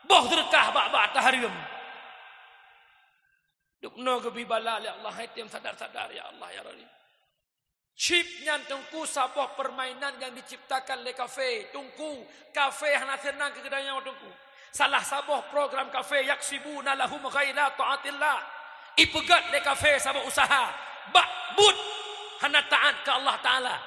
boh derkah bak-bak taharium. Dukno ke bibala ya Allah, haitim sadar-sadar ya Allah ya Rabbi. Chip nyan tungku sabah permainan yang diciptakan oleh kafe. Tungku kafe hana senang ke kedai yang tungku. Salah sabah program kafe yaksibuna lahum ghaira ta'atillah. Ipegat le kafe sabah usaha. Bak but hana taat ke Allah Taala.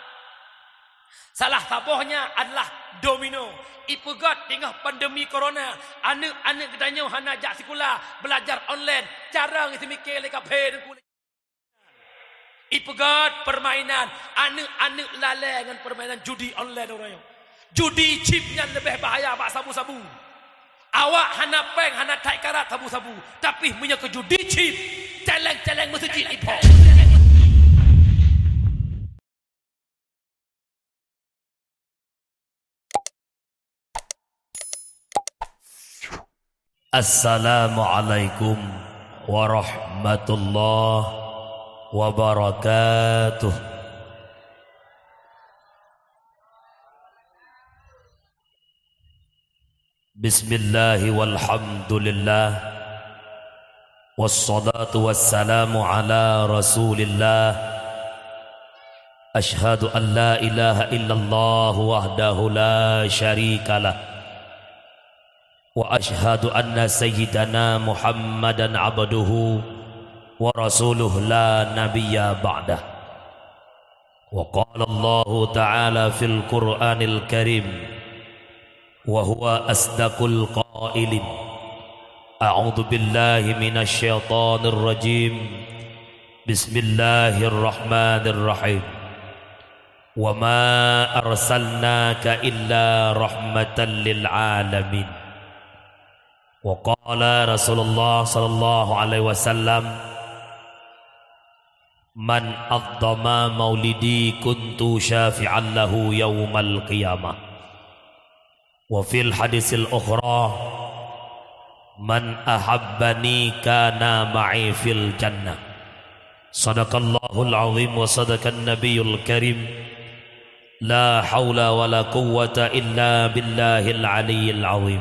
Salah sabahnya adalah domino. Ipegat tengah pandemi corona. Anak-anak kedai hana jak sekolah belajar online. Jarang isi mikir le kafe tungku. Ipegat permainan anak-anak lalai dengan permainan judi online orang yang judi chipnya lebih bahaya bak sabu-sabu. Awak hana peng hana tai karat sabu-sabu tapi punya ke judi chip celeng-celeng masjid ipok. Assalamualaikum warahmatullahi wabarakatuh. Bismillahi walhamdulillah wassalatu wassalamu ala rasulillah. Ashhadu an la ilaha illallah wahdahu la syarikalah wa ashhadu anna sayyidana Muhammadan abduhu wa rasuluh la nabiyya ba'dah. Wa qala Allah ta'ala fil Qur'anil Karim wa huwa asdaqul qailin. A'udzu billahi minasy syaithanir rajim. Bismillahirrahmanirrahim. Wa ma arsalnaka illa rahmatan lil alamin. Wa qala Rasulullah sallallahu alaihi wasallam, man addama maulidi kuntu syafi'an lahu yawmal qiyamah. Wa fil hadisil ukhra, man ahabbani kana ma'i fil jannah. Sadaqallahul azim wa sadaqan nabiyul karim. La hawla wa la quwwata illa billahil aliyyil azim.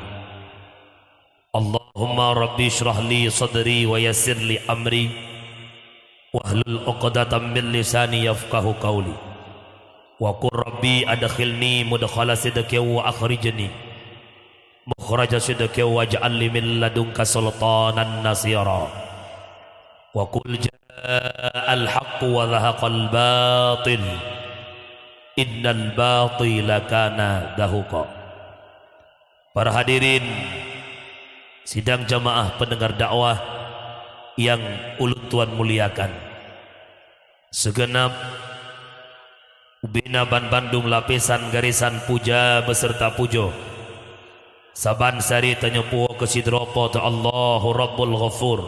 Allahumma rabbi shrah li sadri wa yassir li amri wahlul 'uqdatam min lisani yafqahu qawli. Wa qur rabbi adkhilni mudkhala sidqin wa akhrijni mukhraja sidqin waj'al li min ladunka sultanan nasira. Wa qul ja'al haqqu wa dhahaqal batil innal batila kana zahuqa. Para hadirin sidang jamaah pendengar dakwah yang ulun tuan muliakan, segenap Ubina Ban Bandung lapisan garisan puja beserta pujo saban sari tanyopo kesidropo ta Allahu Rabbul Ghafur,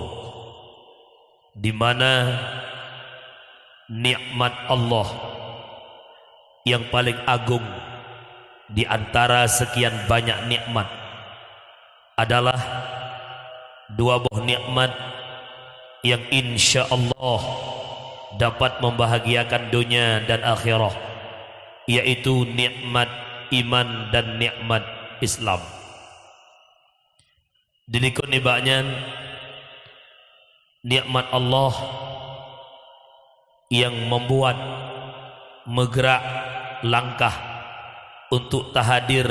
di mana nikmat Allah yang paling agung di antara sekian banyak nikmat adalah dua buah nikmat yang insya Allah dapat membahagiakan dunia dan akhirat, yaitu nikmat iman dan nikmat Islam. Dinikut nibaknya nikmat Allah yang membuat menggerak langkah untuk tahadir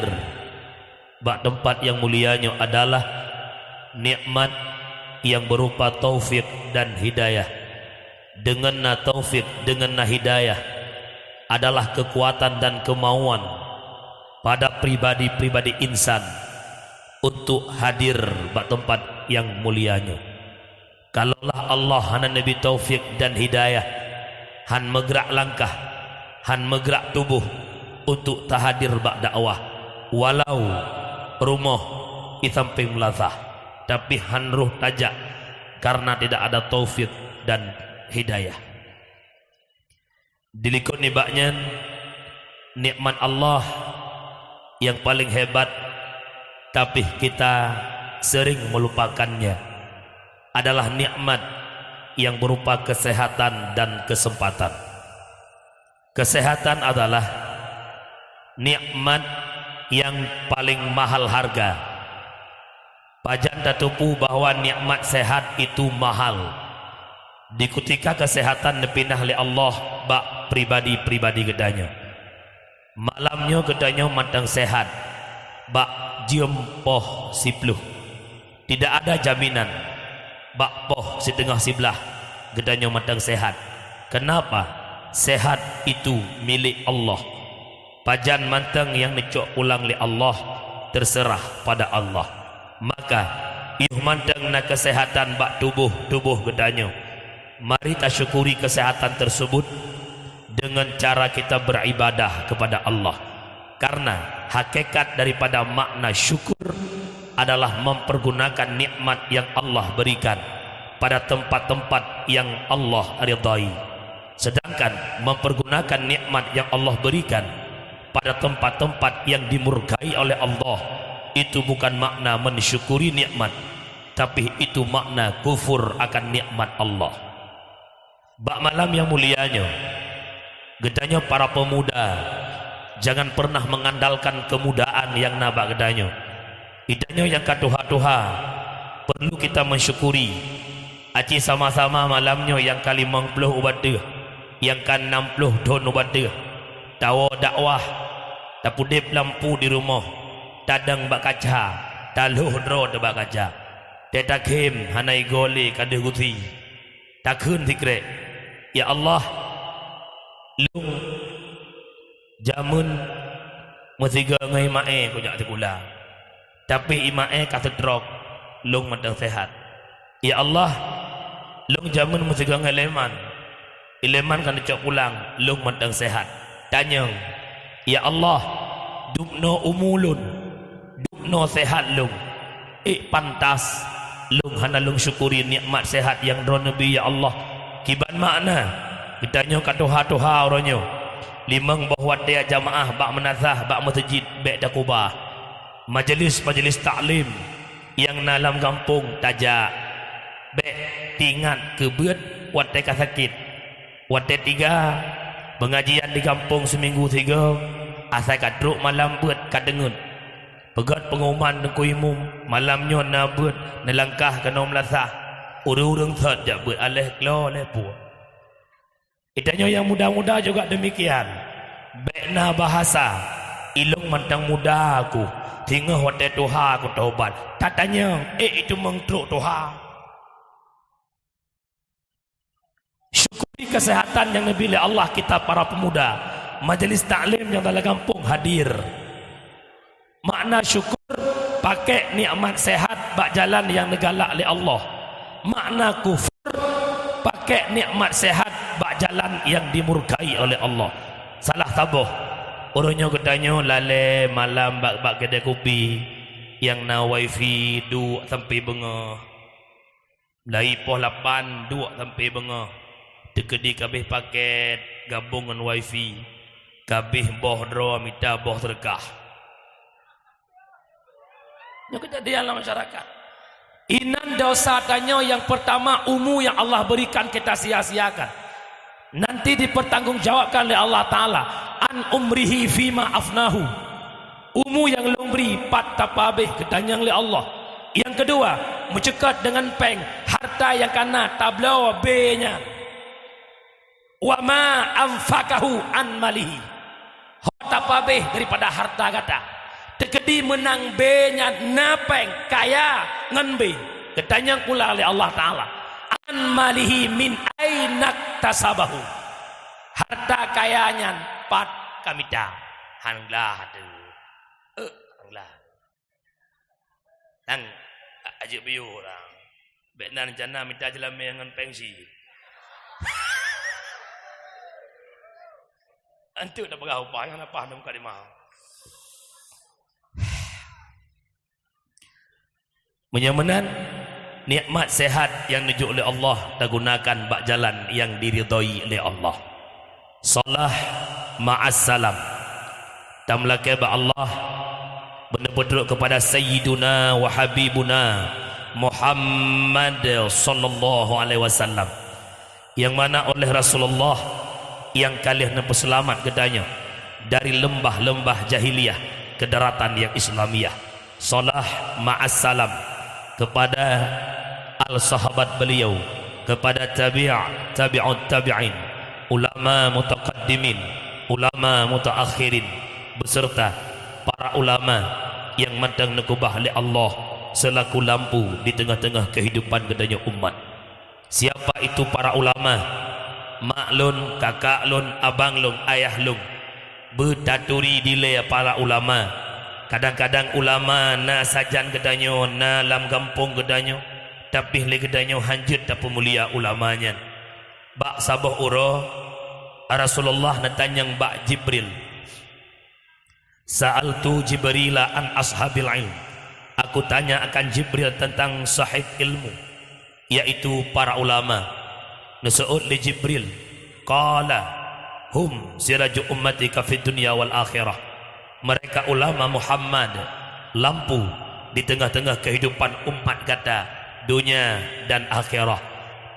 bak tempat yang mulianya adalah nikmat yang berupa taufik dan hidayah. Dengan taufik, dengan hidayah adalah kekuatan dan kemauan pada pribadi-pribadi insan untuk hadir bak tempat yang mulianya. Kalaulah Allah hana nabi taufik dan hidayah, han menggerak langkah, han menggerak tubuh untuk tahadir bak dakwah, walau rumah isamping melazah, tapi han ruh tajak karena tidak ada taufik dan hidayah. Dilikut nibaknya nikmat Allah yang paling hebat tapi kita sering melupakannya adalah nikmat yang berupa kesehatan dan kesempatan. Kesehatan adalah nikmat yang paling mahal harga Pajan tatupu bahwa nikmat sehat itu mahal. Di ketika kesehatan dipindah oleh Allah bak pribadi-pribadi gedanya. Malamnya gedanya matang sehat. Bak jium poh sipluh. Tidak ada jaminan. Bak poh setengah sebelah gedanya matang sehat. Kenapa? Sehat itu milik Allah. Pajan mantang yang dicok pulang oleh Allah terserah pada Allah. Maka iuh mantang na kesehatan bak tubuh gedanya. Mari kita syukuri kesehatan tersebut dengan cara kita beribadah kepada Allah. Karena hakikat daripada makna syukur adalah mempergunakan nikmat yang Allah berikan pada tempat-tempat yang Allah ridai. Sedangkan mempergunakan nikmat yang Allah berikan pada tempat-tempat yang dimurkai oleh Allah, itu bukan makna mensyukuri nikmat, tapi itu makna kufur akan nikmat Allah. Bak malam yang mulianya, gedanya para pemuda, jangan pernah mengandalkan kemudaan yang nabak gedanya. Idanya yang katuha-tuha, perlu kita mensyukuri. Aci sama-sama malamnya yang kali 50 ubadah, yang kan 60 don ubadah. Tawa dakwah, tapudip lampu di rumah, tadang bak kaca, taluh dro bak kaca. Tetakim hanai gole kadeh guti, takun tikre. Ya Allah, lung jamun mesiga ngai mae ko jak tekula. Tapi imae kata drop, lung madang sehat. Ya Allah, lung jamun mesiga ngai leman. Ileman kan dicok pulang, lung madang sehat. Tanya, ya Allah, dupno umulun, dupno sehat lung. Pantas lung hana lung syukuri nikmat sehat yang dron Nabi ya Allah. Kiban makna ditanya kat tuha-tuha orangnya limang bahwa dia jamaah bak menazah bak masjid bek dakubah majlis taklim yang dalam kampung tajak bek tingat kebeut wat teka sakit wat tiga pengajian di kampung seminggu 3 asal kadruk malam beut kadengut pegat pengumuman dengku imum malamnya na beut nelangkah kena melasah urung thot jak buat aleh klo le pu. Itanya yang muda-muda juga demikian. Bekna bahasa ilung mantang muda aku. Tinggal hotel Tuhan aku taubat. Tatanya itu mengtruk Tuhan. Syukuri kesehatan yang diberi Allah kita para pemuda. Majlis taklim yang dalam kampung hadir. Makna syukur pakai nikmat sehat bak jalan yang digalak oleh Allah. Makna kufur pakai nikmat sehat bak jalan yang dimurkai oleh Allah. Salah tabuh orangnya gedanya lale malam bak kedai kopi yang na wifi 2 sampai bengah dari poh 8 2 sampai bengah dekedi kabeh paket gabungan wifi kabeh boh dro minta boh terkah. Yang kejadian dalam masyarakat. Inan dosa tanya yang pertama umur yang Allah berikan kita sia-siakan. Nanti dipertanggungjawabkan oleh Allah Ta'ala. An umrihi fima afnahu. Umur yang lu beri pat tapabeh ketanyang oleh Allah. Yang kedua, mencekat dengan peng harta yang kana tablau B-nya. Wa ma anfakahu an malihi. Tapabeh daripada harta kata. Tekedi menang B-nya napeng kaya ngan B. Ketanyang pula oleh Allah Ta'ala. An malihi min ainak tasabahu. Harta kayanya pat kami dah. Hanglah tu. Hanglah. Tang ajak biu orang. Beknan jana minta jalan dengan pensi. Antu dah berapa yang apa nak buka di mana? Menyamanan nikmat sehat yang dijuk oleh Allah dan gunakan bak jalan yang diridai oleh Allah. Salah ma'as salam. Tamlaka ba Allah benar-benar kepada Sayyiduna wa Habibuna Muhammad sallallahu alaihi wasallam yang mana oleh Rasulullah yang kalian selamat gedanya dari lembah-lembah jahiliyah ke daratan yang Islamiyah. Salah ma'as salam. kepada al-sahabat beliau, kepada tabi'ut tabi'in, ulama mutaqaddimin, ulama mutaakhirin, beserta para ulama yang mandang nekubah oleh Allah selaku lampu di tengah-tengah kehidupan gedanya umat. Siapa itu para ulama? Mak lun, kakak lun, abang lun, ayah lun, bertaturi dile para ulama. Kadang-kadang ulama na sajan gedanyo, na lam kampung gedanyo, tapi le gedanyo hanjut tak pemulia ulamanya. Bak sabah uro Rasulullah natanyang bak Jibril, sa'altu Jibrila an ashabil ilm, aku tanya akan Jibril tentang sahib ilmu, yaitu para ulama. Nasu'ud li Jibril, qala hum siraju ummatika fid dunya wal akhirah, mereka ulama Muhammad, lampu di tengah-tengah kehidupan umat kata dunia dan akhirah.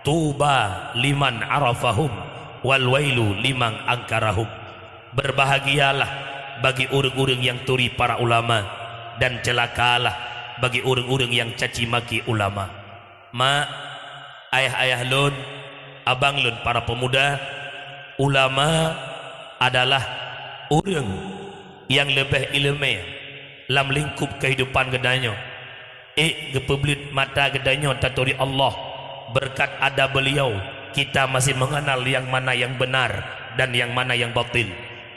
Tuba liman arafahum wal wailu liman angkarahum, berbahagialah bagi orang-orang yang turi para ulama, dan celakalah bagi orang-orang yang caci maki ulama. Mak, ayah-ayah lun, abang lun, para pemuda, ulama adalah orang yang lebih ilmu dalam lingkup kehidupan gedanyo. Gepeblit mata gedanyo taturi Allah. Berkat ada beliau, kita masih mengenal yang mana yang benar dan yang mana yang batil.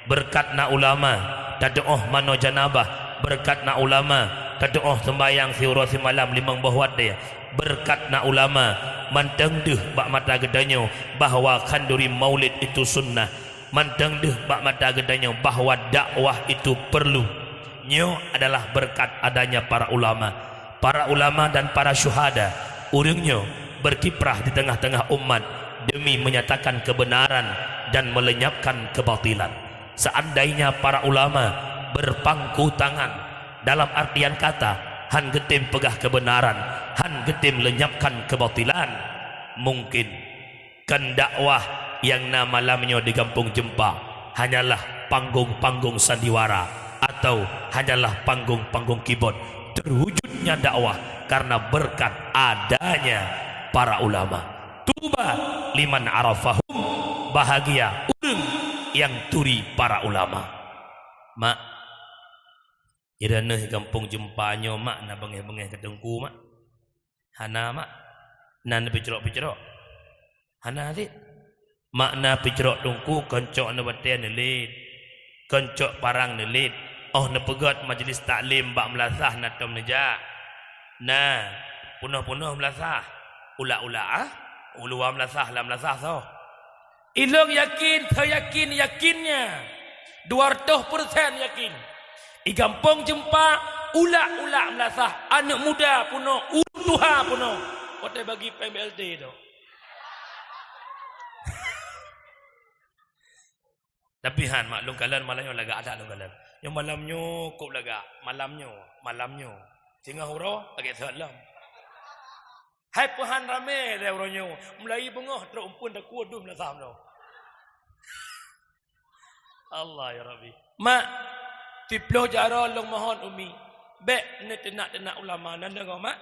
Berkat na ulama, tadoh mano janabah. Berkat na ulama, tadoh sembayang siurasi malam limang bahwat dia. Berkat na ulama, manteng deh bak mata gedanyo bahwa kanduri maulid itu sunnah. Manteng deh bak mata gedanyo bahwa dakwah itu perlu. Nyo adalah berkat adanya para ulama. Para ulama dan para syuhada, urangnya berkiprah di tengah-tengah umat demi menyatakan kebenaran dan melenyapkan kebatilan. Seandainya para ulama berpangku tangan dalam artian kata han getim pegah kebenaran, han getim lenyapkan kebatilan, mungkin kan dakwah yang nama malamnya di Kampung Jempa hanyalah panggung-panggung sandiwara atau hanyalah panggung-panggung keyboard. Terwujudnya dakwah karena berkat adanya para ulama. Tuba liman arafahum, bahagia orang yang turi para ulama. Mak, irana Kampung Jempanyo mak na bengeh-bengeh kedengku mak. Hana mak, nan picerok-picerok. Hana dik. Mak na picerok tungku koncok na baten nelit. Koncok parang nelit. Oh na pegat majlis taklim bak melasah na tom neja. Nah, punuh-punuh melasah. Ula-ula uluam melasah lam melasah so. Ilong yakin, teryakin yakinnya 200% yakin. Di Kampung Jempa ula-ula melasah, anak muda puno, tua puno. Kota bagi PMLT tu. Tapi han maklum kalian malamnya laga ada lu kalian. Yang malamnya kau laga, malamnya. Sehingga huro agak salam. Hai Tuhan rame reuronyo, mulai bengah terumpun tak kuat dum lah sam no. Allah ya Rabbi. Mak tiplo jaro long mohon umi. Bek ne tenak ulama nanda kau mak.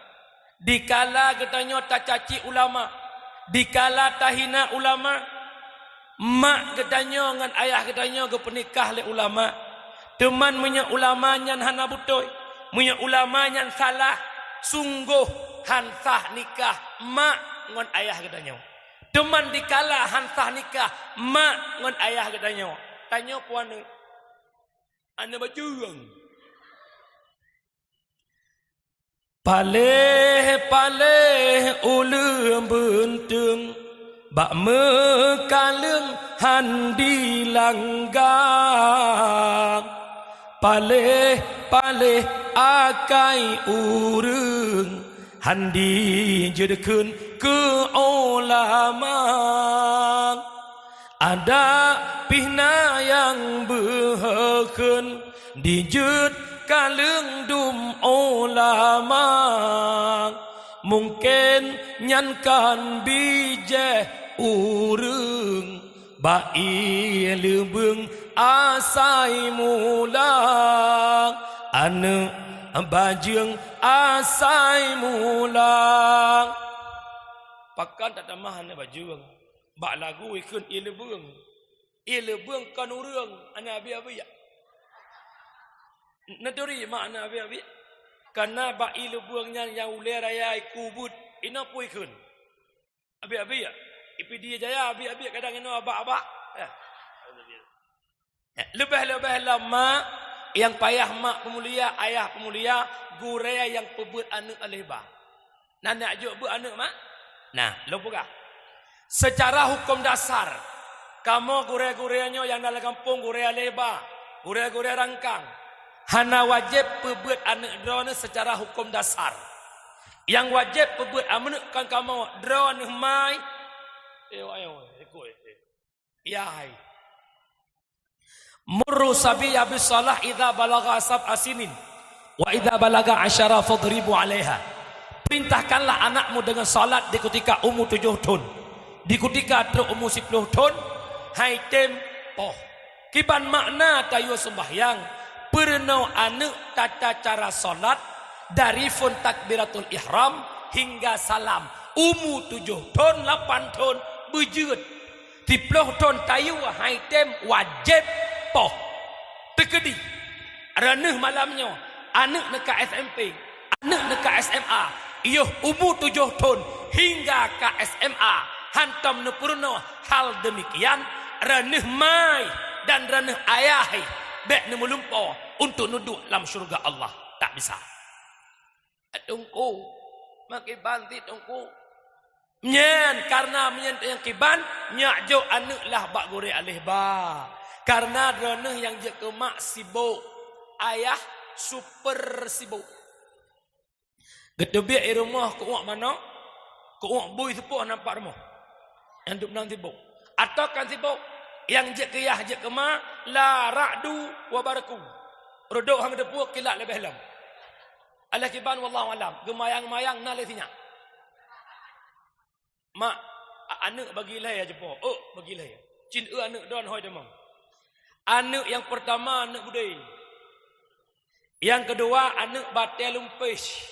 Dikala katanya tak caci ulama, dikala tahina ulama, mak katanya dengan ayah katanya ke pernikah le ulama. Teman punya ulama nyan hana butoi, punya ulama nyan salah, sungguh hansah nikah mak ngon ayah katanya. Teman dikala hansah nikah mak ngon ayah katanya. Tanya puan ane bajurang. Paleh ulum bentung bak mekaleng handi langgang. Paleh akai urung handi jedekun ke ulama. Ada pihna yang berhekun dijud kaleng dum ulama. Mungkin nyankan bijeh urung bai lebeng asai mulang ane bajeng asai mulang. pulang. Pakan tak tamah na baju. Bak lagu ikun ile beung. Ile beung kan urang ana abi-abi ya. Naduri makna abi-abi. Karena bak ile beungnya yang ule raya ikubut ina pui kun. Abi-abi ya. Ipi dia jaya abi-abi kadang ina abak-abak. Lebih-lebih lama yang payah mak pemulia, ayah pemulia, gurea yang pebut anak aleba. Nah nak juk bu anak mak. Nah, lupa kah? Secara hukum dasar, kamu gurea-gureanya yang dalam kampung gurea leba, gurea-gurea rangkang, hana wajib pebut anak drone secara hukum dasar. Yang wajib pebut anak kan kamu drone mai. Ayo, ikut. Ya. Murru sabiya bisalah idza balagha sab'a sinin wa idza balagha 10 fadribu 'alaiha. Perintahkanlah anakmu dengan salat di ketika umur 7 tahun. Di ketika umur 10 tahun, hai tempo. Kiban makna tayo sembahyang, pernah anak tata cara salat dari fun takbiratul ihram hingga salam. Umur 7 tahun, 8 tahun berjeut. 10 tahun tayo hai tem wajib poh tekedi raneh malamnya anak dekat SMP anak dekat SMA iyoh umur 7 tahun hingga ke SMA hantam nepurno hal demikian raneh mai dan raneh ayah bek nemulumpo untuk nuduk dalam syurga Allah tak bisa tungku makin banti tungku nyen karena menyen yang kiban nyak jo anak lah bak gore alih ba. Karena droneh yang je ke mak sibuk. Ayah super sibuk. Gedebik di rumah ke uak mana? Ke uak bui sepuh nampak rumah. Yang duduk nang sibuk. Atau kan sibuk. Yang je ke yah je ke mak. La ra'du wa baraku. Rodok hang depuk kilat lebih lam. Alah kiban wallahu alam. Gemayang-mayang na lesinya. Mak. Anak bagi lah ya jepo. Oh bagi lah ya. Cin anak don hoi demam. Anak yang pertama anak budai. Yang kedua anak batel lumpis.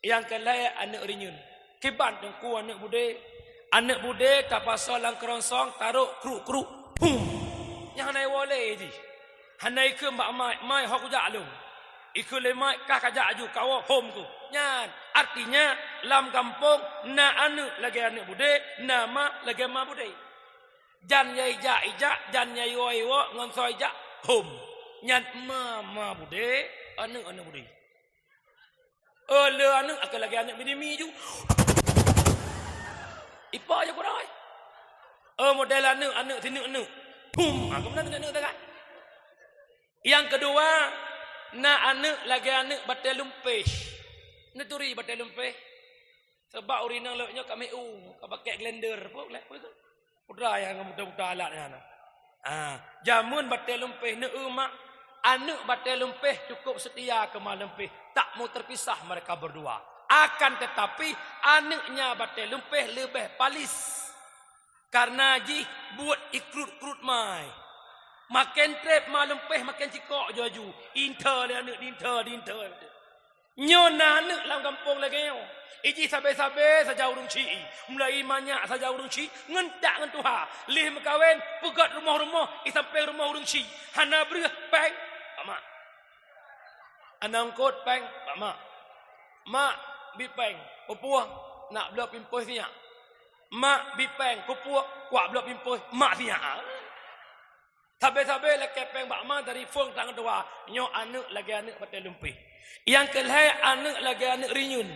Yang kelai anak rinyun. Kiban tengku anak budai. Anak budai tak pasal lang kerongsong taruh kruk-kruk. Pum. Yang hanai boleh je. Hanai ke mbak mai hok jak lu. Iku le mai kah kajak aju kawa hom tu. Nyan. Artinya lam kampung na anak lagi anak budai, nama lagi ma budai. Jan yai ja ija, jan yai woi wo, ngon soi ja, hum. Nyan ma bude, anak bude. Le anak akan lagi anak bini mi ju. Ipa je kurang. Model anak sini anak. Hum, aku mana anak tak? Yang kedua, na anak lagi anak batel lumpis. Neturi batel lumpis. Sebab urinang leknya kami pakai blender pun lek pun. Pudra yang mudah-mudah alat ni. Jamun batal lumpih ne mak anak batal lumpih cukup setia ke mak lumpih tak mau terpisah mereka berdua. Akan tetapi anaknya batal lumpih lebih palis. Karena ji buat ikrut-krut mai. Makin trip mak lumpih makin cikok jaju. Inter dia anak dinter. Nyona anak dalam kampung lagi yo. Iji sabe-sabe saja urung cii. Mulai banyak saja urung cii. Ngentak dengan Tuhan. Lih mekawin. Pegat rumah-rumah. Sampai rumah urung cii. Hana berih peng. Pak mak. Anangkot peng. Pak mak. Mak bipeng. Pupuah. Nak belah pimpuh siap. Mak bipeng. Pupuah. Kuak belah pimpuh. Mak siap. Sabe-sabe lagi peng. Pak mak dari fung tangan Tuhan. Nyo anak lagi anak batal lumpih. Yang kelihai anak lagi anak rinyun.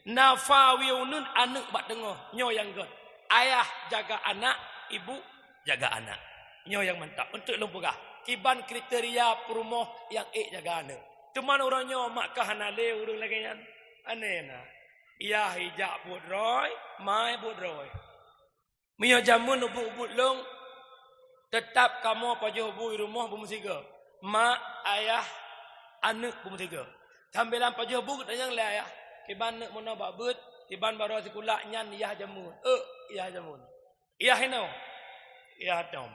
Nafawiunun anak bak dengar. Nyo yang god. Ayah jaga anak, ibu jaga anak. Nyo yang mantap. Untuk lumpukah. Kiban kriteria perumah yang jaga anak. Cuman orangnya mak kahanale urung lagi yang aneh na. Ia hijak budroy, mai budroy. Mio jamun ubuk-ubuk long. Tetap kamu apa je hubui rumah bermusiga. Mak, ayah, anak bermusiga. Sambilan paju hubuk dan yang lain ayah. Kiban nak mana babut, kiban baru sekulak nyan iya jamun. Iya jamun. Iya hino. Iya dom.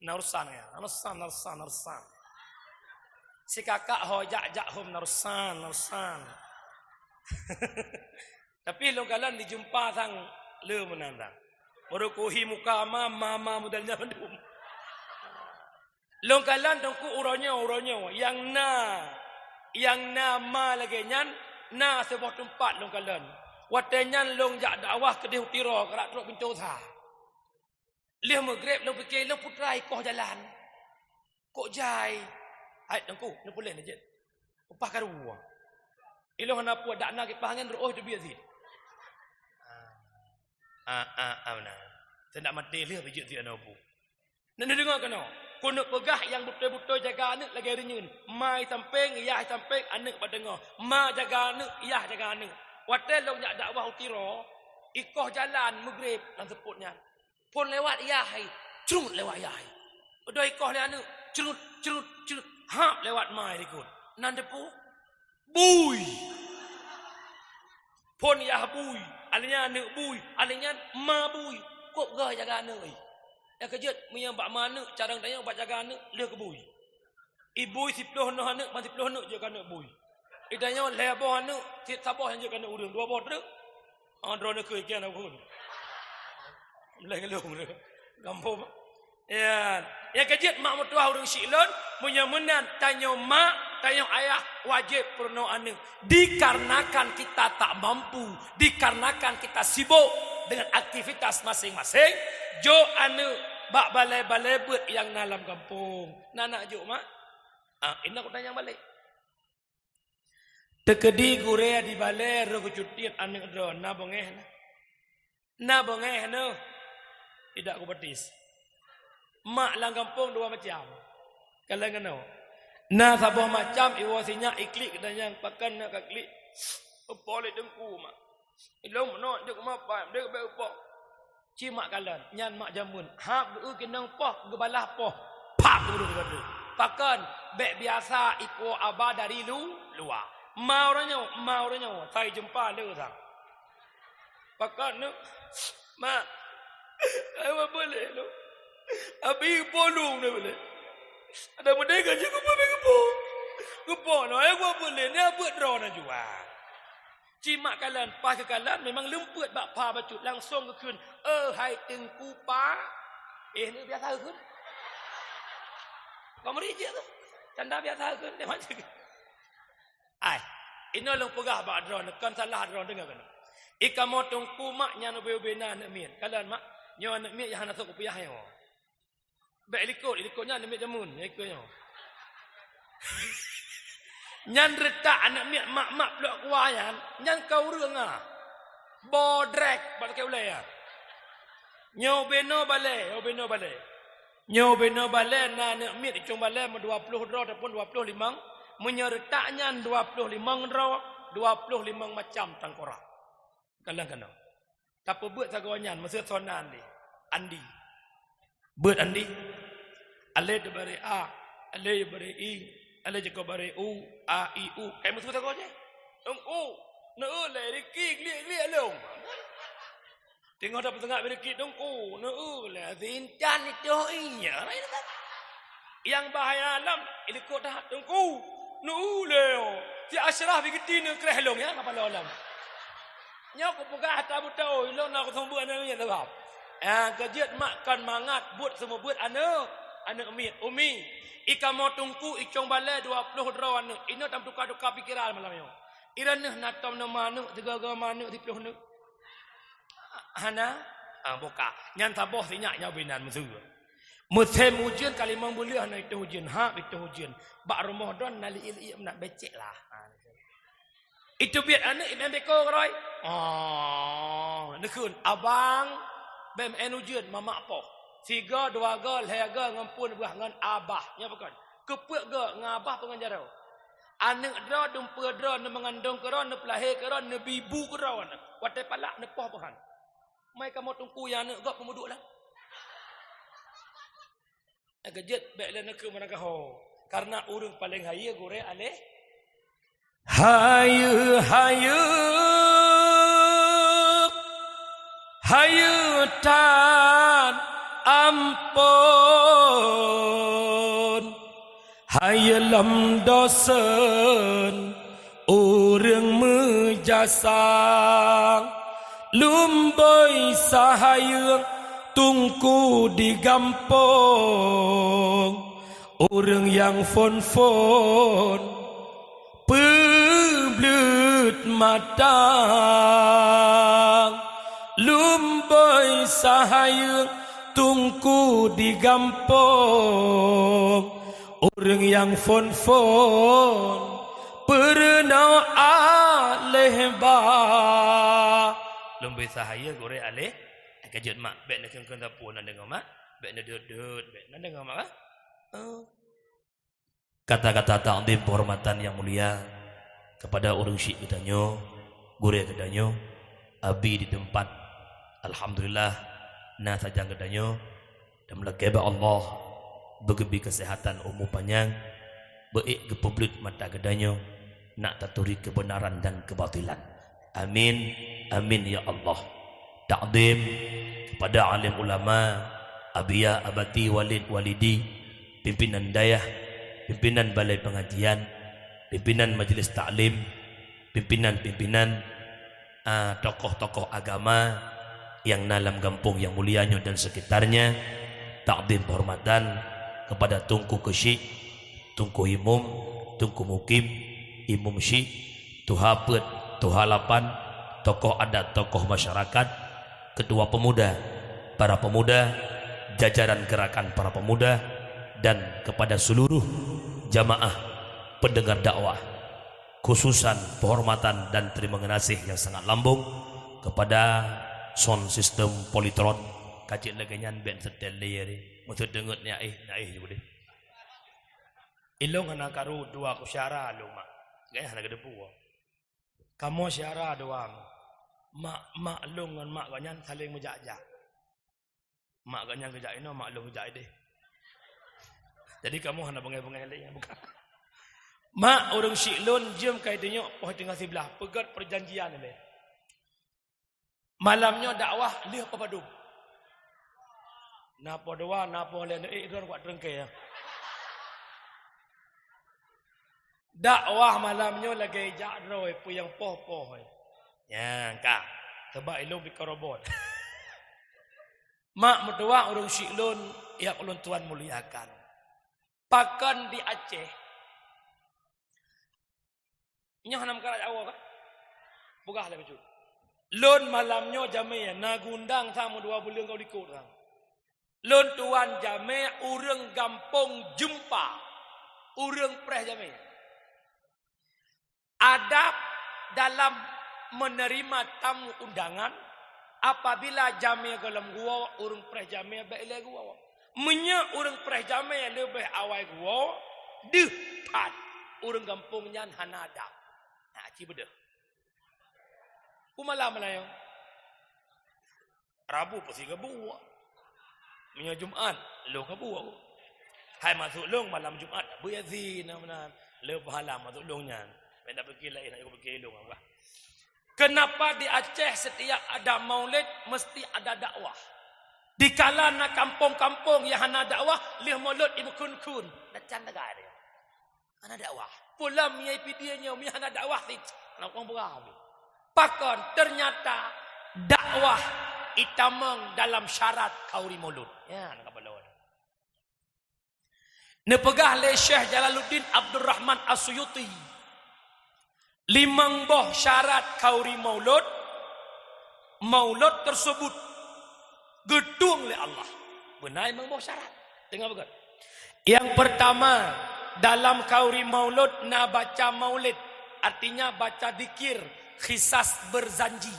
Narusan ya. Narusan. Si kakak ho jak hom narusan. Tapi long kalan dijumpa sang le menandang. Merukuhi muka mama modalnya mendum. Long kalan tongku uronyo yang nama lagi nyan na sebuah tempat long kalan. Watenyan long jak dakwah ke dia tiro kerak truk pintu sa. Leh maghrib long fikir long putrai koh jalan. Kok jai. Ai tongku ne boleh ne je. Upah karua. Ilo hana puat dak nak pahangan roh tu biar zid. Mana. Tidak mati leh bijak dia nak bu. Nak dengar kena. Kau pegah yang betul-betul jaga anak lagi renyun. Mai samping, iyah samping, anak pada dengar. Ma jaga anak, iyah jaga anak. Watel long nak dakwah utiro, ikoh jalan maghrib dan seputnya. Pun lewat iyah hai, cerut lewat iyah hai. Udah ikoh le anak, cerut. Hap lewat mai dikut. Nan depu. Bui. Pun iyah bui, alanya anak bui, alanya ma bui. Kok gah jaga anak ai. Yang kejut punya bak mana cara tanya bak jaga anak dia ke bui. Ibu 10 anak, masih 10 anak jaga anak bui. Idanya leboh anak, sit sabah yang jaga anak urang 2 boh truk. Drone ke ikan aku. Mulai ngelung dia. Gampang. Ya, yang kejut mak mertua urang silon punya menan tanya mak, tanya ayah wajib perno anak. Dikarenakan kita tak mampu, dikarenakan kita sibuk dengan aktivitas masing-masing, jo anu bak balai-balai buat yang dalam kampung. Nak jo mak? Ini aku tanya balik. Tekedi gure di balai ro kecutian anu dro na bongeh. Na bongeh no. Tidak aku betis. Mak lang kampung 2 macam. Kalau ngono. Na sabah macam iwasinya iklik dan yang pakan nak klik. Boleh dengku mak. Ilong no dek mapa dek be upo. Cimak kalan nyan mak jamun. Hap u kenang poh gebalah poh. Pak guru. Pakan bek biasa iko aba dari luar. Mau orangnya. Tai jumpa le sang. Pakan no. Mak. Apa boleh lo? Abi bolong ni boleh. Ada merdeka je ko pe kepo. Kepo no aku boleh ni buat draw na jual. Cimak kalan, pas ke kalan memang lemput bak pa bacut langsung ke kun. Hai tengku pa. Ni biasa kun. Kau meri je tu. Canda biasa kun dia macam. Ai, ini long pegah bak draw kan salah draw dengar kan. Ika motong ku mak nya no bena nak mien. Kalan mak nyo nak mien yang nak sok piah yo. Bek ikutnya nak mien jamun, ikutnya. Nyan retak anak miak mak peluk kuayan, nyan kau reung ah. Bodrek bak ke ulai ah. Nyo beno balai. Nyo beno balai na anak miak icung balai 20 draw ataupun 25. Menyo retak nyan 25 draw, 25 macam tangkorak. Kadang-kadang. Tapi buat sagoanyan masa sonan ni. Andi. Buat Andi. Ale de bare a, ale bare i. Ala jaga bare u a i u kai musu ta ko je ong u no le riki li long tengok dapat tengah riki dong u no le zintan itu inya yang bahaya alam ini ko dah dong u no le ti asyraf bigiti ne kreh long ya apa alam nyok ko pegah ta butau lo na ko thong bu ana ya sebab kejut makan mangat buat semua buat anak umi ika mau tungku icong balai 20 draw anu. Ino tam tukar-tukar pikiran malam yo. Iraneh natom no manuk tiga-tiga manuk 10 nuk. Hana boka. Nyan taboh sinyak nya binan musuh. Musim hujan kali mang boleh ana itu hujan. Itu hujan. Bak Ramadan nali il nak becek lah. Itu biar anak iban beko roy. Nekun abang bem hujan mamak poh. 3 2 gol 3 ngampun buah ngan abah nya bukan kepek ge ngabah pengan jarau anak dra dumpa dra ne mengandung keron ne pelahir keron ne bibu keron watai palak ne poh pahan mai kamu tungku yang anak gak pemuduk lah agak baik le ne ke mana ho karena urang paling haya gore ale hayu tan ampun hayalam dosen urang jasang lumboi sahayang tungku digampong orang yang fon-fon peblut matang lumboi sahayang tungku digampong orang yang fon-fon pernah aleh ba Lumbai sahaya gore aleh kejut mak bek nak kena pun nak dengar mak bek nak dudut bek nak dengar mak kata-kata ta'zim penghormatan yang mulia kepada orang syik kedanyo gore kedanyo abi di tempat alhamdulillah na sajang kedanyo dan melakeba Allah begebi kesehatan umur panjang beik ke publik mata kedanyo nak taturi kebenaran dan kebatilan amin amin ya Allah ta'zim kepada alim ulama abiyah abati walid walidi pimpinan dayah pimpinan balai pengajian pimpinan majlis taklim pimpinan-pimpinan tokoh-tokoh agama yang dalam kampung yang mulianya dan sekitarnya ta'zim penghormatan kepada tungku kesyik tungku imum tungku mukim imum syik tuhapet tuhalapan tokoh adat tokoh masyarakat ketua pemuda para pemuda jajaran gerakan para pemuda dan kepada seluruh jamaah pendengar dakwah khususan penghormatan dan terima kasih yang sangat lambung kepada sound system Polytron kacik legenyan band setel layer maksud dengut ni naih je boleh ilong anak karu dua ku syara lu mak gaya anak depu kamu syara doang mak long dengan mak ganyan saling menjajak mak ganyan kejak ini mak long kejak deh jadi kamu hanya bengai-bengai lain bukan mak orang syiklun jam kaitnya oh tengah sebelah pegat perjanjian ni malamnya dakwah lihat apa padu napa doa napa lain don kuat trengke ya dakwah malamnya lagi jak roy puyang poh-poh ya kak tebak ilmu bikarobot mak mertua orang syiklun ya ulun tuan muliakan pakan di Aceh nyah nam karat awak kan bugah lah betul lon malamnya jame nagundang sama 2 bulan kau likut kan lon tuan jame urang gampong jumpa urang preh jame adab dalam menerima tamu undangan apabila jame dalam gua urang preh jame baik lagi gua menya urang preh jame lebih awal gua depat urang kampungnya hanada nah ci beda malam malayang Rabu pasti kebuah menya Jumaat lo kebuah hai masuk long malam Jumaat buyazin namanya le pahala masuk longnya benda pergi lain aku pergi long apa kenapa di Aceh setiap ada maulid mesti ada dakwah di kalana kampung-kampung yang ada dakwah lih maulid ibu kun dan candaga dia ana dakwah pula miai pidianya mi ana dakwah ti nak orang berapa pakon ternyata dakwah itamang dalam syarat kauri maulud ya nak balon ne pegah le Syekh Jalaluddin Abdul Rahman As-Suyuti 5 boh syarat kauri maulud tersebut gedung oleh Allah benar 5 boh syarat dengar betul yang pertama dalam kauri maulud na baca maulid artinya baca zikir khisas berzanji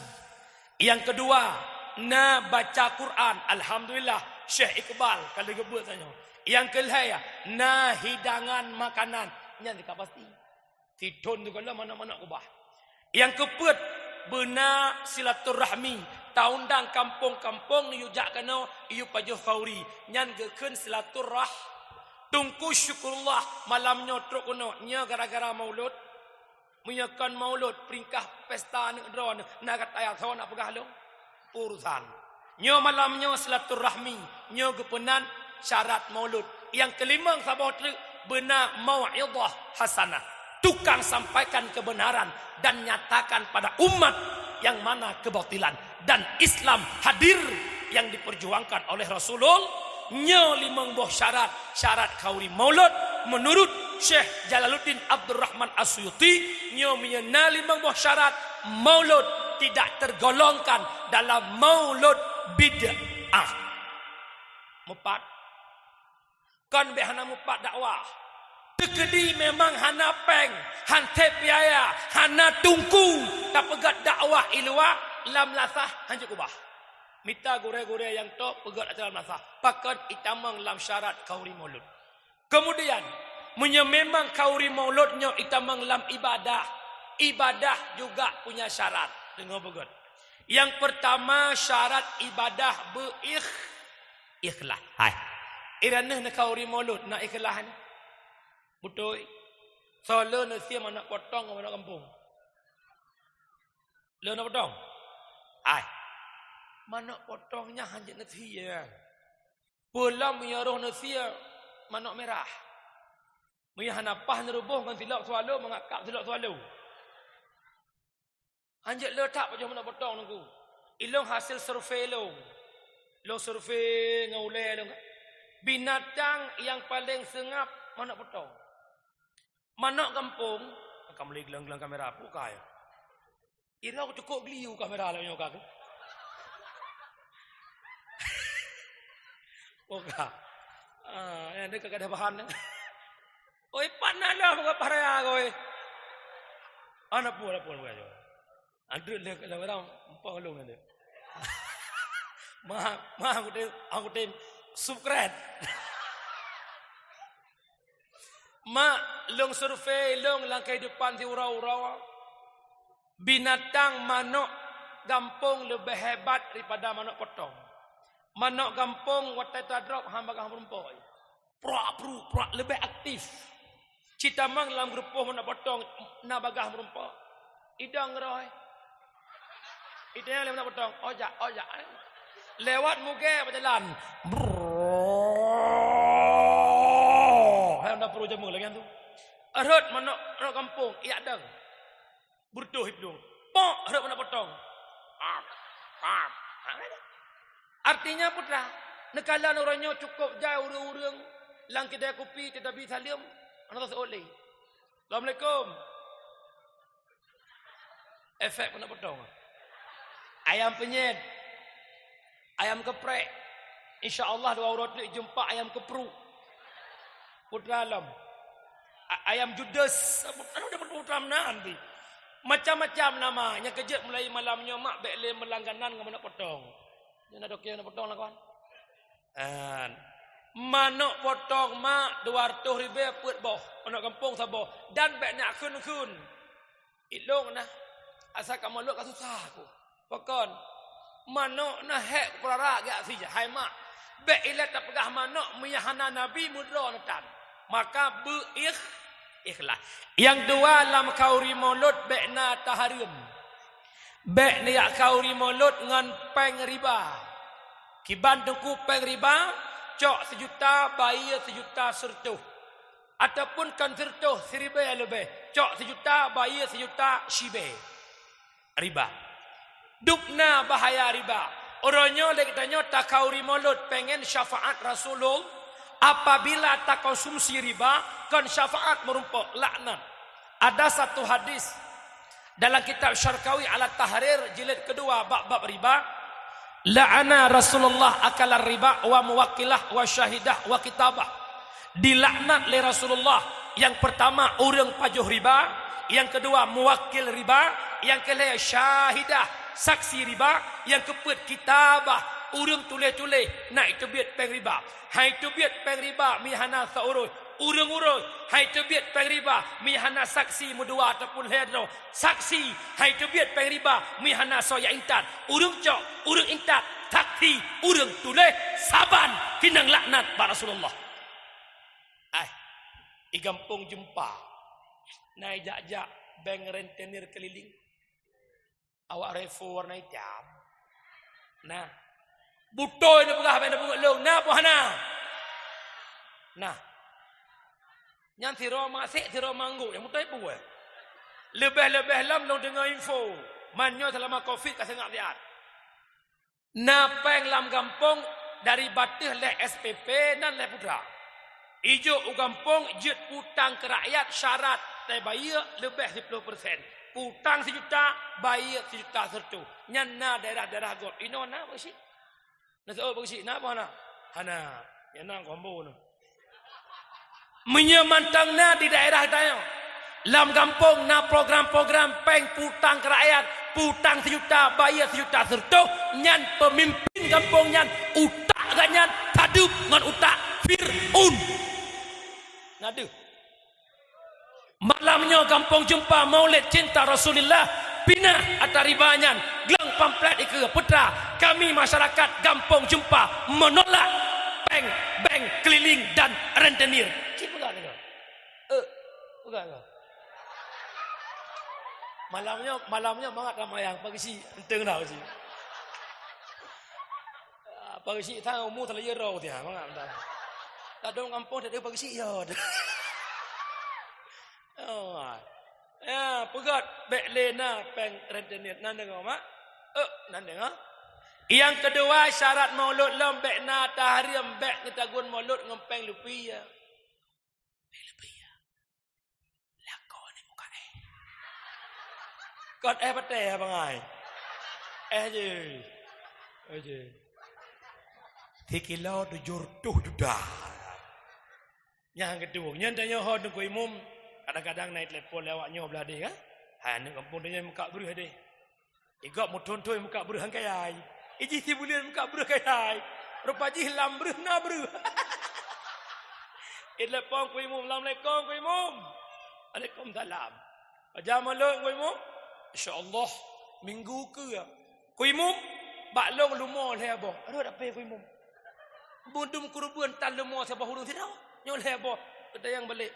yang kedua na baca Quran alhamdulillah Syekh Iqbal kalau gebut tanya yang kelaya na hidangan makanan nya tidak pasti tidon tu kalau mana-mana ubah yang keempat benar silaturahmi taundang kampung-kampung yu jak kana yu pajuh kauri nyan gekeun silaturah tungku syukurullah malamnya truk kono nya gara-gara maulud menyakan maulud peringkah pesta negara nak kata ayat hawa nak pegah lo urusan nyo malamnya silaturahmi nyo gepenan syarat maulud yang kelima sahabat benar mau'izah hasanah tukang sampaikan kebenaran dan nyatakan pada umat yang mana kebatilan. Dan Islam hadir yang diperjuangkan oleh Rasulullah. Nya 5 buah syarat kauri maulud menurut Syekh Jalaluddin Abdul Rahman As-Suyuti. Nya menyena 5 buah syarat maulud tidak tergolongkan dalam maulud bid'ah. Mupat kan behana mupat dakwah tekedi memang hana peng hante biaya hana tungku tak pegat dakwah ilwa lam lasah hanjuk ubah mita gure-gure yang tok pegat acara lasah pakat itamang lam syarat kauri maulud. Kemudian memang kauri mauludnya itamang lam ibadah juga punya syarat dengar pegat. Yang pertama syarat ibadah ikhlas. Hai. Irana nak kauri maulud nak ikhlas ni. Betul. Soalnya nasi mana potong mana kampung. Le nak potong. Hai. Mana potongnya hanya nasi ya. Pulang menyaruh nasi mana merah. Mia hanapah nerubuh dengan silap sualu mengakap silap sualu. Anjak letak macam mana potong nunggu. Ilong hasil survei long. Long survei ngaulai long. Binatang yang paling sengap mana potong. Mana kampung. Akan beli gelang-gelang kamera buka ya. Ira aku cukup geliu kamera lah nyoka tu. Buka. Yang dia kagak ada bahan. Oi panas lah buka paraya koi. Anak pun buka jo. Andrew le kadang-kadang empang long nanti. Mah aku tem subscribe. Ma long survei long langkai depan si urau-urau. Binatang manok gampung lebih hebat daripada manok potong. Manok gampung watai tadrop hamba kang perempuan. Prak lebih aktif. Cita mang dalam grup manok potong na bagah perempuan. Idang roy. Idang le manok potong. Ojak. Lewat muge berjalan. Hai anda perlu jamu lagi tu. Arut manok kampung iya dang. Burduh hidung. Pok arut manok potong. Artinya putra, nekala orangnya cukup jauh urang-urang lang kedai kopi tidak bisa liam, anak tak oleh. Assalamualaikum. Efek manok potong. Ayam penyet. Ayam geprek. InsyaAllah dua orang tu jumpa ayam kepruk. Putra alam. Ayam judes. Apa dapat putra nanti. Macam-macam nama. Yang kejap mulai malamnya mak bekle melangganan dengan manok potong. Yang ada kira potong lah kawan. Manok potong mak 200 ribu put boh. Manok kampung saboh. Dan bek nak kun. Ilong nah. Asal kamu luk susah aku. Pokon. Manok nah hek perara gak sih hai mak be ilat tak pegah manok meyahana nabi mudra netan maka ikhlas. Yang dua lam kauri maulud be na taharim be ni kauri maulud ngan peng riba kiban tengku peng riba cok 1 juta bayar 1 juta sertuh ataupun kan sertuh 1000 lebih cok 1 juta bayar 1 juta shibe riba. Dupna bahaya riba. Orangnya lekatanya tak kauri maulud pengen syafaat Rasulullah. Apabila tak konsumsi riba, kan syafaat merumpuk laknat. Ada satu hadis dalam kitab Syarkawi ala Tahrir jilid kedua bab riba. La'ana Rasulullah akala riba wa muwakkilah wa syahidah wa kitabah. Dilaknat oleh Rasulullah. Yang pertama orang pajuh riba, yang kedua muwakkil riba, yang ketiga syahidah saksi riba, yang keempat kitabah urang tulis-tulis nak itu biat peng riba. Hai itu biat peng riba mihana saurus urang-urang. Hai itu biat peng riba mihana saksi mudua ataupun hedro saksi. Hai itu biat peng riba mihana soya intat urang cok urang intat saksi urang tulis saban kinang laknat ba Rasulullah. I gampung jumpa naik jak-jak bank rentenir keliling. Awak refu warna hitam. Nah, butoy na pagah na pagulong na po hana. Nah, Yang tiro masik, tiro manggu. Yang mutai pun. Lebih-lebih lam lo dengar info. Manyo selama COVID kasih ngak lihat. Napeng lam kampung dari Batih le SPP dan le Putra. Ijo u kampung jet utang ke rakyat syarat te bayar lebih 10%. Utang 1 juta, bayar 1 juta sertu. Nyana daerah-daerah got. Ino na bagi. Nasa bagi na apa na? Hana, yana kombo na. Menyemantang na di daerah-daerah. Lam kampung na program-program peng putang ke rakyat. Putang 1 juta, bayar 1 juta sertu. Nyan pemimpin kampung nyan. Utak ganyan. Tadup ngan utak. Fir'un. Ngadu. Malamnya kampung jumpa maulid cinta Rasulullah. Pinah ataribanyan. Gelang pamplet ike putra. Kami masyarakat kampung jumpa menolak bank keliling dan rentenir. Cik pegang ni kau? Pegang kau? Malamnya banget ramai yang pagi si enteng dah si. Pagi si tahu mu terlalu jero dia banget dah. Tak dong kampung tak ada pagi si ya. Oh. Ya, pegat bek lena peng rentenir nan dengar mak? Nan dengar? Yang kedua syarat maulud lam bek na tahrim bek ngetagun maulud ngempeng lupiya. Lupiya. Lakon ni muka Kot pateh abang ai. Je. 3 kilo 700 juta. Yang kedua, nyantanya ho nunggu imum kadang-kadang naik telefon lewatnya belah dia kan. Ha nak kampung dia muka beruh dia. Igak mu tontoi muka beruh hangkai. Iji si bulian muka beruh kai. Rupa ji lam beruh na beruh. Telepon ku imum, Assalamualaikum ku imum. Waalaikumsalam. Jam malam ku imum. Insya-Allah minggu ke ya. Ku imum baklong lumor le abah. Aduh dak pe ku imum. Bundum kurubun tan lumor sabah hurung tidak. Nyol le abah. Kita yang balik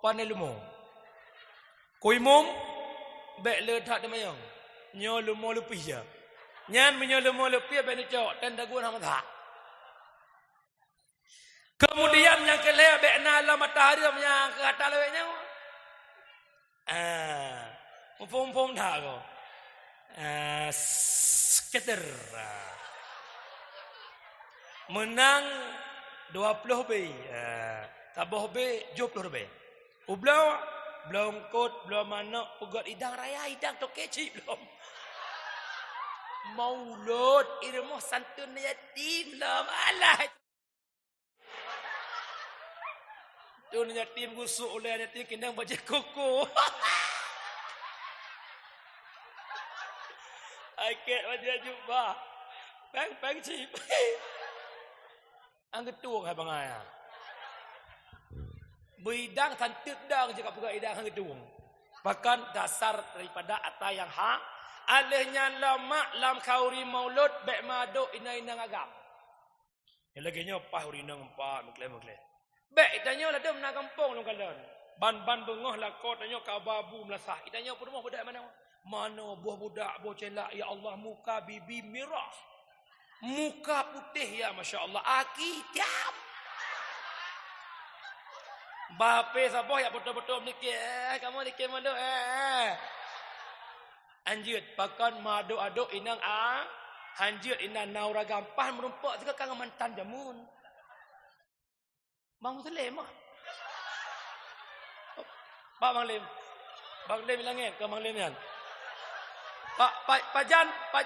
panel lumor. Ku imum bek le tak de mayang. Nyol lumor lepi ya. Nyan menyol lumor lepi ben cok dan dagun hang tak. Kemudian yang kelih bek na la matahari yang ke atas leweknya. Pom dah ko. Skater. Menang 20 bay. Tambah bay 70 bay. Ublau belum kot belum mana pegat idang raya idang tu kecil belum. Maulud irmo santun yatim belum alah. Tu yatim gusuk oleh yatim kendang baca koko. Akek dia jumpa. Peng cip. Angkat tuang hai bangai. Bidang santit dang jika pegang idang angkat tuang. Bahkan dasar daripada atas yang hak. Alihnya lama lam kauri maulud bek madu ina-ina agam. Yang lagi nya pah urinang empat mukle. Bek itanya lah dem na kampung long kalon. Ban bengoh lah kot tanya ka babu melasah. Itanya pun rumah budak mana? Mana buah budak buah celak ya Allah muka bibi merah. Muka putih ya masya-Allah. Aki tiap. Bape sabah ya betul-betul nikah. Kamu nikah madu Anjut pakan madu aduk inang hanjut inang naura gampah merumpak juga kang mantan jamun. Bang Muslim ah. Pak Bang Lim. Bang Lim bilangin ke Bang Lim yan.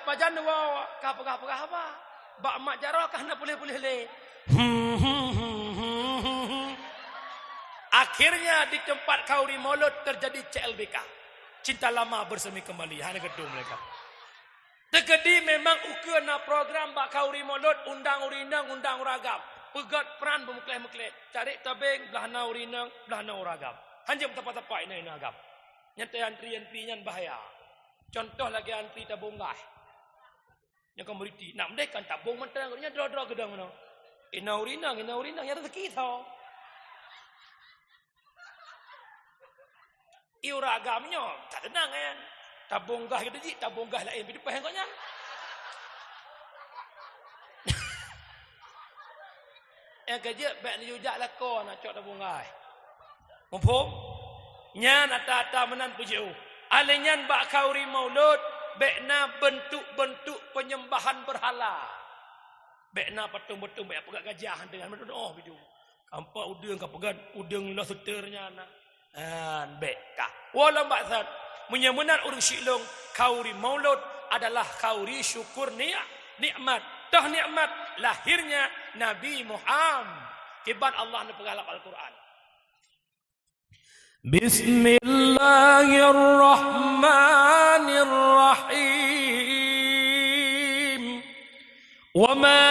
Pajan dua apa? Bak mak jarah kah nak boleh le. Akhirnya di tempat kauri maulud terjadi CLBK. Cinta lama bersemi kembali. Hanya gedung mereka. Tegedi memang ukena program bak kauri maulud undang urinang undang uragam. Pegat peran bermukleh-mukleh. Cari tabeng belah na urinang belah na uragam. Hanya tepat-tepat ini agam. Nyata antri nyan bahaya. Contoh lagi antri tabunggah. Yang komuniti nak mendekan tabung mentang nya dra-dra gedang mana. Ina urinang ya rezeki tau. Iura agamnya tak tenang kan. Tabunggah kita ji, tabunggah lain hidup pahang koknya. Yang kerja baik ni jujak lah kau nak cok tabunggah. Mumpung nyan ata-ata menan pujiu. Alenyan bak kauri maulud bekna bentuk-bentuk penyembahan berhala. Bekna patung-patung bek pegak gajah dengan mendoh bidu. Kampa udang kapegan udang lah seternya na. Beka. Wala maksud menyemenan urang silong kauri maulud adalah kauri syukur nikmat. Tah nikmat lahirnya Nabi Muhammad. Kibat Allah na pengalap Al-Quran. Bismillahirrahmanirrahim. Wa ma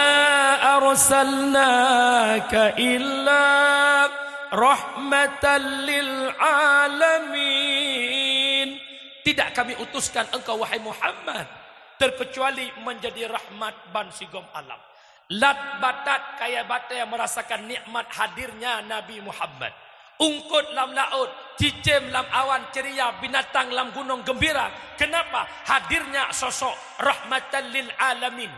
arsalnaka illa rahmatan lil alamin. Tidak kami utuskan engkau wahai Muhammad terkecuali menjadi rahmat ban sigom alam. Lat batat kaya bata yang merasakan nikmat hadirnya Nabi Muhammad. Ungkut lam laut, cicim lam awan ceria, binatang lam gunung gembira. Kenapa? Hadirnya sosok rahmatan lil alamin.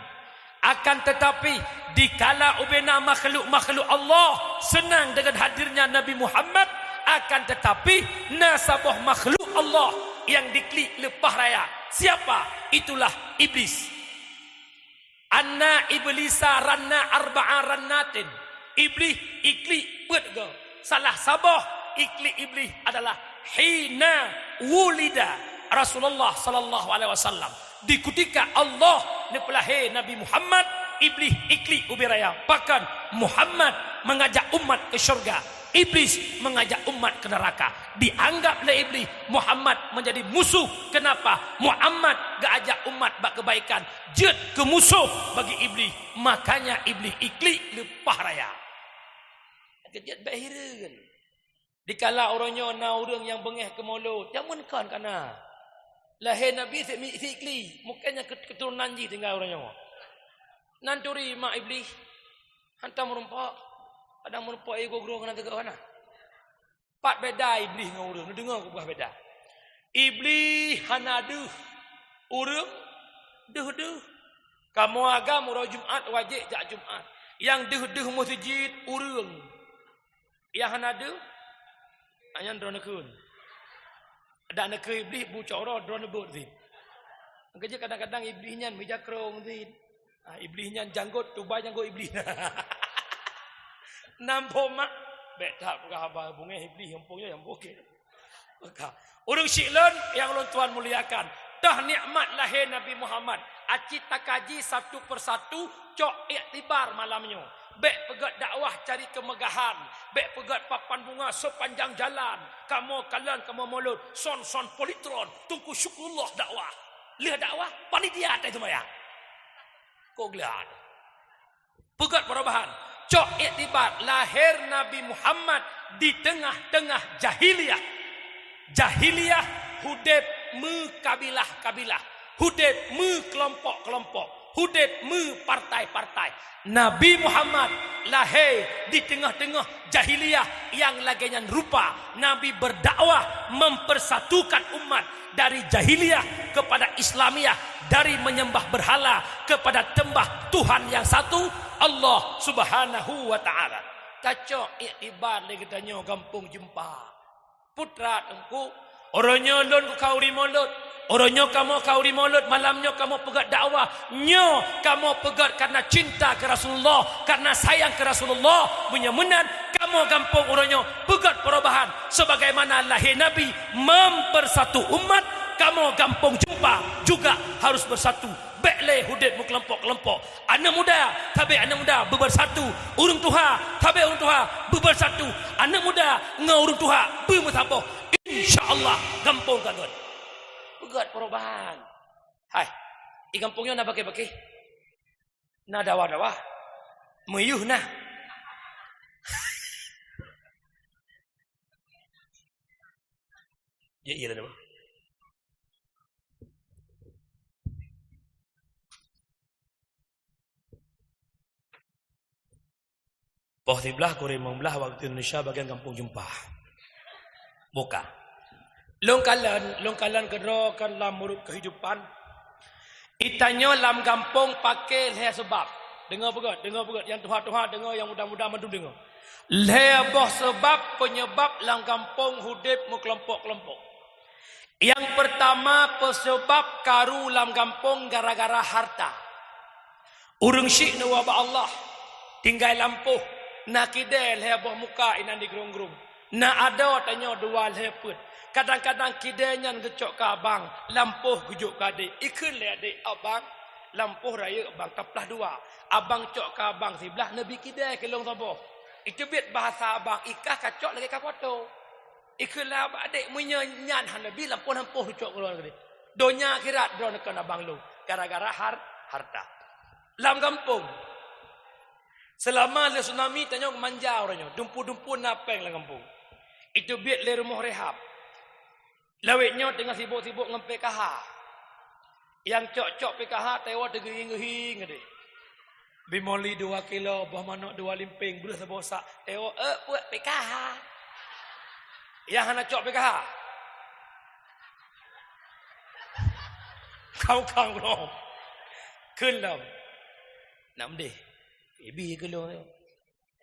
Akan tetapi dikala ubena makhluk-makhluk Allah senang dengan hadirnya Nabi Muhammad, akan tetapi nasabah makhluk Allah yang diklik lepah raya. Siapa? Itulah iblis. Anna iblisa ranna arba'a rannatin. Iblis ikli berga. Salah sabah ikli iblis adalah hina wulida Rasulullah sallallahu alaihi wasallam. Di ketika Allah nepelahe Nabi Muhammad, iblis ikli ubiraya. Bahkan Muhammad mengajak umat ke syurga, iblis mengajak umat ke neraka. Dianggap oleh iblis Muhammad menjadi musuh. Kenapa? Muhammad gak ajak umat bak kebaikan, jed ke musuh bagi iblis. Makanya iblis ikli lepah raya. Kejat bahiran. Dikala orangnya na orang yang bengeh ke maulud, jangan kan kana. Lahir Nabi sikli, mukanya keturunan ji tinggal orangnya. Nanturi mak iblis hantar merumpak. Ada merumpak ego guru kana tegak kana. Pat beda iblis dengan orang, dengar aku beda. Iblis hanadu urang deuh-deuh. Kamu agam urang Jumat wajib jak Jumat. Yang deuh-deuh masjid urang. Yang hanadu hanya drone kun. Ada nak iblis bucoro drone bot zin. Kerja kadang-kadang iblisnya meja krong zin. Iblisnya janggut tuba janggut iblis. Nampo mak betak pegah abah bunga iblis hempungnya yang bokeh. Maka urang silon yang ulun Tuhan muliakan. Dah nikmat lahir Nabi Muhammad. Aci takaji satu persatu cok iktibar malamnya. Bek pegat dakwah cari kemegahan. Bek pegat papan bunga sepanjang jalan. Kamu kalian kamu maulud. Son politron. Tunggu syukurullah dakwah. Lihat dakwah. Panitia atas itu maya. Kau lihat. Pegat perubahan. Cok iktibar. Lahir Nabi Muhammad di tengah-tengah jahiliyah. Jahiliyah. Hudib me kabilah-kabilah. Hudib me kelompok-kelompok. Hudib me partai-partai. Nabi Muhammad lahir di tengah-tengah jahiliyah yang lagian rupa. Nabi berdakwah mempersatukan umat dari jahiliyah kepada Islamiyah, dari menyembah berhala kepada tembah Tuhan yang satu, Allah Subhanahu wa taala. Kacok iktibar legedanyo kampung jumpa. Putra tengku orangnya lon kau rimolot. Orangnya kamu kau di maulud, malamnya kamu pegat dakwah. Nyo kamu pegat karena cinta ke Rasulullah, karena sayang ke Rasulullah. Menyemenan kamu gampang orangnya pegat perubahan. Sebagaimana lahir Nabi mempersatu umat, kamu gampang jumpa juga harus bersatu. Bekle hudib kelompok-kelompok. Anak muda, tabi anak muda bersatu. Urung tuha, tabi urung tuha bersatu. Anak muda ngau urung tuha bersatu. InsyaAllah gampang kagot. Pegat perubahan. Hai, di kampungnya nak pakai-pakai. Nak dawa-dawa. Meyuh nah. Ya iya dah. Poh tiblah kurimang belah waktu Indonesia bagian kampung jumpa. Muka. Longkalan kedua kan lam murut kehidupan. Itanya lam kampung pakai saya sebab. Dengar pegat. Yang tuha-tuha dengar, yang muda-muda madu dengar. Lebih sebab penyebab lang kampung hudip mu kelompok-kelompok. Yang pertama pesebab karu lam kampung gara-gara harta. Urang syik nu wabak Allah tinggal lampuh nak kidel lebih muka inan di gerung-gerung. Nak ada tanya dua leput. Kadang-kadang kidelnya ngecok ke abang, lampuh gujuk ke adik. Ikun le adik abang, lampuh raya abang kaplah dua. Abang cok ke abang sebelah Nabi kidel kelong saboh. Itu biat bahasa abang ikah kacok lagi ka foto. Ikun lah adik munya nyan han Nabi lampuh gujuk keluar ke. Donya akhirat drone kan abang lu gara-gara harta. Lam kampung. Selama le tsunami tanya manja orangnya, dumpu-dumpu napeng lam kampung. Itu biat le rumah rehab. Lawitnya tengah sibuk-sibuk dengan PKH. Yang cok-cok PKH tewa tegering-gering ngade. Bimoli 2 kilo, bah manok 2 limping, belah sebosak. Tewa buat PKH. Yang hana cok PKH. Kau belum. Kelam. Nak mendeh. Ibi kelo.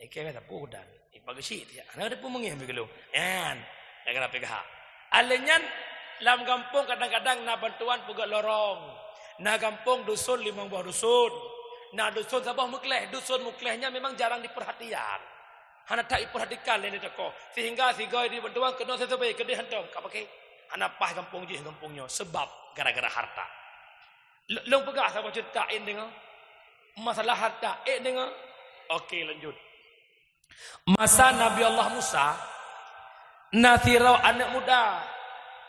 Kaya tak pudan. Pagi syit ya. Ana ada pun mengih kelo. Yan. Gara PKH. Alenyan lam kampung kadang-kadang na bantuan pugat lorong. Na kampung dusun 5 buah dusun. Na dusun sabah mukleh. Dusun muklehnya memang jarang diperhatian. Hana tak diperhatikan lele teko. Sehingga sigai di bantuan kena sesuai kedih hantam. Kak pakai. Hana pah kampung je kampungnya. Sebab gara-gara harta. Long pegah sabah ceritain dengan masalah harta. Dengan. Okey lanjut. Masa Nabi Allah Musa Nasirau anak muda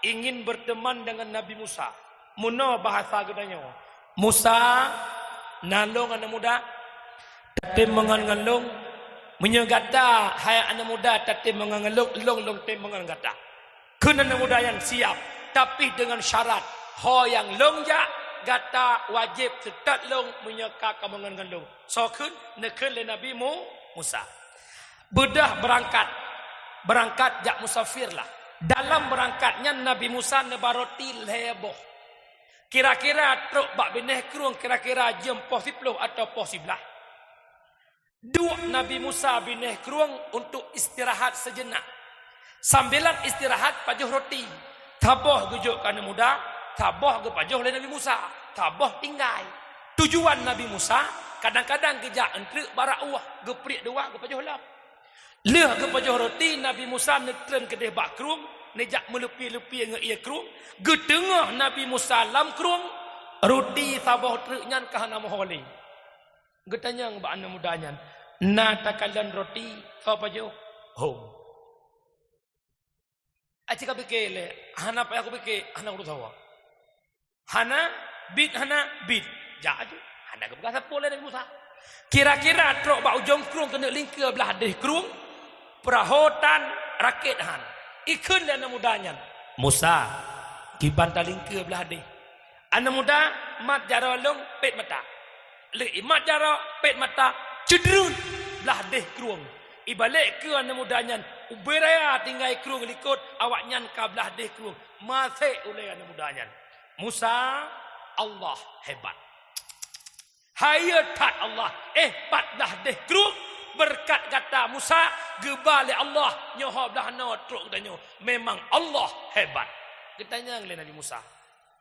ingin berteman dengan Nabi Musa. Muno bahasa gedanya. Musa nalong anak muda tatim mengangalong menyegata hai anak muda tatim mengangalong long tim mengangata. Kun anak muda yang siap tapi dengan syarat ho yang longja gata wajib setat long menyeka mengangalong. So kun nekun le Nabi Musa. Bedah berangkat jak musafir lah. Dalam berangkatnya Nabi Musa nebaroti leboh. Kira-kira truk bak bineh kerung kira-kira jam poh 10 atau poh 11. Dua Nabi Musa bineh kerung untuk istirahat sejenak. Sambilan istirahat pajuh roti. Taboh gujuk kana muda, taboh ge pajuh oleh Nabi Musa, taboh tinggal. Tujuan Nabi Musa kadang-kadang gejak entrek barak uah, ge prik dua ge pajuh lam. Leh ke pajuh roti Nabi Musa netren kedeh bak kerung nejak melepi-lepi nge ia kerung getengah Nabi Musa lam kerung roti sabah truknya kahana moholi getanya bak anak mudanya na takalan roti kau pajuh home acika pikir le hana pa aku pikir hana urut hawa hana bit ja aju hana ke berasa pole Nabi Musa kira-kira truk bak ujung kerung kena lingkar belah deh kerung perahotan rakit han ikun le anak mudanya Musa kiban taling ke belah deh anak muda mat jara long pet mata le mat jara pet mata cedrun belah deh kruang ibalik ke anak mudanya uberaya tinggal kruang likut awaknya ka belah deh kruang masih oleh anak mudanya Musa Allah hebat hayat Allah pat dah deh kruang berkat kata Musa gebale Allah nyoh dah no truk danyo memang Allah hebat ketanya oleh Nabi Musa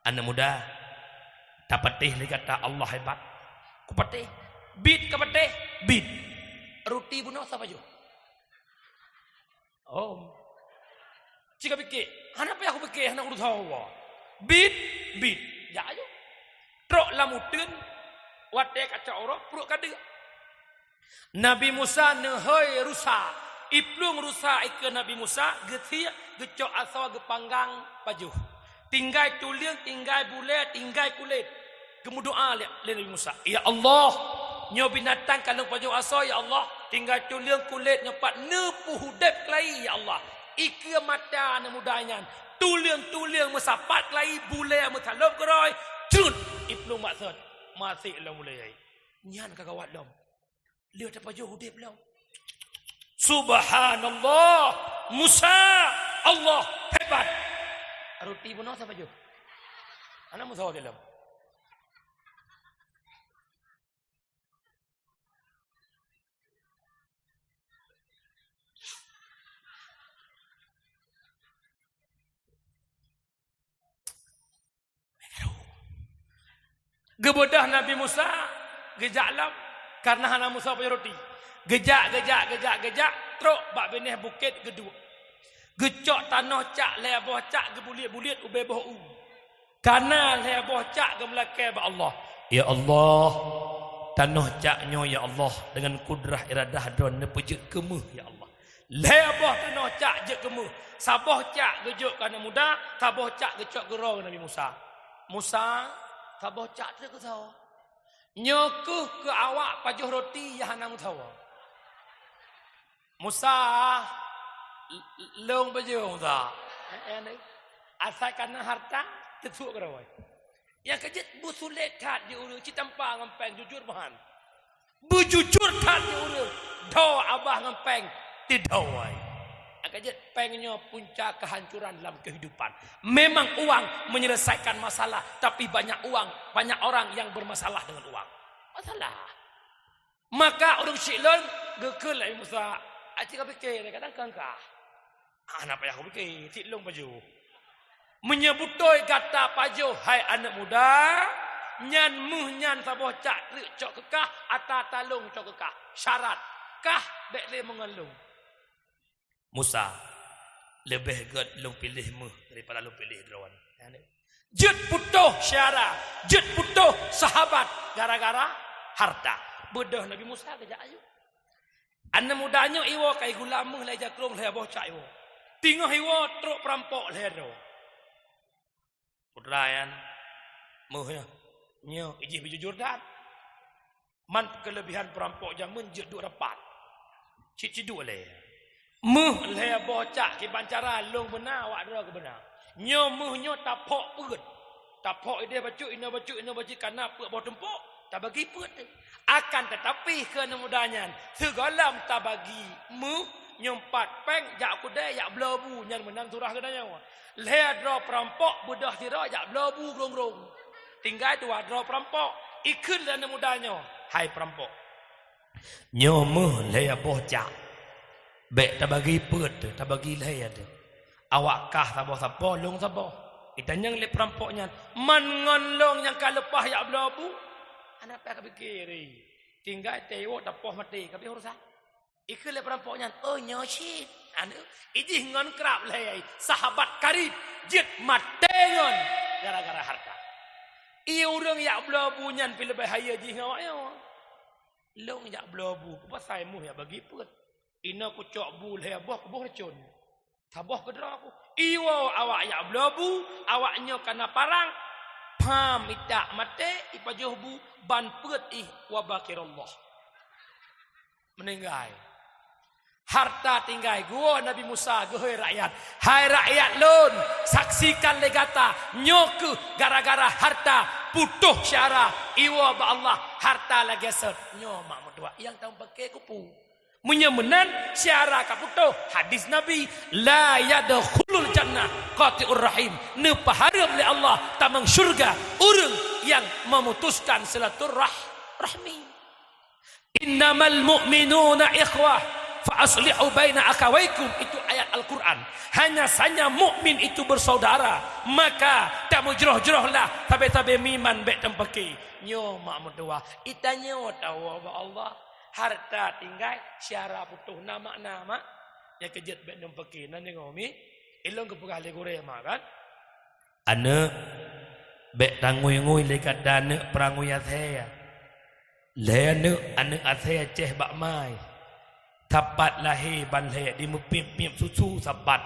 anak muda tak patih li kata Allah hebat ku patih bit ka patih bit roti buno apa jo jika pikir apa aku pikir anak urut hawa bit ya ayo truk lamutun wate kaca ora pruk kade Nabi Musa nehoi rusa. Iplung rusa ike Nabi Musa. Getia gecok asal gepanggang pajuh. Tinggai tuliang, tinggai bulet, tinggai kulit. Kemudian doa le Nabi Musa. Ya Allah. Nyo binatang kalau pajuh asal ya Allah. Tinggai tuliang kulit nyepat nepuh hudep kelai ya Allah. Ike mata anak mudanya. Tuliang mesapat kelai bulet metalop geroi. Cun. Iplung maksud. Masih lah mulai. Nyan kagawat dom. Lihat apa jauh hudib beliau. Subhanallah. Musa. Allah hebat. Roti pun apa jauh. Anak Musa dalam. Gebodah Nabi Musa gejak lam karena hana Musa punya roti. Gejak teruk bak benih bukit gedua. Gecok tanah cak leboh cak gebulit-bulit ube boh Karena leboh cak gemelakai ba Allah. Ya Allah, tanah caknya ya Allah dengan kudrah iradah don nepejut kemuh ya Allah. Leboh tanah cak je kemuh. Saboh cak gejuk kana muda, saboh cak gecok gerong Nabi Musa. Musa saboh cak tu ke tahu. Nyokuh ke awak pajuh roti yang hana mu tahu. Musa long baju tak. Asal karena harta tetuk kerawai. Yang kejut busulet kat di ulu citampa ngempeng jujur bahan. Bujujur kat di ulu do abah ngempeng tidawai. Yang kejut pengnya puncak kehancuran dalam kehidupan. Memang uang menyelesaikan masalah, tapi banyak orang yang bermasalah dengan uang. Masalah. Maka orang Syilon gekul lah Musa. Acik kau fikir kadang kangkah. Anak payah kau fikir Syilong baju. Menyebutoi kata pajo, hai anak muda, nyan muh nyan saboh cak rik cok kekah ata talung cok kekah. Syarat kah dek le mengalung. Musa lebih god long pilih muh daripada long pilih drawan. Jut putuh syara, jut putuh sahabat gara-gara harta. Bodoh Nabi Musa kejak ayu. Anak mudanya iwo kai gula muh le jakrong le boh cak iwo. Tingah iwo truk perampok le do. Putrayan muhnya nyo ijih bijujur dan man kelebihan perampok zaman je duk rapat cik-ciduk le muh le bocak ki bancara long benar awak dua ke benar nyo muhnyo tapok perut tapok dia bacuk ina bacuk kana pek bawah tempuk tak bagi perut akan tetapi kena mudanya segalam tak bagi muh nyompat peng jak kudai jak belabu nyan menang surah kedanya Leha draw perampok budah tira jak belabu grong-grong. Tinggal dua draw perampok ikut dan mudanya. Hai perampok. Nyomuh leha bocak. Bek tak bagi perut tak bagi leha dia. Awak kah saboh saboh long saboh. Itanya le perampoknya man ngonlong yang kalepah jak belabu. Anak apa kepikir. Tinggal tewok tapoh mati kapi urusan. Ikut le perampoknya oh nyoshit. Ijih ngon kerap lehai sahabat karib jit matengon gara-gara harta. Ia orang yak belabu nyan pi lebih haya jih ngawak yo. Long yak belabu ku pasai muh ya bagi put. Ina ku cok bul he boh ku boh recun. Taboh kedra aku. Iwo awak yak belabu, awaknya kana parang pam itak mate ipajuh bu ban put ih wa bakirallah. Meninggal. Harta tinggal gua Nabi Musa gohoi rakyat. Hai rakyat lon, saksikan legata nyoku gara-gara harta putuh syara iwa ba Allah harta lagi set nyo mak mudua yang tahu pakai kupu. Menyemenan syara kaputuh hadis Nabi la yadkhulul jannah qati'ur rahim ne paharap oleh Allah tamang syurga urang yang memutuskan silaturahmi. Innamal mu'minuna ikhwah fa aslihu baina akawaikum itu ayat Al-Quran. Hanya saja mukmin itu bersaudara, maka tak mujroh-jrohlah tabe-tabe miman bek tempeki nyo mak mudua itanya tahu Allah harta tinggal syara putuh nama-nama yang kejut bek tempeki nan ngomi ilong kepegale gore makan ane bek tangui-ngui lekat dane peranguyat saya lene ane athaya ceh bak mai tapat lahir ban lahir di mepim-pim susu sabat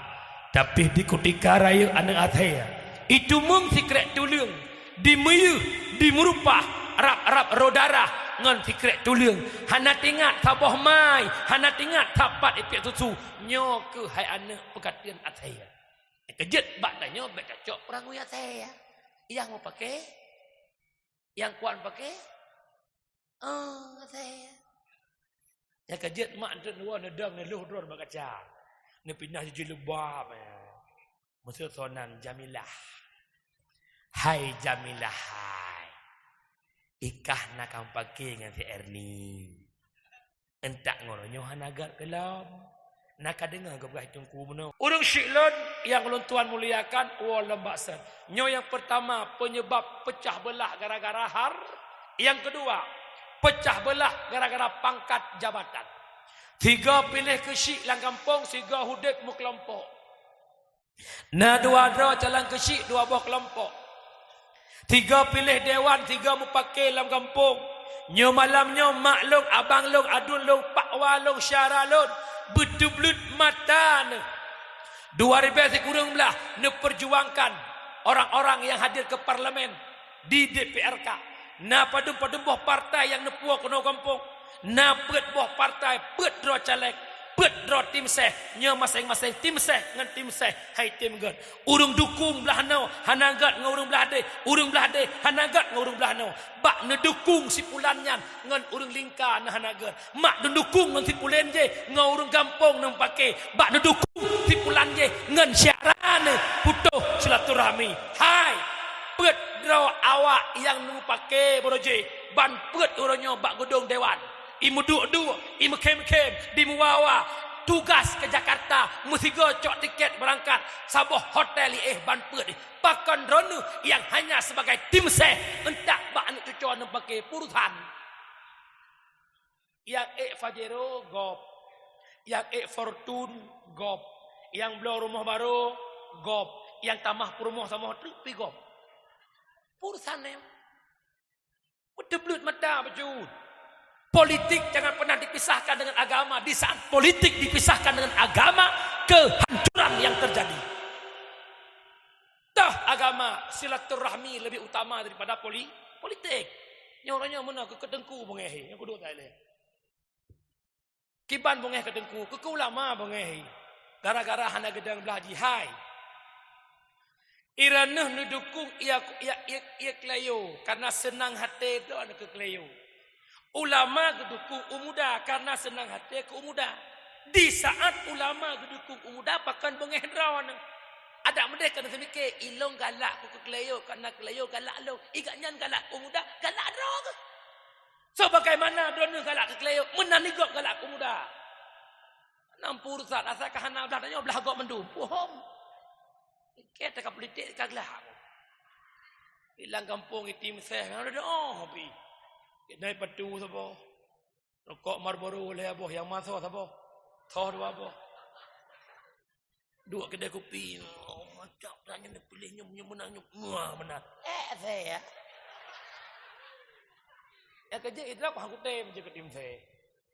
tapi di kutika raya anak athaya itu mung sikret tuliung di meyuh di merupah rap-rap rodara ngan sikret tuliung hana tingat saboh mai hana tingat tapat ipik susu nyo ke hai anak pekatian athaya kejut bak tanya bek cocok perang uya athaya yang mau pakai yang kuat pakai athaya ya kejut mak dua nedang neluh dua bakaca ne pindah jadi lebab maksud sonan Jamilah hai Jamilah hai ikah nak kau pakai dengan si Erni entak ngono hanagar kelam Nak dengar ke berai tungku mana. Urang syiklon yang ulun tuan muliakan wa lembak sen. Nyo yang pertama penyebab pecah belah gara-gara har. Yang kedua pecah belah gara-gara pangkat jabatan. Tiga pilih ke syik lang kampung, tiga hudip mu kelompok. Nah dua jalan ke syik, dua buah kelompok. Tiga pilih dewan, tiga mu pakai lang kampung. Nyo malam nyo mak long, abang long, adun long, pak walong, syara long. Betul-betul mata ne. 2000 kurang belah ne perjuangkan orang-orang yang hadir ke parlimen di DPRK. Na padu-padu boh partai yang ne puak kena kampung. Na pet boh partai, pet dro caleg, pet dro tim seh. Nya masing-masing tim seh ngan tim seh, hai tim gad. Urung dukung belah no, hanagat ngurung belah de, urung belah de, hanagat ngurung belah no. Bak ne dukung si pulannya ngan urung lingka na hanagat. Mak ne dukung ngan si pulen je, ngan urung kampung nang pakai. Bak ne dukung si pulan je ngan syarane putuh silaturahmi. Hai, pet dro awak yang nu pakai boroje, ban pet uronyo bak gedung dewan. Imu dua, imu kem-kem, di muwawa, tugas ke Jakarta, mesti gocok tiket berangkat, saboh hotel ban pet. Pakan drone yang hanya sebagai tim seh, entak bak anak cucu nak pakai purutan. Yang Fajero gop, yang Fortune gop, yang blow rumah baru gop, yang tamah rumah sama pi gop. Purutan ni, betul-betul mata baju. Politik jangan pernah dipisahkan dengan agama. Di saat politik dipisahkan dengan agama, kehancuran yang terjadi. Tah agama, silaturahmi lebih utama daripada politik. Nyoranya mana ke kedengku bengehi, yang kedua tak boleh. Kiban bengeh kedengku, ke ulama bengehi. Gara-gara hana gedang belah jihai. Iranah nudukung ia kleyo karena senang hati tu ada ke kleyo. Ulama gedukung umuda karena senang hati ke umuda. Di saat ulama gedukung umuda pakan bengeh drawan. Ada mereka yang semikir ilong galak ke keleyo karena keleyo galak lo. Ikannya galak umuda galak drawan. So bagaimana drone galak ke keleyo menanigok galak umuda. 60 saat asal kahana belah tanya belah gok mendum. Bohong. Kita ke politik kaglah. Hilang kampung itim seh ada pi. Naik padu sabo. Rokok Marlboro le aboh yang masuk sabo. Thor aboh. Dua kedai kopi. Oh, macam tanya nak pilih nyum menang nyum. Wah, benar. Saya. Ya kerja itu apa aku tem je ke tim saya.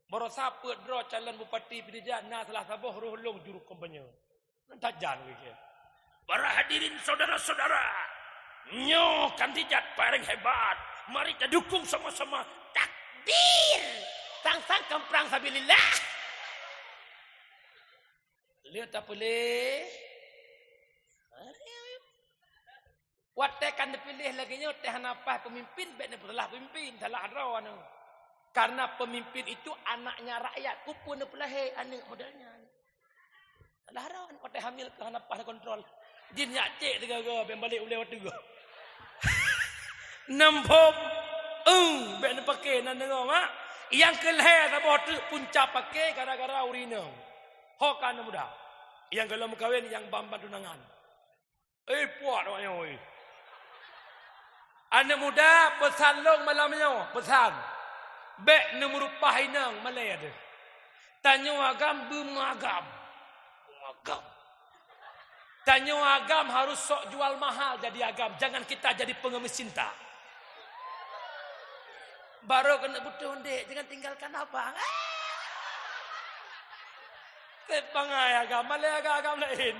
Baru sapet draw calon bupati Pidijaya na salah sabo roh long juru kampanye. Tajan ke. Para hadirin saudara-saudara. Nyo kandidat paling hebat. Mari kita dukung sama-sama. Takbir. Sang-sang kemprang sabilillah. Lihat tak boleh. Watekan dipilih lagi nyo teh napa pemimpin baik belah pemimpin salah rawan. Karena pemimpin itu anaknya rakyat. Kupun pelahe anak modelnya. Salah rawan teh hamil ke napa kontrol. Jin yak cek tiga-tiga balik uleh waktu go. Nampom ben pakai nan dengar mak yang keleh tak botu punca pakai gara-gara urina hokan muda yang kalau kawin yang bamban tunangan puak awaknya oi anak muda pesan long malamnya pesan bek nomor pahinang malai ada tanya agam bumagam tanya agam harus sok jual mahal jadi agam jangan kita jadi pengemis cinta. Baru kena butuh dek, jangan tinggalkan abang. Tepangai agama lain.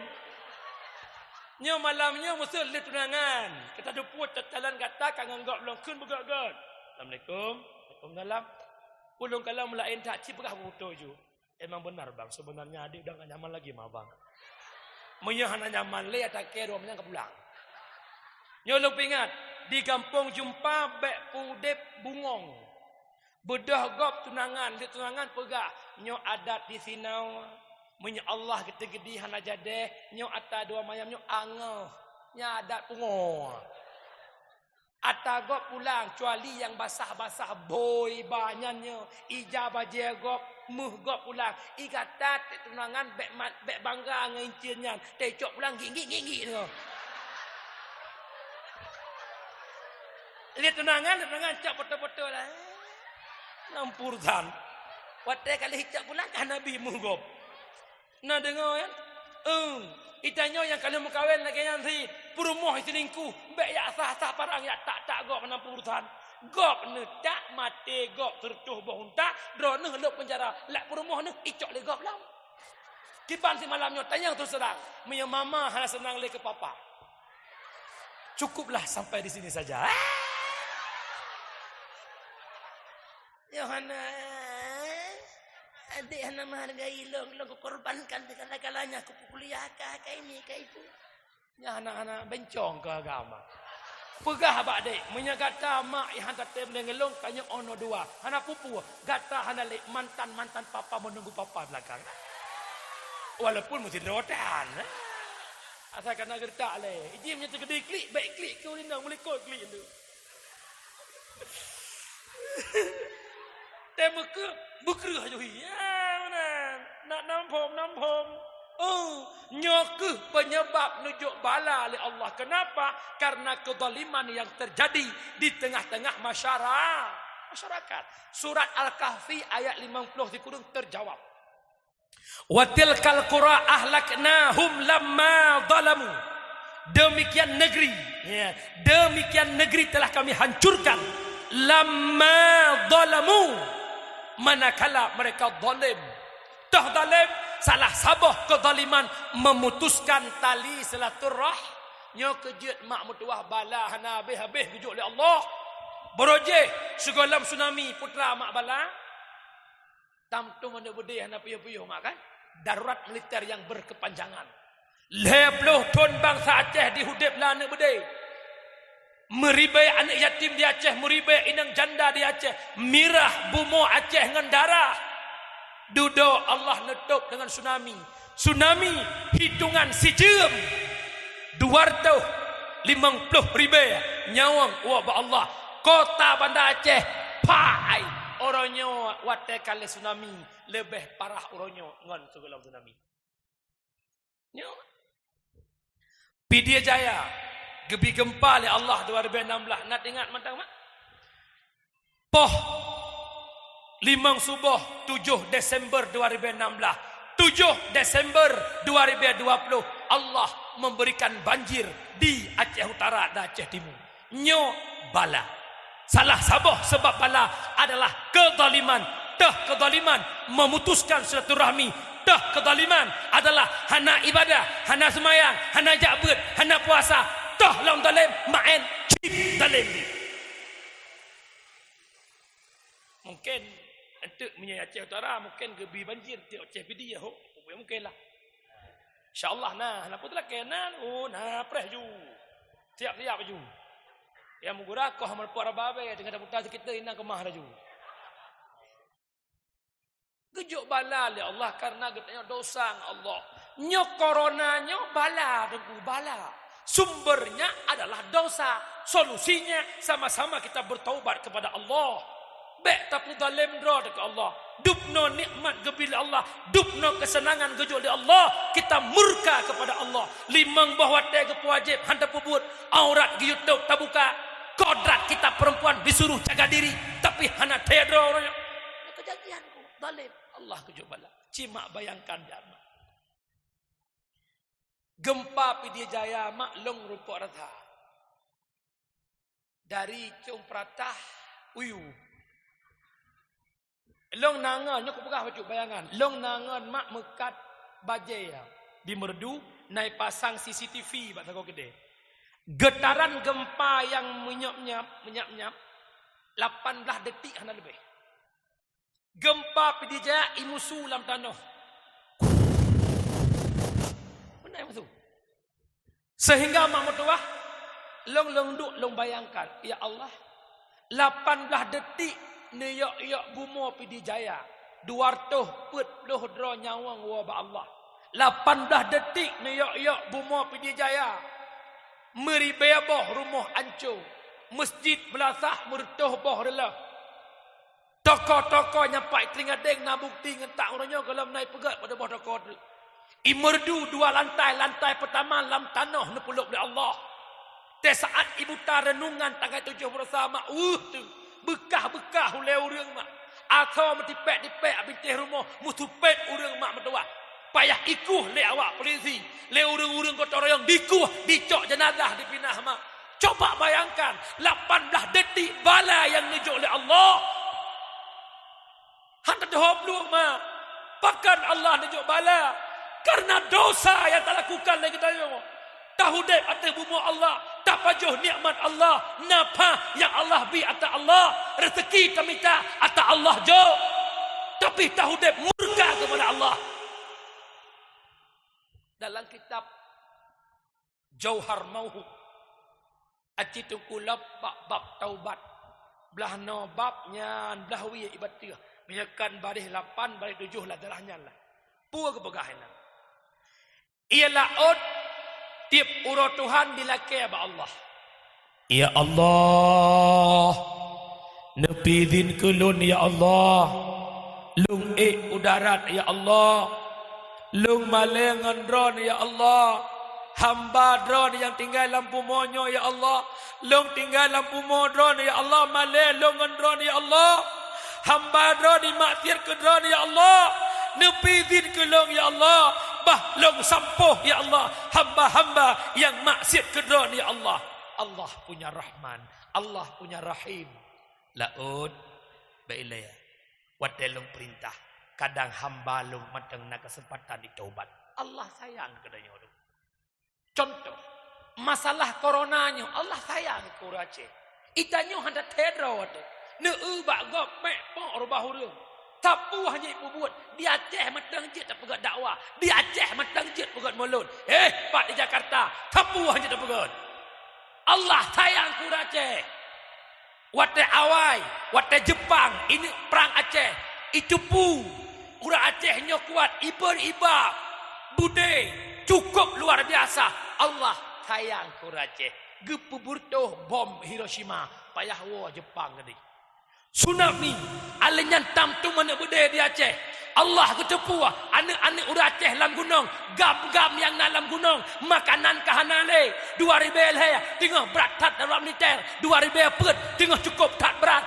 Nyo malamnya musuh le tunangan. Kita duput catalan kata kang anggap belum kun begak-gak. Assalamualaikum. Waalaikumsalam. Ulung kalau melain tak cip pegah butuh ju. Emang benar bang, sebenarnya adik udah gak nyaman lagi mah bang. Menyahana nyaman le tak kira menyang ke pulang. Nyo lu ingat di kampung jumpa bek pudep bungong. Bedah gop tunangan, di tunangan pegah. Nyo adat di sinau. Menyo Allah gede-gede hana jadeh. Nyo ata dua mayam nyo angah. Nya adat pungo. Ata gop pulang. Kecuali yang basah-basah boy banyaknya. Ijabah je gop. gop pulang. Ikata tunangan bek bangga dengan inciannya. Tecok pulang gigi tu. Lihat tunangan cak betul-betul lah. Nampurtan. Waktu kali hijab pulang kan Nabi gop. Nah dengar kan? Itanya yang kalau mau kahwin lagi nanti perumuh selingkuh, baik ya sah parang ya tak gop menampurtan. Gop ne tak mati gop tertuh bohunta, drone helok penjara, lak perumuh ne icok le gop lam. Kiban si malamnya tanya tu serang, punya mama hanya senang le ke papa. Cukuplah sampai di sini saja. Yohana adik Hana menghargai long kukorbankan segala-galanya aku kuliah kah ini kah itu. Ya anak-anak bencong ke agama. Pegah abak dek menyagata mak yang kata mengelong kanya ono dua. Hana pupu gata hana le mantan papa menunggu papa belakang. Walaupun mesti rotan. Asal kena gertak le. Iji punya tergede klik baik klik kau ni nak boleh kau klik tu. Tema ke berkerah je. Ya mana? Nak nampom. Nyoke penyebab nujuk bala oleh Allah. Kenapa? Karena kezaliman yang terjadi di tengah-tengah masyarakat. Surat Al-Kahfi ayat 50 di kurung terjawab. Wa tilkal qura ahlaknahum lamma zalamu. Demikian negeri telah kami hancurkan lamma zalamu. Manakala mereka zalim. Salah sabah kezaliman memutuskan tali silaturrah. Nyo kejut mak mutuah bala hana habis kejut oleh Allah. Beroje segolam tsunami putra mak bala. Tamtu mana bede hana puyuh-puyuh mak kan. Darurat militer yang berkepanjangan. 20 ton bangsa Aceh dihudip lana bede. Meribai anak yatim di Aceh, meribai inang janda di Aceh, mirah bumo Aceh dengan darah. Duduk Allah netup dengan tsunami. Tsunami hitungan si jem 250 ribu nyawang wa Allah. Kota Banda Aceh pai oronyo wate kali tsunami lebih parah oronyo ngon segala tsunami. Nyo. Pidia Jaya gebi gempa oleh Allah 2016. Nak ingat mantang mak? Poh 5 subuh 7 Desember 2016. 7 Desember 2020 Allah memberikan banjir di Aceh Utara dan Aceh Timur. Nyo bala. Salah sabah sebab bala adalah kezaliman. Kezaliman memutuskan silaturahmi. Kezaliman adalah hana ibadah, hana semayang, hana jabut, hana puasa. Lam zalim main cip zalim. Mungkin untuk punya Aceh Utara mungkin gebi banjir di Aceh PD ya mungkin lah. InsyaAllah nah putlah kenan nah preh ju. Siap ju. Yang mengurakoh amal puara babe dengan putar kita ina kemah ju. Gejuk bala oleh Allah karena getanya dosa Allah. Nyok corona nyok bala dengku bala. Sumbernya adalah dosa. Solusinya sama-sama kita bertaubat kepada Allah. Bek tapi zalim dro dekat Allah. Dupno nikmat gebil Allah, dupno kesenangan gejo di Allah, kita murka kepada Allah. Limang bahwa tega wajib handa pubut, aurat di YouTube tabuka. Kodrat kita perempuan disuruh jaga diri, tapi hana tedro orangnya. Kejadianku zalim Allah gejo bala. Cima bayangkan jama. Gempa Pidia Jaya maklong rupa rata. Dari Cung Pratah Uyu. Long nangan, nyok pegah baju bayangan. Long nangan mak mekat bajai di merdu naik pasang CCTV bak takau gede. Getaran gempa yang menyap-nyap 18 detik hana lebih. Gempa Pidia Jaya imusu lam tanah. Benar yang tu. Sehingga mak mutuah long duk long bayangkan, ya Allah 18 detik ne yok bumo Pidia Jaya 240 dro nyawang wa ba Allah 18 detik ne yok bumo Pidia Jaya meribai boh rumah ancur masjid belasah mertuh boh rela Tokoh-tokoh nyampai telinga deng na bukti ngentak orangnya kalau naik pegat pada bawah tokoh tu. Imerdu 2 lantai, lantai pertama lam tanah nepuluk oleh Allah. Te saat ibu ta renungan tanggal 7 bersama tu bekah-bekah oleh urang mak. Atau metipek-tipek abintih rumah mutupet urang mak metua. Payah ikuh le awak polisi, le urang-urang kota royong dikuh, dicok jenazah dipinah mak. Coba bayangkan 18 detik bala yang nujuk oleh Allah. Hanta jawab lu mak. Bahkan Allah nujuk bala karena dosa yang tak lakukan lagi tanya. Tahu dek atas bumi Allah, tak pajuh nikmat Allah, napa yang Allah bi atas Allah, rezeki kami tak atas Allah jo. Tapi tahu dek murka kepada Allah. Dalam kitab Jauhar Mauhub aci tungkulab bab taubat. Belah no babnya belah wi ibadah. Misalkan baris 8 baris 7 lah darahnya lah. Pua kepegahan. Ialah od tiap urut Tuhan dilakai oleh Allah. Ya Allah, nepidin kulun ya Allah, lung udarat ya Allah, lung malengan dron ya Allah, hamba dron yang tinggal lampu monyo ya Allah, lung tinggal lampu modron ya Allah, malelungan dron ya Allah, hamba dron dimaktir ke dron ya Allah, nepidin kulung ya Allah. Long sampuh ya Allah, hamba-hamba yang maksiat kedron ya Allah. Allah punya Rahman, Allah punya Rahim. Laud bailaya wadelung perintah. Kadang hamba long mateng na kesempatan ditaubat. Allah sayang kedanya orang. Contoh masalah coronanya, Allah sayang ke Aceh. Itanyo hendak tedro tu. Ne bak gop mek pok rubah hurung. Tapu hanya ibu buat. Di Aceh matang jit tak pegat dakwah. Di Aceh matang jit pegat mulut. Pak di Jakarta. Tapu hanya tak pegat. Allah sayang ku Aceh. Wate awai. Wate Jepang. Ini perang Aceh. Itu pu. Ura Aceh nyo kuat. Iba. Bude. Cukup luar biasa. Allah sayang ku Aceh. Gepu burtuh bom Hiroshima. Payah wa Jepang tadi. Tsunami alenyan tam tu mana berde di Aceh. Allah ketepu anak-anak urang Aceh dalam gunung, gam-gam yang dalam gunung, makanan kahanale 2000 he tengah berat tat dalam militer, 2000 pet tengah cukup tak berat.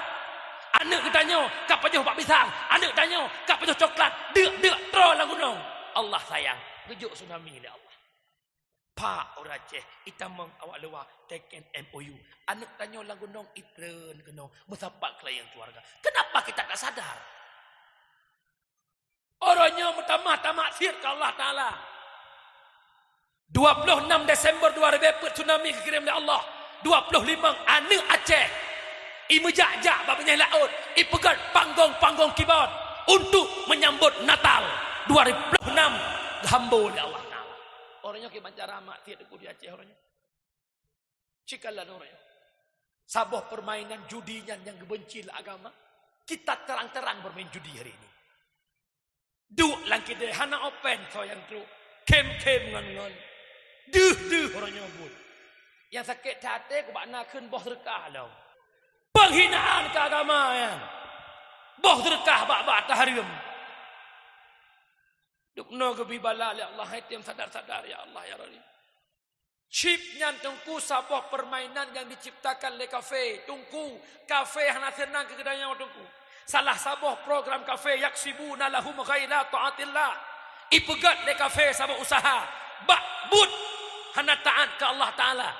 Anak katanya kapajuh pak pisang, anak tanya kapajuh coklat, deuk tro dalam gunung. Allah sayang, gejuk tsunami dia Allah. Pak orang Aceh, kita awak lewa teken MOU. Anak tanya lagu nong itren kenong bersapak klien keluarga. Kenapa kita tak sadar? Orangnya tamat sir ke Allah Taala. 26 Desember 2000 tsunami kirim oleh Allah. 25 anak Aceh. Imejak-jak babanya laut. Ipegat panggung keyboard untuk menyambut Natal 2026 hamba oleh Allah. Orangnya ke Banjarmasin tiada di Aceh orangnya. Cikalan orangnya. Sabah permainan judinya yang benci agama. Kita terang-terang bermain judi hari ini. Duk langkah deh hana open so yang tu. Kem ngan. Duh orangnya pun. Yang sakit hati ku bakna keun boh sedekah lau. Penghinaan ke agama ya. Boh sedekah bak tahrim. Dukno gebibala ya Allah haitim sadar-sadar ya Allah ya Rabbi. Chipnya tungku sabah permainan yang diciptakan oleh kafe tungku kafe hana senang ke kedainya tungku. Salah sabah program kafe yaksibuna lahum ghaira taatillah. Ipegat le kafe sabah usaha bak but hana taat ke Allah Taala.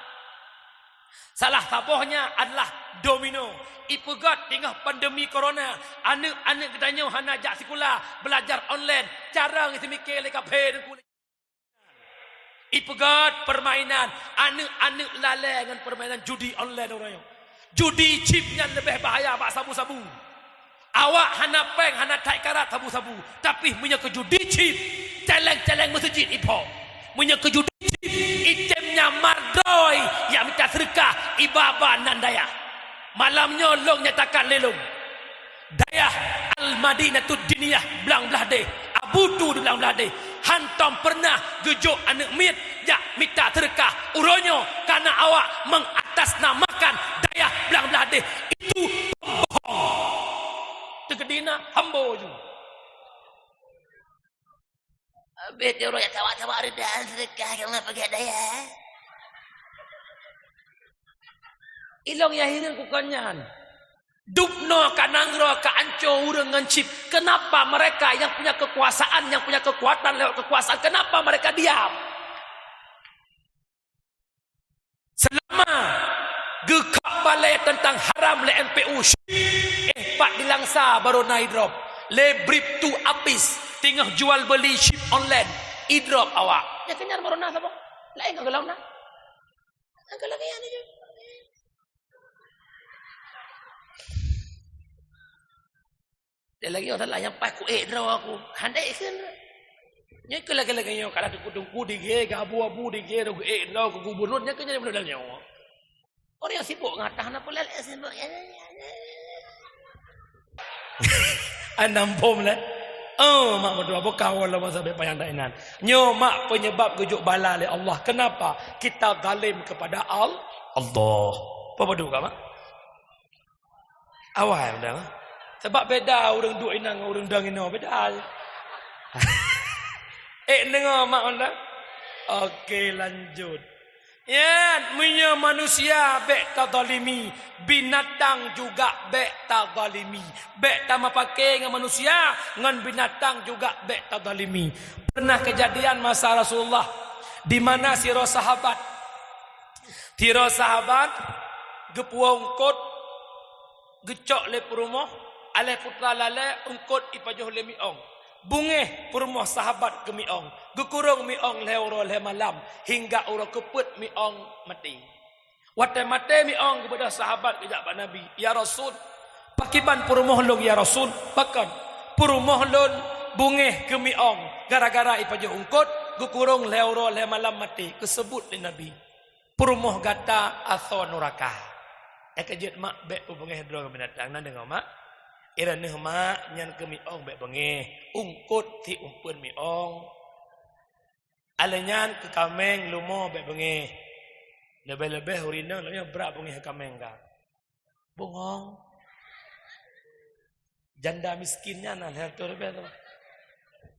Salah sabahnya adalah domino. Ipegat tengah pandemi corona. Anak-anak kedanya hana jak sekolah belajar online. Cara ngisi mikir le kafe tungku. Ipegat permainan. Anak-anak lalai dengan permainan judi online orang. Judi chipnya lebih bahaya bak sabu-sabu. Awak hana peng, hana taik karat sabu-sabu. Tapi punya kejudi chip. Celeng-celeng masjid ipo. Punya kejudi chip. Itemnya mardoi. Yang minta sedekah. Ibaba nan daya. Malamnya long nyatakan lelong. Daya Al-Madinatud Diniyah belang-belah deh. Abutu di belang-belah deh. Hantam pernah gejuk anak mit. Ya minta sedekah. Uronyo. Karena awak mengatasnamakan daya belang-belah deh. Itu bohong. sambo je. Habis dia orang yang tawak-tawak redahan sedekah yang nak pakai daya. Ilong yang hirin kukanyan. Dupno kanangro kaanco urang ngancip. Kenapa mereka yang punya kekuasaan, yang punya kekuatan lewat kekuasaan, kenapa mereka diam? Selama gekak balai tentang haram le MPU pak dilangsa baru naik drop. Le brief tu apis tinggal jual beli ship online. I-drop awak. Ya kenyar baru nak apa? Lain ke gelau nak? Angkat lagi yang ni je. Dia lagi orang lain yang pas ku draw aku. Handai kan. Nya ke lagi-lagi yang kalau tungku di ge, abu-abu di ge, ku draw ku gubernur nya ke jadi benar nyawa. Orang yang sibuk ngatah apa lelak sibuk. Anam bom lah. Oh, mak berdua berkawan lah masa sampai payang dainan. Nyo mak penyebab gejuk bala oleh Allah. Kenapa? Kita zalim kepada Allah. Apa berdua mak? Awal dah. Sebab beda orang duk inang orang dang ino beda. Dengar mak Allah. Okey lanjut. Ya, punya manusia bek tadzalimi, binatang juga bek tadzalimi. Bek tama pakai dengan manusia, dengan binatang juga bek tadzalimi. Pernah kejadian masa Rasulullah di mana siro sahabat gepuang kot gecok le rumah ale putra lale ungkot ipajoh le miong. Bungeh perumah sahabat ke miong. Gekurung miong lewro le malam. Hingga orang keput miong mati. Wate mati miong kepada sahabat kejap Pak Nabi. Ya Rasul. Pakiban perumah long ya Rasul. Bahkan perumah long bungeh ke miong. Gara-gara ipajo ungkot. Gekurung lewro le malam mati. Kesebut le Nabi. Perumah gata atau nuraka. Kejut mak bek pebungeh drong binatang. Nanda ngau mak. Ira neh mak nyan ke miong bek bengeh ungkut ti umpun miong alenyan ke kameng lumo bek bengeh lebih-lebih urina nya berak bengeh kameng ka bongong janda miskinnya nah harto lebih tu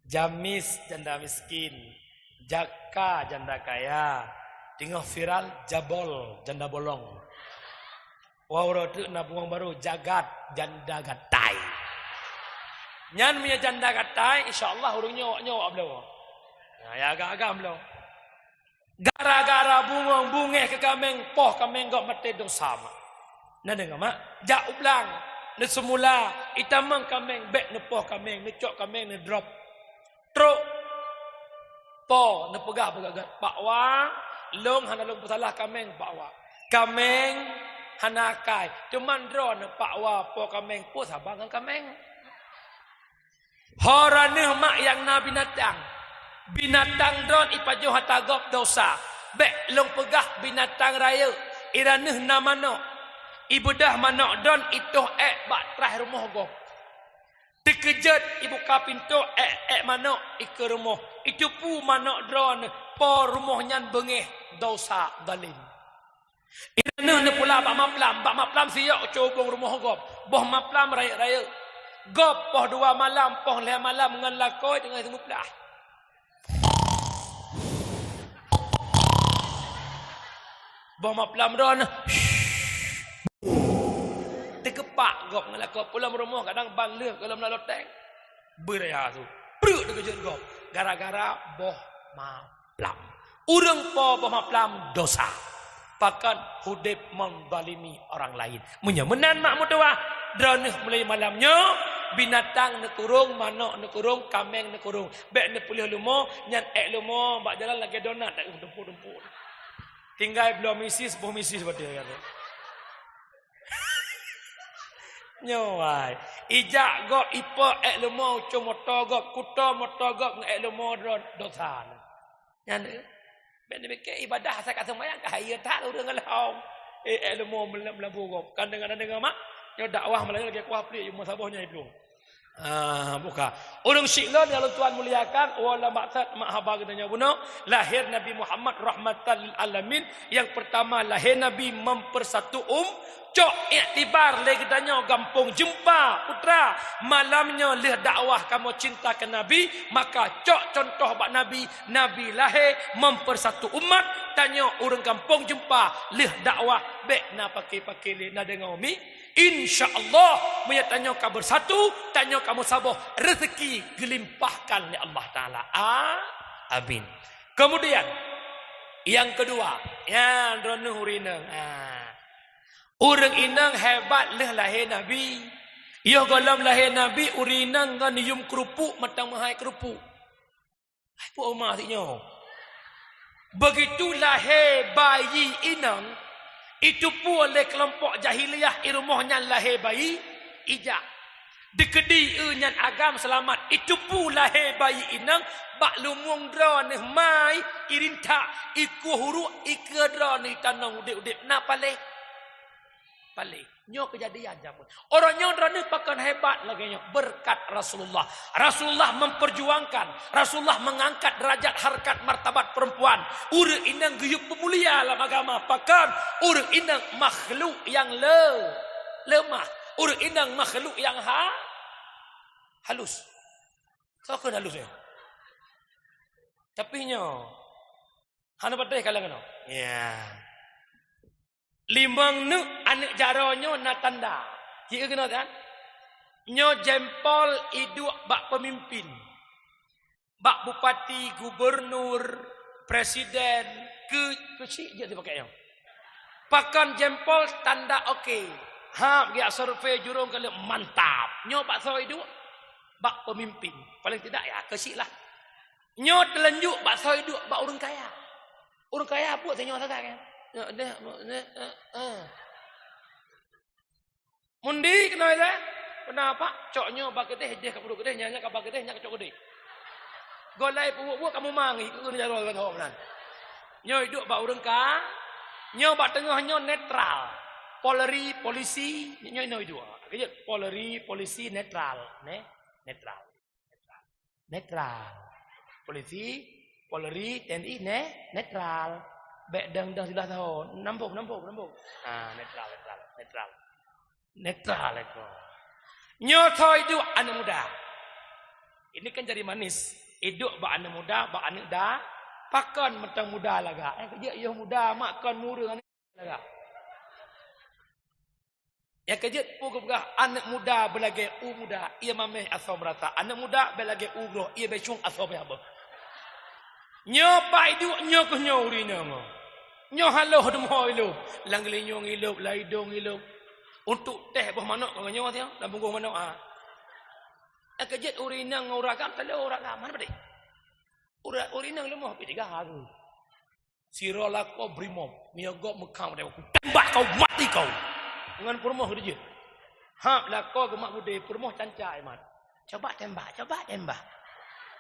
jamis janda miskin jaka janda kaya tengah viral jabol janda bolong. Wawro tu na buang baru jagat janda gatai. Nyan punya janda gatai insyaallah urang nyawa belau. Nah ya agak-agak belau. Gara-gara bungong ke kameng poh kameng gok mati dosa mak. Nah dengar mak, jak ublang. Ne semula itamang kameng bek ne poh kameng, ne cok kameng ne drop. Truk po ne pegah pakwa long hana long salah kameng pakwa. Kameng hanakai cuman drone pakwa po kameng po sabangan kameng horane mak yang na binatang drone ipajo hatagop dosa bek long pegah binatang raya iraneh na manok ibudah manok drone itu bak trah rumah gop dikejut ibu ka pintu manok ke rumah itu pu manok drone po rumahnya bengeh dosa zalim. Irana ne pula bak maplam siok cobong rumah gop. Boh maplam raya-raya. Gop poh 2 malam, poh 5 malam ngan lakoi dengan semua pelah. Boh maplam ron. Terkepak gop ngan lakoi pulang rumah kadang ban leuh kalau nak loteng. Beraya tu. Pruk dikejut gop. Gara-gara boh maplam. Urang po boh maplam dosa. Bahkan hudib menzalimi orang lain. Menyemenan mak mutua. Draneh mulai malamnya. Binatang nekurung, manok nekurung, kameng nekurung. Bek ne pulih lumo, nyan lumo, bak jalan lagi donat. Tak dempur-dempur. Tinggal belum misis, boh misis pada kata. Nyawai. Ijak gok ipo lumo, motor gok, kuto motor gok, lumo dosa. Nyan ben mikir ibadah saya kata mayang kahaya tak urang ngelau ilmu melabu gop kan dengan mak yo dakwah Melayu lagi kuah pli yo masabahnya itu Bukan. Orang Syi'lan yang Tuhan muliakan wala maksud mahabar katanya bunuh lahir Nabi Muhammad rahmatan lil alamin. Yang pertama lahir Nabi mempersatu cok iktibar le katanya gampung jumpa putra malamnya leh dakwah kamu cinta ke Nabi maka cok contoh bak Nabi lahir mempersatu umat tanya orang kampung jumpa leh dakwah bek na pakai le na dengar umi InsyaAllah Maya tanya kamu bersatu tanya kamu sabar rezeki gelimpahkan oleh Allah Ta'ala amin. Kemudian yang kedua yang dronuh urinang orang inang hebat leh lahir Nabi ia dalam lahir Nabi urinang kan yum kerupuk matang mahai kerupuk apa maksudnya begitu lahir bayi inang itu pun oleh kelompok jahiliyah irumahnya lahir bayi ijak. Dekedi nyan agam selamat. Itu pun lahir bayi inang bak lumung dra ni mai irinta iku huru ikadra ni tanang udip-udip na pale. Nyo kejadian jamun. Orang nyo dra ni pakan hebat lagi nyo berkat Rasulullah. Rasulullah memperjuangkan, Rasulullah mengangkat derajat harkat martabat perempuan. Urang inang guyup pemulia dalam agama. Pakan urang inang makhluk yang lemah. Urang inang makhluk yang halus. Sokon halusnya. Tapi nyo hana badai kalangan. Ya. Limang nu anak jaronyo na tanda. Kira kena kan? Nyo jempol iduk bak pemimpin. Bak bupati, gubernur, presiden, kecik je dipakai yang. Pakan jempol tanda okey. Dia survei jurung kali mantap. Nyo bak so iduk bak pemimpin. Paling tidak ya kecik lah. Nyo telenjuk bak so iduk bak orang kaya. Orang kaya apa tanya sangat kan? Mundi kena ada. Kenapa? Coknya bak kedeh dia kapuru kedeh nyanya ka bak kedeh nya cok kedeh. Golai puuk kamu mangi ku jarol kan orang. Nyo hidup bak urang ka. Nyo bak tengahnya netral. Polri, polisi, nyo hidup. Kejut polri, polisi netral, netral. Polisi, polri, TNI netral. Bek dang sudah tahu. Nampuk. Netral itu. Nyoto itu anak muda. Ini kan jadi manis. Hidup bak anak muda, bak anak dah. Pakan mentang muda laga. Kerja yang muda makan murah laga. Ya kerja pugah anak muda belage muda. Ia mameh asal merata. Anak muda belage groh. Ia becung asal apa. Nyopa itu nyok nyori nama. Nyo halo demo ilup. Langli nyong ilup, laidong ilup. Untuk teh bah manok kau nyo tiang, lambung kau manok kejet urinang nguragam tele uragam mana bade? Urinang lemah pitiga haru. Sirola ko brimob, miago mekam dewa. Tembak kau mati kau. Dengan permoh dia. Lah ko gemak bude permoh cancai mat. Coba tembak.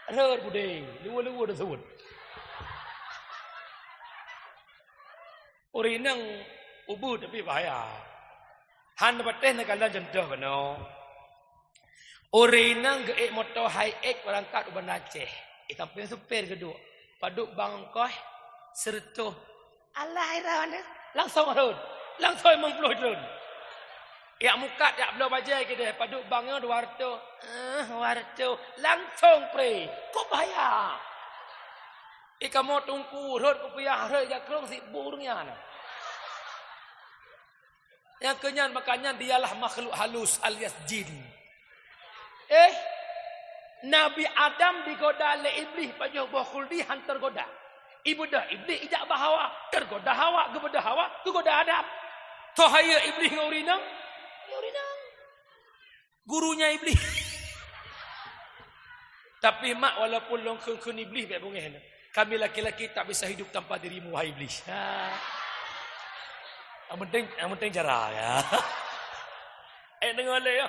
Rer bude, luwa dah sebut. Urinang ubu tapi bahaya. Han bateh nak kalah jendah kena. Urinang geek motor high ek berangkat uban Aceh. Sampai supir kedua. Paduk bangkoh serta Allah iran langsung run. Langsung mempluh run. Ya mukat ya belum bajai kita paduk bangnya warto. Warto langsung pre. Kok bahaya. Kamu tunggu rot kopiah rot jak kerong si burungnya. Yang kenyan makanya dialah makhluk halus alias jin. Nabi Adam digoda oleh iblis pajah buah khuldi hantar goda. Ibu dah iblis ijak bahawa tergoda hawa kepada hawa kegoda Adam. Tohaya iblis ngaurinang. Gurunya iblis. Tapi mak walaupun long kun iblis baik bungeh. Kami laki-laki tak bisa hidup tanpa dirimu, wahai iblis. Yang penting jarang ya. Dengar le ya.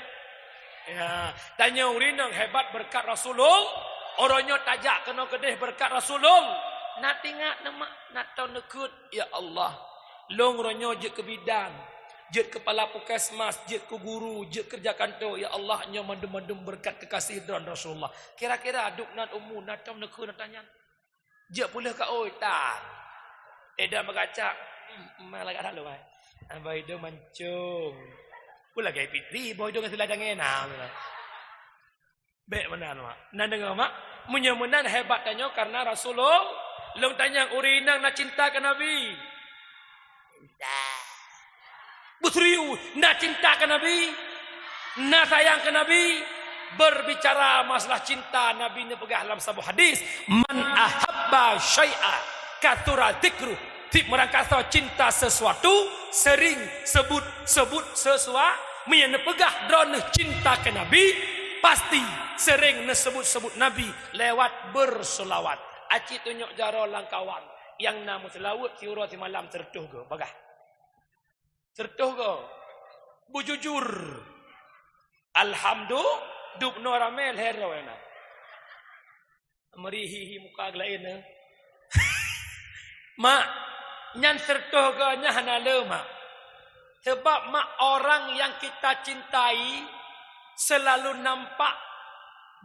Tanya urinang hebat berkat Rasulullah. Orangnya tajak kena kedeh berkat Rasulullah. Nak tinggal nama nak tahu nekut ya Allah. Long orangnya je ke bidang. Jid kepala puskesmas, jid ku guru, jid kerja kantor. Ya Allah, nya mendem-mendem berkat kekasih dan Rasulullah. Kira-kira aduk nan umu natam neku natanya. Jid boleh ka oi tan. Eda magaca, malah ada lu ai. Abai do mancung. Pula gay pitri, boy do ngasih ladang enam. Bek menan mak. Nan dengar mak, munyamunan hebat tanya karena Rasulullah long tanya urinang nak cinta ke Nabi. Cinta. Busriu nak cinta ke Nabi, nak sayang ke Nabi, berbicara masalah cinta Nabi ni pegang dalam sebuah hadis, man ahabba syai'a kathura dzikru. Tip merangkasa cinta sesuatu sering sebut sesuatu, menyana pegah drone cinta ke Nabi pasti sering sebut Nabi lewat berselawat. Aci tunjuk jaro langkawan yang namu selawat tiura ti malam tertuh ke bagah. Tertuh ke bujujur alhamdulillah dubno ramel hero ena merihi muka glain mak nyan tertuh ke nya hanale mak sebab mak orang yang kita cintai selalu nampak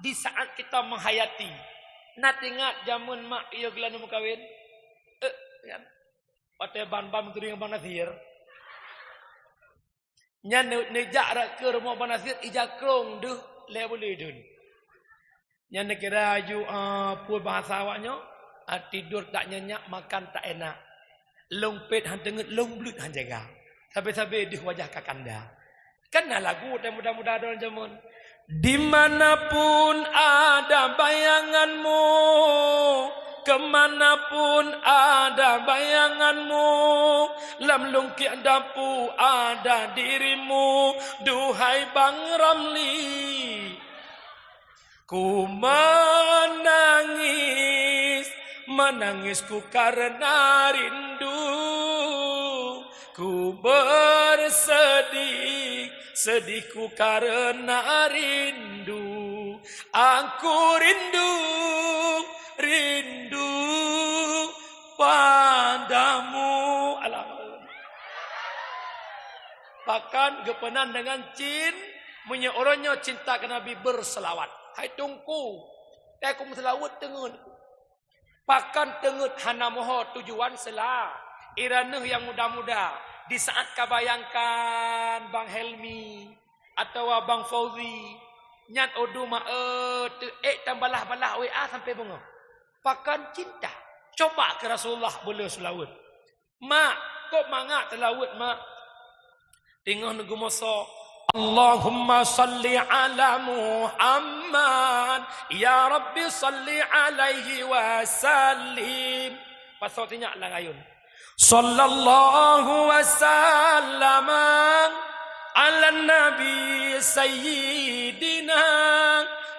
di saat kita menghayati. Nak ingat jamun mak iyo gelan mau kawin kan pate ban-ban tu dengan banasir nya nejak rak ke rumah banasir ija krong deh le boleh dun nya ne kira aju pun bahasa awaknya tidur tak nyenyak makan tak enak longpet han tenget long blut han jaga sampai-sampai di wajah kakanda kan lagu dan mudah-mudah dalam jamun dimanapun ada bayanganmu, kemanapun ada bayanganmu, lam lungki dapu ada dirimu, duhai Bang Ramli. Ku menangisku karena rindu, ku sedihku karena rindu, aku rindu padamu. Bahkan gepenan dengan cin, punya orangnya cinta ke Nabi berselawat. Hai tungku, aku selawat tengut. Bahkan tengut hana moho tujuan sela, iraneh yang muda-muda. Di saat kau bayangkan Bang Helmi atau Bang Fauzi nyat odu ma tambah-balah WA sampai bunga. Pakan cinta. Coba ke Rasulullah boleh selawat. Mak, kok mangak selawat mak? Tengah nunggu masa Allahumma salli ala Muhammad ya Rabbi salli alaihi wa sallim. Pasal tinyak lang ayun. Sallallahu wasallam ala nabi sayyidina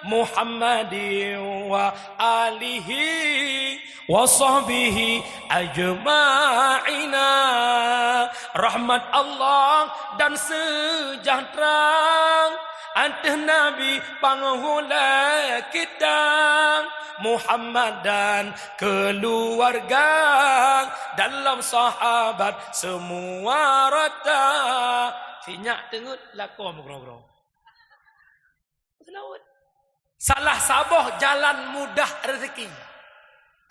Muhammadin wa alihi wa sahbihi ajma'ina. Rahmat Allah dan sejahtera atas Nabi penghula kita Muhammad dan keluarga dalam sahabat semua rata. Sinyak tengut lakom grong-grong. Salah sabah jalan mudah rezeki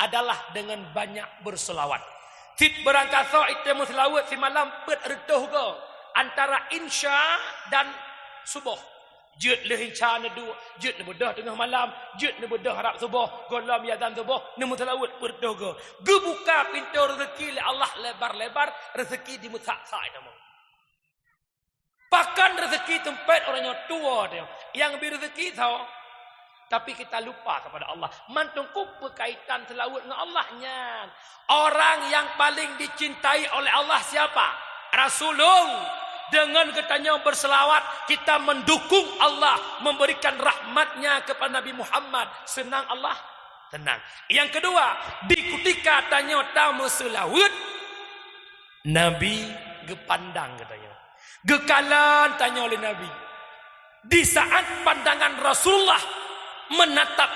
adalah dengan banyak berselawat. Tip berangkasa itu selawat si malam pet retuh ke antara insya dan subuh. Jut lehin cha na dua, jut na bedah tengah malam, jut na bedah harap subuh, golam yazan subuh, nemu selawat berdoa. Gebuka pintu rezeki le Allah lebar-lebar, rezeki dimusak-sak nama. Bahkan rezeki tempat orangnya tua dia, yang berrezeki tahu. Tapi kita lupa kepada Allah. Mantungku berkaitan selawat dengan Allahnya. Orang yang paling dicintai oleh Allah siapa? Rasulullah. Dengan katanya berselawat, kita mendukung Allah, memberikan rahmatnya kepada Nabi Muhammad. Senang Allah? Tenang. Yang kedua, di ketika tanya tamu selawat, Nabi gepandang katanya. Gekalan tanya oleh Nabi. Di saat pandangan Rasulullah menatap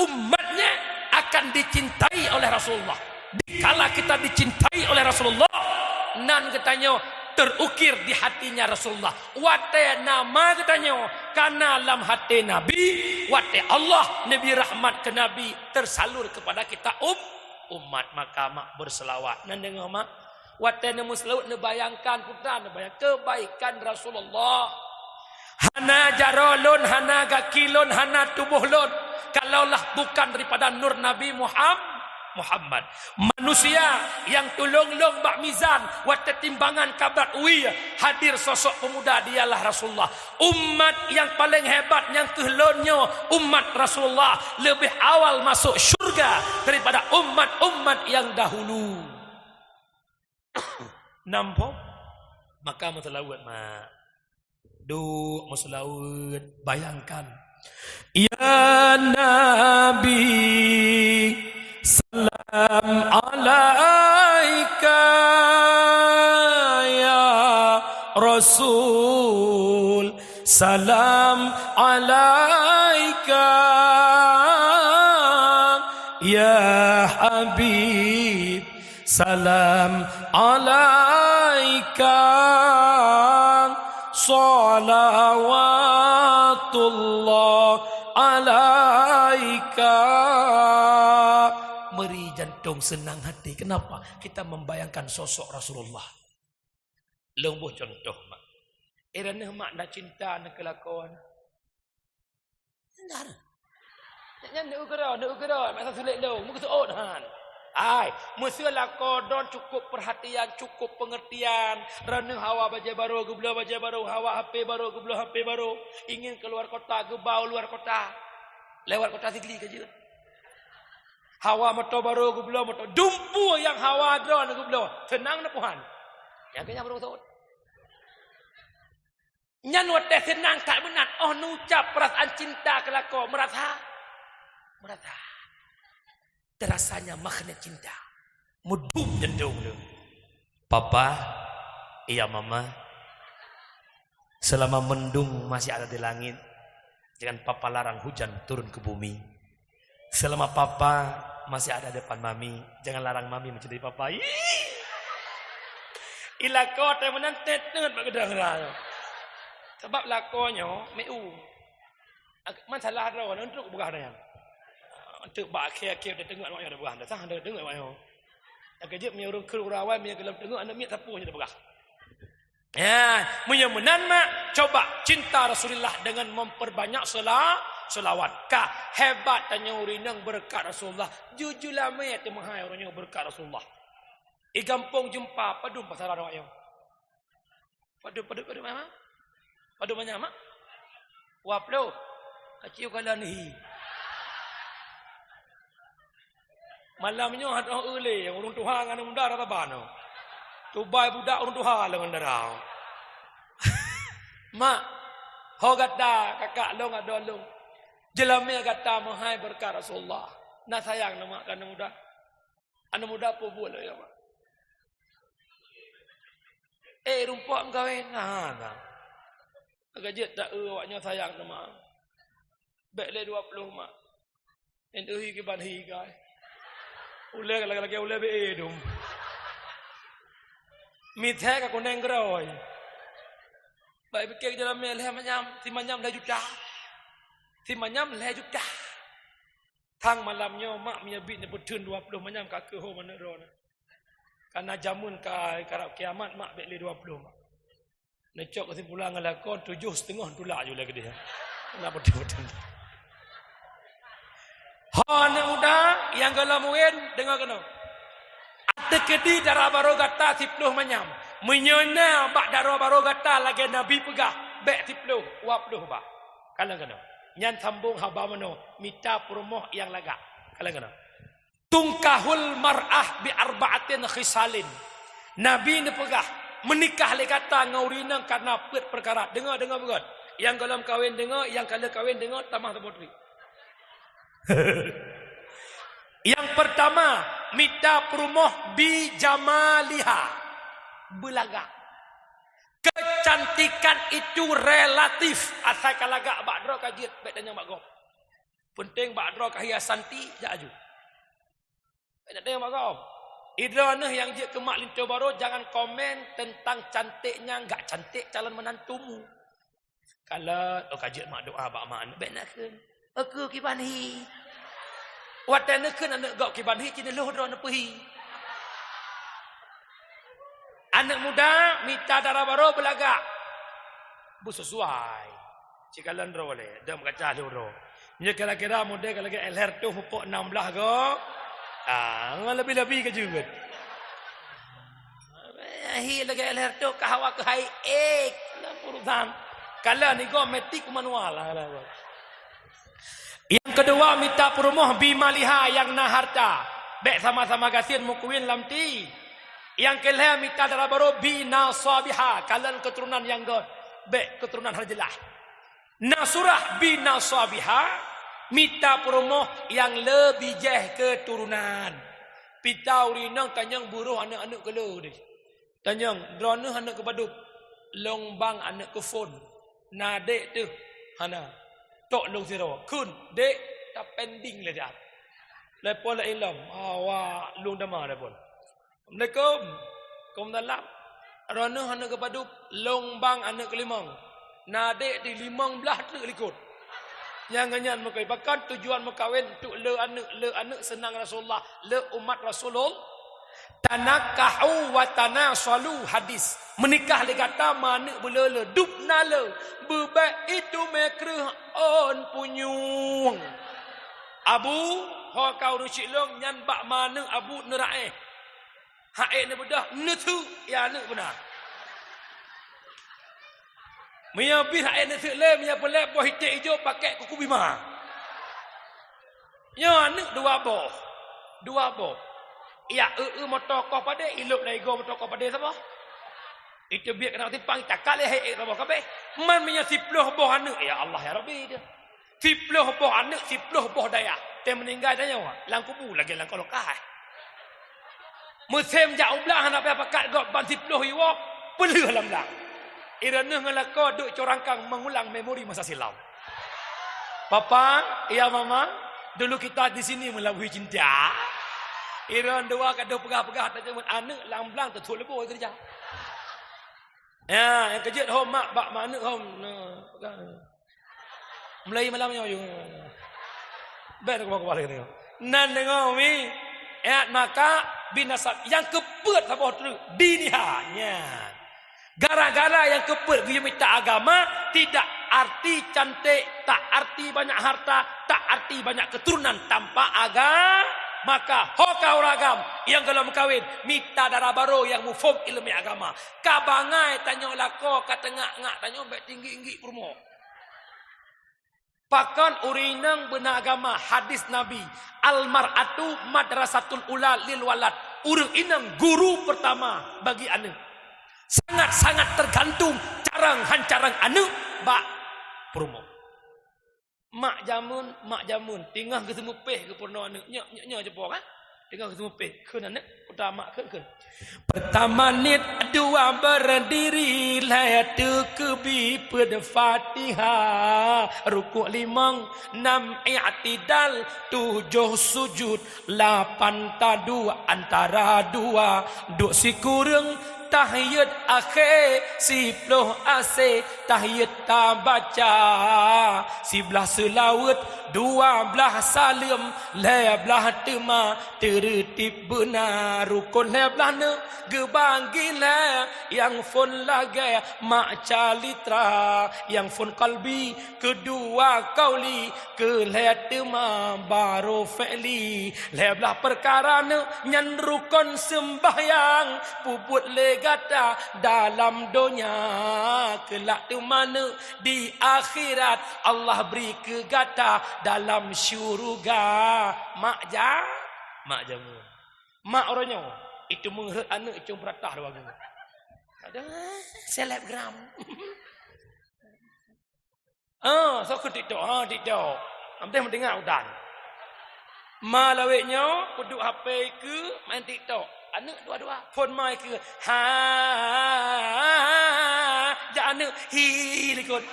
umatnya akan dicintai oleh Rasulullah. Dikala kita dicintai oleh Rasulullah, nan katanya terukir di hatinya Rasulullah. Wate nama katanya karena dalam hati Nabi, wate Allah Nabi rahmat ke Nabi tersalur kepada kita umat, maka mak berselawat. Nan dengar mak, wate ne muselaut ne bayangkan putra ne bayang kebaikan Rasulullah. Hana jarolun, hana gakilun, hana tubuhlun. Kalaulah bukan daripada nur Nabi Muhammad, manusia yang tulung-lung bak mizan wate timbangan kabat uwi hadir sosok pemuda dialah Rasulullah. Umat yang paling hebat yang kehlonnya umat Rasulullah lebih awal masuk syurga daripada umat-umat yang dahulu. Nampak? Maka masalawat mak. Duk masalawat bayangkan. Ya Nabi salam alaika ya Rasul salam alaika ya Habib salam alaika salawatullah alaika. Meri jantung senang hati. Kenapa? Kita membayangkan sosok Rasulullah. Lembut contoh mak. Erana mak nak cinta nak kelakuan. Senang. Jangan nak ukara, masa sulit lo. Muka seot han. Ai, mesti lakodon cukup perhatian, cukup pengertian. Rana hawa baja baru, gebla baja baru, hawa HP baru, gebla HP baru. Ingin keluar kota, gebau luar kota. Lewat kota Tigli kerja. Hawa motor baru gublo motor dumpu yang hawa drone gublo senang na puhan yang kenya baru tahu nyan wate senang tak benat oh nucap perasaan cinta kelako merasa terasanya magnet cinta mudum jendung lu papa iya mama selama mendung masih ada di langit jangan papa larang hujan turun ke bumi. Selama papa masih ada depan mami, jangan larang mami mencintai papa. Ilakot yang menantet dengan bagedang. Sebab lakonyo meu. Masalah ro untuk bukan yang. Untuk bak kia-kia dia tengok maknya bukan. Dah sah dia tengok maknya. Agak je punya orang keluaran punya kelam tengok anda miat tapunya dah begah. Ya, menyemenan mak coba cinta Rasulullah dengan memperbanyak selawat. Kah hebat tanya urinang berkat Rasulullah. Jujur lama ya temahai orangnya berkat Rasulullah. Gampung jumpa padu pasaran awak yo. Padu mana? Padu banyak mak? Waplo. Kacau kalan ni. Malamnya ada ule yang urung Tuhan dengan muda rata bano. Tubai budak urung Tuhan dengan darah. Mak, ho gata kakak long adolong. Jelamnya kata mahai berkat Rasulullah. Nak sayang nama anak muda. Anak muda apa boleh ya mak? Rumput kawin. Nah. Agak je tak awaknya sayang nama. Baik le 20 mak. Entuhi ke banhi kai. Ule lagi ule be dum. Mithe ka kuneng groi. Baik fikir jelamnya leh manyam dah juta. Si manyam leh juta. Tang malamnya mak punya bit ni betun 20 manyam kakek ho mana rona. Karena jamun ka karab kiamat mak bek le 20 mak. Necok kesimpulan ngalakon 7,5 tulak je lagi dia. Nak betul-betul. Ha nak muda yang galamuin dengar kena. Ada kedi darah baru gata 10 manyam. Menyona bak darah baru gata lagi Nabi pegah bek 10 20 ba. Kalau kena. Nyan sambung haba mano mita promoh yang lagak. Kalau kena. Tungkahul mar'ah bi arba'atin khisalin. Nabi ni pegah menikah le kata ngaurinang karena perkara. Dengar begat. Yang dalam kahwin dengar, yang kalau kahwin dengar tamah putri. Yang pertama, mita promoh bi jamaliha. Belagak. Kecantikan itu relatif. Asal kalagak bakdro kajit baik tanya mak gop. Penting bakdro kahiasan ti jaju. Baik tanya mak gop. Idranah yang je ke mak lintu baro jangan komen tentang cantiknya enggak cantik calon menantumu. Kalau kajian mak doa bak mak anak benakkeun. Aku kibanhi. Wataneukeun anak gak kibanhi cina loh drona pehi. Anak muda minta darah baro belagak. Bu sesuai. Cikalan ro boleh. Dam kaca ro. Nya kira-kira model kalau ke LR tu hupuk 16 go. Lebih-lebih ke juga. Hi lagi LR tu kahawa ke hai ek. Lah urusan. Kalau ni go metik manual lah. Yang kedua minta perumoh bimaliha yang na harta. Bek sama-sama gasin mukuin lamti. Yang kelima minta darah baru binasabiha. Kalian keturunan yang go. Bek keturunan harjelah. Nasurah binasabiha. Minta perumoh yang lebih jeh keturunan. Pitau rinang tanyang buruh anak-anak kelo ni. Tanyang drone anak ke baduk. Longbang anak ke phone. Nadek tu. Hana. Tok long zero. Kun. Dek. Tak pending lah dia. Lepas lah ilam. Awak long dama dah pun. Assalamualaikum. Kum dalam. Drone anak ke baduk. Longbang anak ke limang. Nadek di limang belah tu likut. Jangan mengkawin. Bahkan tujuan mengkawin untuk le anak senang Rasulullah, le umat Rasulullah. Tanakahu wa tanasalu hadis. Menikah le kata mana belele dupna le. Bebek itu mekreh on punyung. Abu ho kau rucik long nyan bak mana abu neraih. Haik ni bedah netu ya anak benar. Mia bin haik ni le mia boleh boh hitik hijau pakai kuku bima. Ya anak dua boh. Dua boh. Ya motokoh pada iluk lego motokoh pada siapa? Itu biar kena timpang takal le haik apa kabeh. Man mia 10 boh anak ya Allah ya Rabbi dia. 10 boh anak 10 boh daya. Tem meninggal dah nyawa. Lang kubu lagi lang kolokah. Musim jauh belah nak pakai gok ban 10 iwak pelih lam lang. Irana ngelako duk corangkang mengulang memori masa silam. Papa, iya mama, dulu kita di sini melalui cinta. Iran dua kado pegah-pegah tak cuma anak lam-lam tertul lebih kerja. Ya, yang kerja hom mak bak mana hom. Mulai malamnya yo. Baik aku balik ni. Nan dengar mi. Maka binasa yang kepet apa tu dinihanya. Gara-gara yang kepet dia minta agama tidak arti cantik, tak arti banyak harta, tak arti banyak keturunan tanpa agama. Maka hoka uragam yang kalau mengkawin minta darah baru yang mufum ilmu agama. Kabangai tanya lako katengak ngak tanya baik tinggi-tinggi permo. Pakan urinang benar agama hadis Nabi al-mar'atu madrasatul ula lil walad. Urang inang guru pertama bagi anak. Sangat-sangat tergantung carang anak bak promo. Mak jamun tinggal ke semua peh ke porno anak nya jepok kan tinggal ke semua peh keun anak utama keun pertama nit dua berdiri layat kebi pada Fatihah rukuk 5 6 i'tidal 7 sujud 8 tadu antara dua duk si kurang tahiyat akhir 10 ase tahiyat tak baca 11 selawat 12 salim 11 tema tertib benar rukun 11 ne gebangila yang fun lagi mak calitra yang fun kalbi kedua kauli ke tema baru fi'li 11 perkara ne nyan rukun sembahyang puput legata dalam dunia kelak tu mana di akhirat Allah beri kegata dalam syurga mak jamu mak orangnya itu mengheret anak itu beratah doang ada selebgram so ke TikTok TikTok ambil mendengar udan malaweknya duduk HP ke main TikTok anak dua-dua phone mai ke ja anak hi likut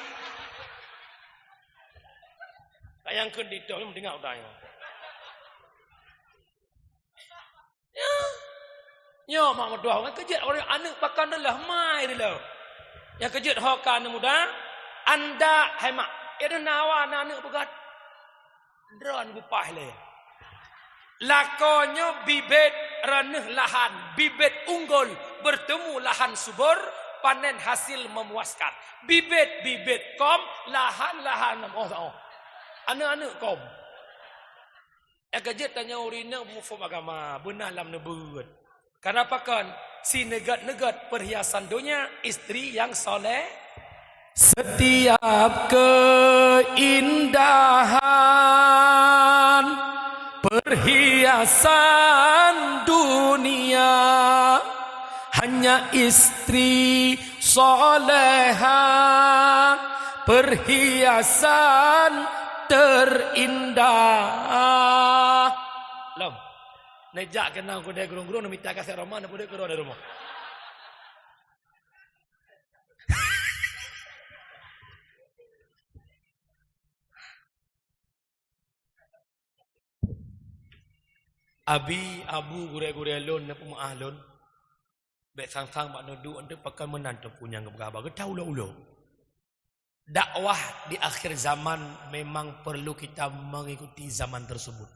yang ke TikTok mendengar udan ya Nyo mak medoh kan kejut orang anak pakan dah mai dah. Yang kejut hokan muda anda hai mak. Ada nawa anak pegat. Dron bupah le. Lakonyo bibit raneh lahan, bibit unggul bertemu lahan subur, panen hasil memuaskan. Bibit kom, lahan oh. Anak-anak kom. Yang kejut tanya urina mufum agama, benar lam nebut. Kenapa kan? Si negat-negat perhiasan dunia, istri yang soleh. Setiap keindahan perhiasan dunia hanya istri soleha perhiasan terindah. Lam. Nejak kena aku dia gerung-gerung minta kasih Roma nak dia keluar dari rumah. Abi abu gure-gure lon na pemaah lon. Bek sang-sang mak nudu untuk pakai menantu punya ngabah getau ulo. Dakwah di akhir zaman memang perlu kita mengikuti zaman tersebut.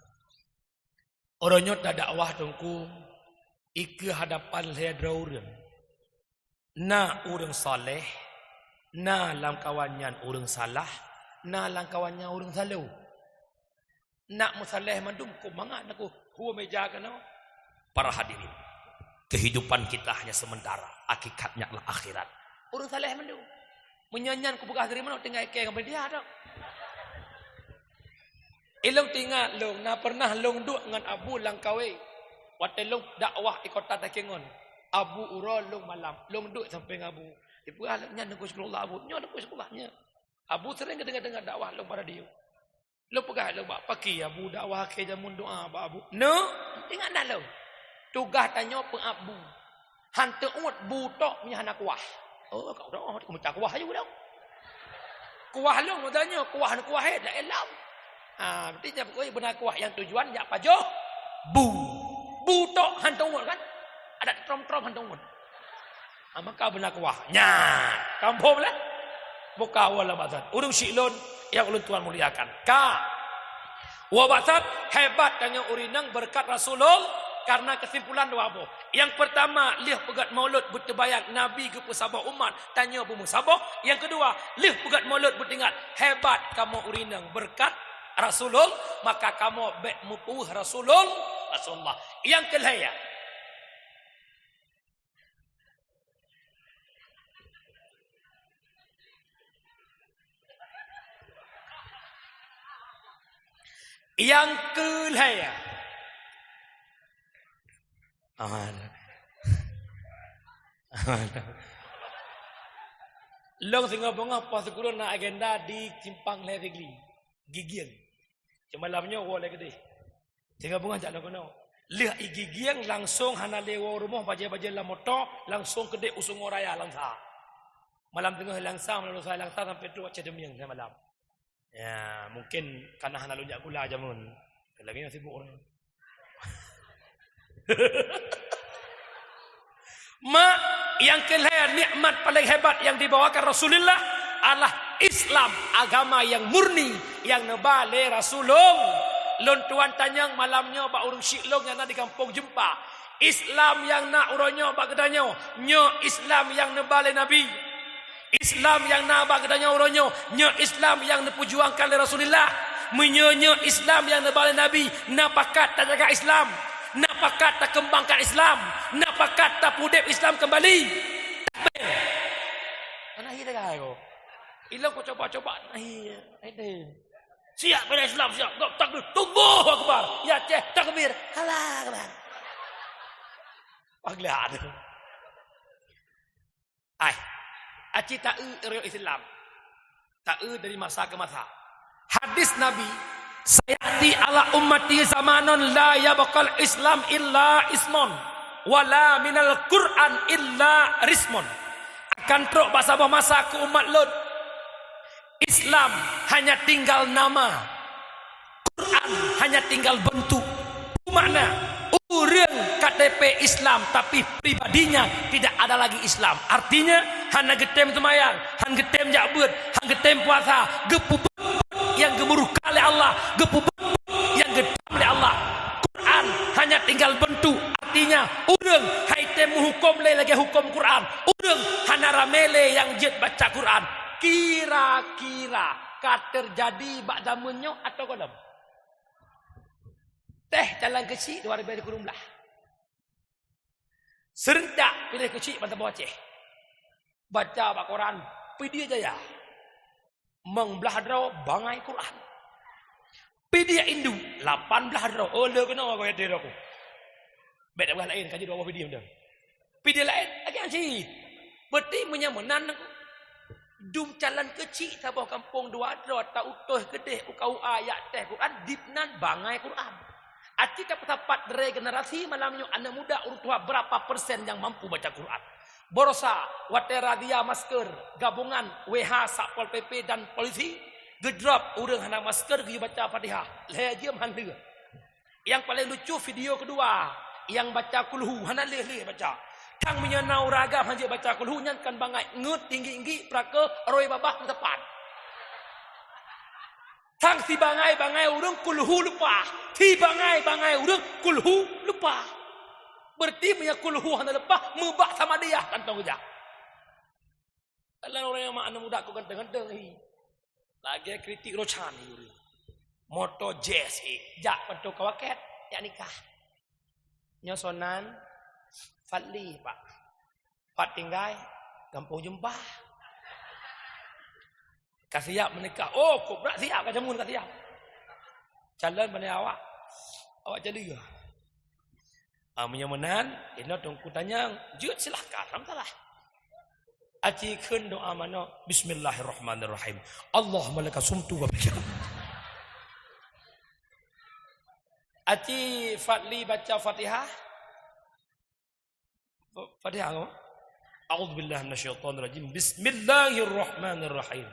Orangnya tak dakwah tungku ike hadapan lehadra orang. Na orang saleh, na langkawannya orang salah, na langkawannya orang salah. Nak musaleh mandum ku mangat aku huwa meja kana. Para hadirin, kehidupan kita hanya sementara, hakikatnya adalah akhirat. Orang saleh mandum menyanyian ku buka dari mana tengah ike ngambil dia ada. Ilong tinggal long na pernah long duk dengan abu langkawe. Waktu long dakwah di kota Takengon. Abu uro long malam, long duk sampai ngabu. Ibu alaknya nak sekolah abu, nyo nak sekolahnya. Abu sering dengar dakwah long pada dia. Lo pegah lo bak paki abu dakwah ke jamun doa ba abu. No, tinggal dah lo. Tugas tanya pe abu. Hantu umat butok punya anak kuah. Oh, kau dah kau minta kuah aja dah. Kuah lo mudahnya kuah dah elam. Artinya pokoknya benar kuah yang tujuan jak pajoh. Butok hantu umat kan? Ada trom-trom hantu umat. Maka benar kuah. Nya, kampung lah. Buka wala batat. Urung silon yang ulun Tuhan muliakan. Wabatat hebat tanya urinang berkat Rasulullah karena kesimpulan dua apa. Yang pertama, lih pegat maulud bertebayang Nabi ke pesabah umat tanya Abu Musabah. Yang kedua, lih pegat maulud bertingkat hebat kamu urinang berkat Rasulullah, maka kamu bek mupuh Rasulullah. Yang kelaya long singa bangah pas kurun na agenda di Simpang Lerigli Gigiang. Semalamnya wala gede. Singa bangah jak lakono. Leh igigiang langsung hana lewa rumah baja-baja la motor langsung ke dek usung raya langsa. Malam tengah langsa melalui saya langsa sampai tu cedemiang malam. Ya, mungkin karena hana lunjak gula jamun. Lagi masih sibuk orang. Mak yang kelihatan nikmat paling hebat yang dibawakan Rasulullah adalah Islam, agama yang murni yang nebale Rasulullah. Lon tuan tanyang malamnya bak urung syiklong yang nak di kampung jumpa. Islam yang nak uronyo bak kedanya, nyo Islam yang nebale Nabi. Islam yang nak bak kedanya uronyo, nyo Islam yang diperjuangkan oleh Rasulullah. Menyo Islam yang nebale Nabi, napakat tak jaga Islam. Napakat tak kembangkan Islam. Napakat tak pudep Islam kembali. Takbir. Mana hira kau? Ilang kau coba-coba. Aida. Siap pada Islam, siap. Takbir. Tunggu akbar. Ya ceh, takbir. Halah akbar. Paglahan. Aci ta'u Islam. Ta'u dari masa ke masa. Hadis Nabi, sayati ala ummati zamanun la yabqal Islam illa ismon wala minal Quran illa rismon. Akan teruk bahasa masa ke umat Lut. Islam hanya tinggal nama, Quran hanya tinggal bentuk. Makna urang KTP Islam tapi pribadinya tidak ada lagi Islam. Artinya hana getem semayang, han getem jakbut, han getem puasa, gepubut yang gemuruh kali Allah, gepubut yang gedam oleh Allah. Quran hanya tinggal bentuk. Artinya urang haitem hukum le lagi hukum Quran. Urang hana ramele yang jet baca Quran. Kira-kira terjadi bak zamannya atau kodam? Teh jalan kecil 2016. Serentak pilih kecil pada bawah Aceh. Baca bak Quran, Pidia Jaya. Mengbelah draw bangai Quran. Pidia Indu 18 draw. Oh le kena kau ada aku. Beda bukan lain kaji dua video dah. Pidia lain lagi anci. Berarti menyamanan aku. Dum jalan kecil tabah kampung dua draw tak utuh gede ukau ayat teh Quran dipnan bangai Quran. Arti dapat regenerasi malamnya anak muda urut berapa persen yang mampu baca Quran. Borosa, watera dia masker, gabungan WH, Satpol PP dan polisi, gedrop urang hana masker gi baca Fatihah. Lejem hande. Yang paling lucu video kedua, yang baca kulhu hana leh baca. Kang menyenau ragam hanje baca kulhu nyan kan bangai ngut tinggi-tinggi prake roy babak tepat. Tang si bangai urang kulhu lupa. Si bangai urang kulhu lupa. Berarti punya kulhu hana lepas mubak sama dia kantong kerja. Kalau orang yang mak anak muda aku ganteng-ganteng ni. Lagi kritik rocan ni. Moto jazz jak panto kawaket ya nikah. Nyosonan Fadli Pak. Pak tinggai Kampung Jembah. Kasiap menikah. Oh, kok berat siap ke jamun kasiap. Calon mana awak? Awak jadi ke? Menyamanan, ini tungku tanya, jut silahkan, alhamdulillah. Aci kun doa mana? Bismillahirrahmanirrahim. Allahumma laka sumtu wa bika. Aci Fadli baca Fatihah. Fatihah apa? A'udzubillahi minasyaitonir rajim. Bismillahirrahmanirrahim.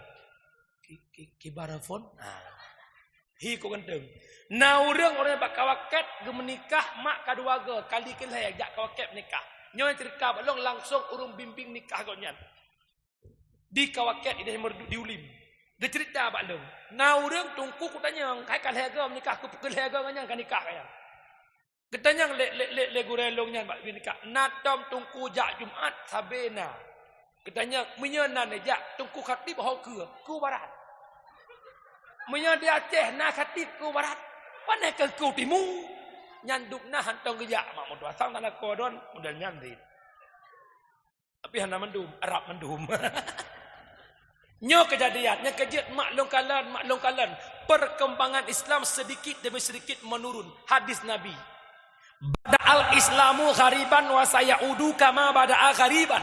Kibarafon. Hi ko ganteng. Na urang orang bak kawaket ge menikah mak kadua ge kali keleh jak kawaket nikah. Nyoy cerita balong langsung urung bimbing nikah go nyan. Di kawaket ide merdu diulim. Ge cerita balong. Na urang tungku ku tanya kai kaleh ge menikah ku keleh ge nyan kan nikah kaya. Getanya le gurelong nyan bak nikah. Natom tungku jak Jumat sabena. Getanya menyenan jak tungku khatib ho ku barat. Menyo di Aceh na khatib ku barat. Panai ke ku timu. Nyanduk na hantong gejak mak mo asang tanah kodon modal nyandrit. Tapi hana mendum, Arab mendum. Nyo kejadiannya kejut maklum kalan. Perkembangan Islam sedikit demi sedikit menurun. Hadis Nabi. Bada'al Islamu ghariban wa sayaudu kama bada'a ghariban.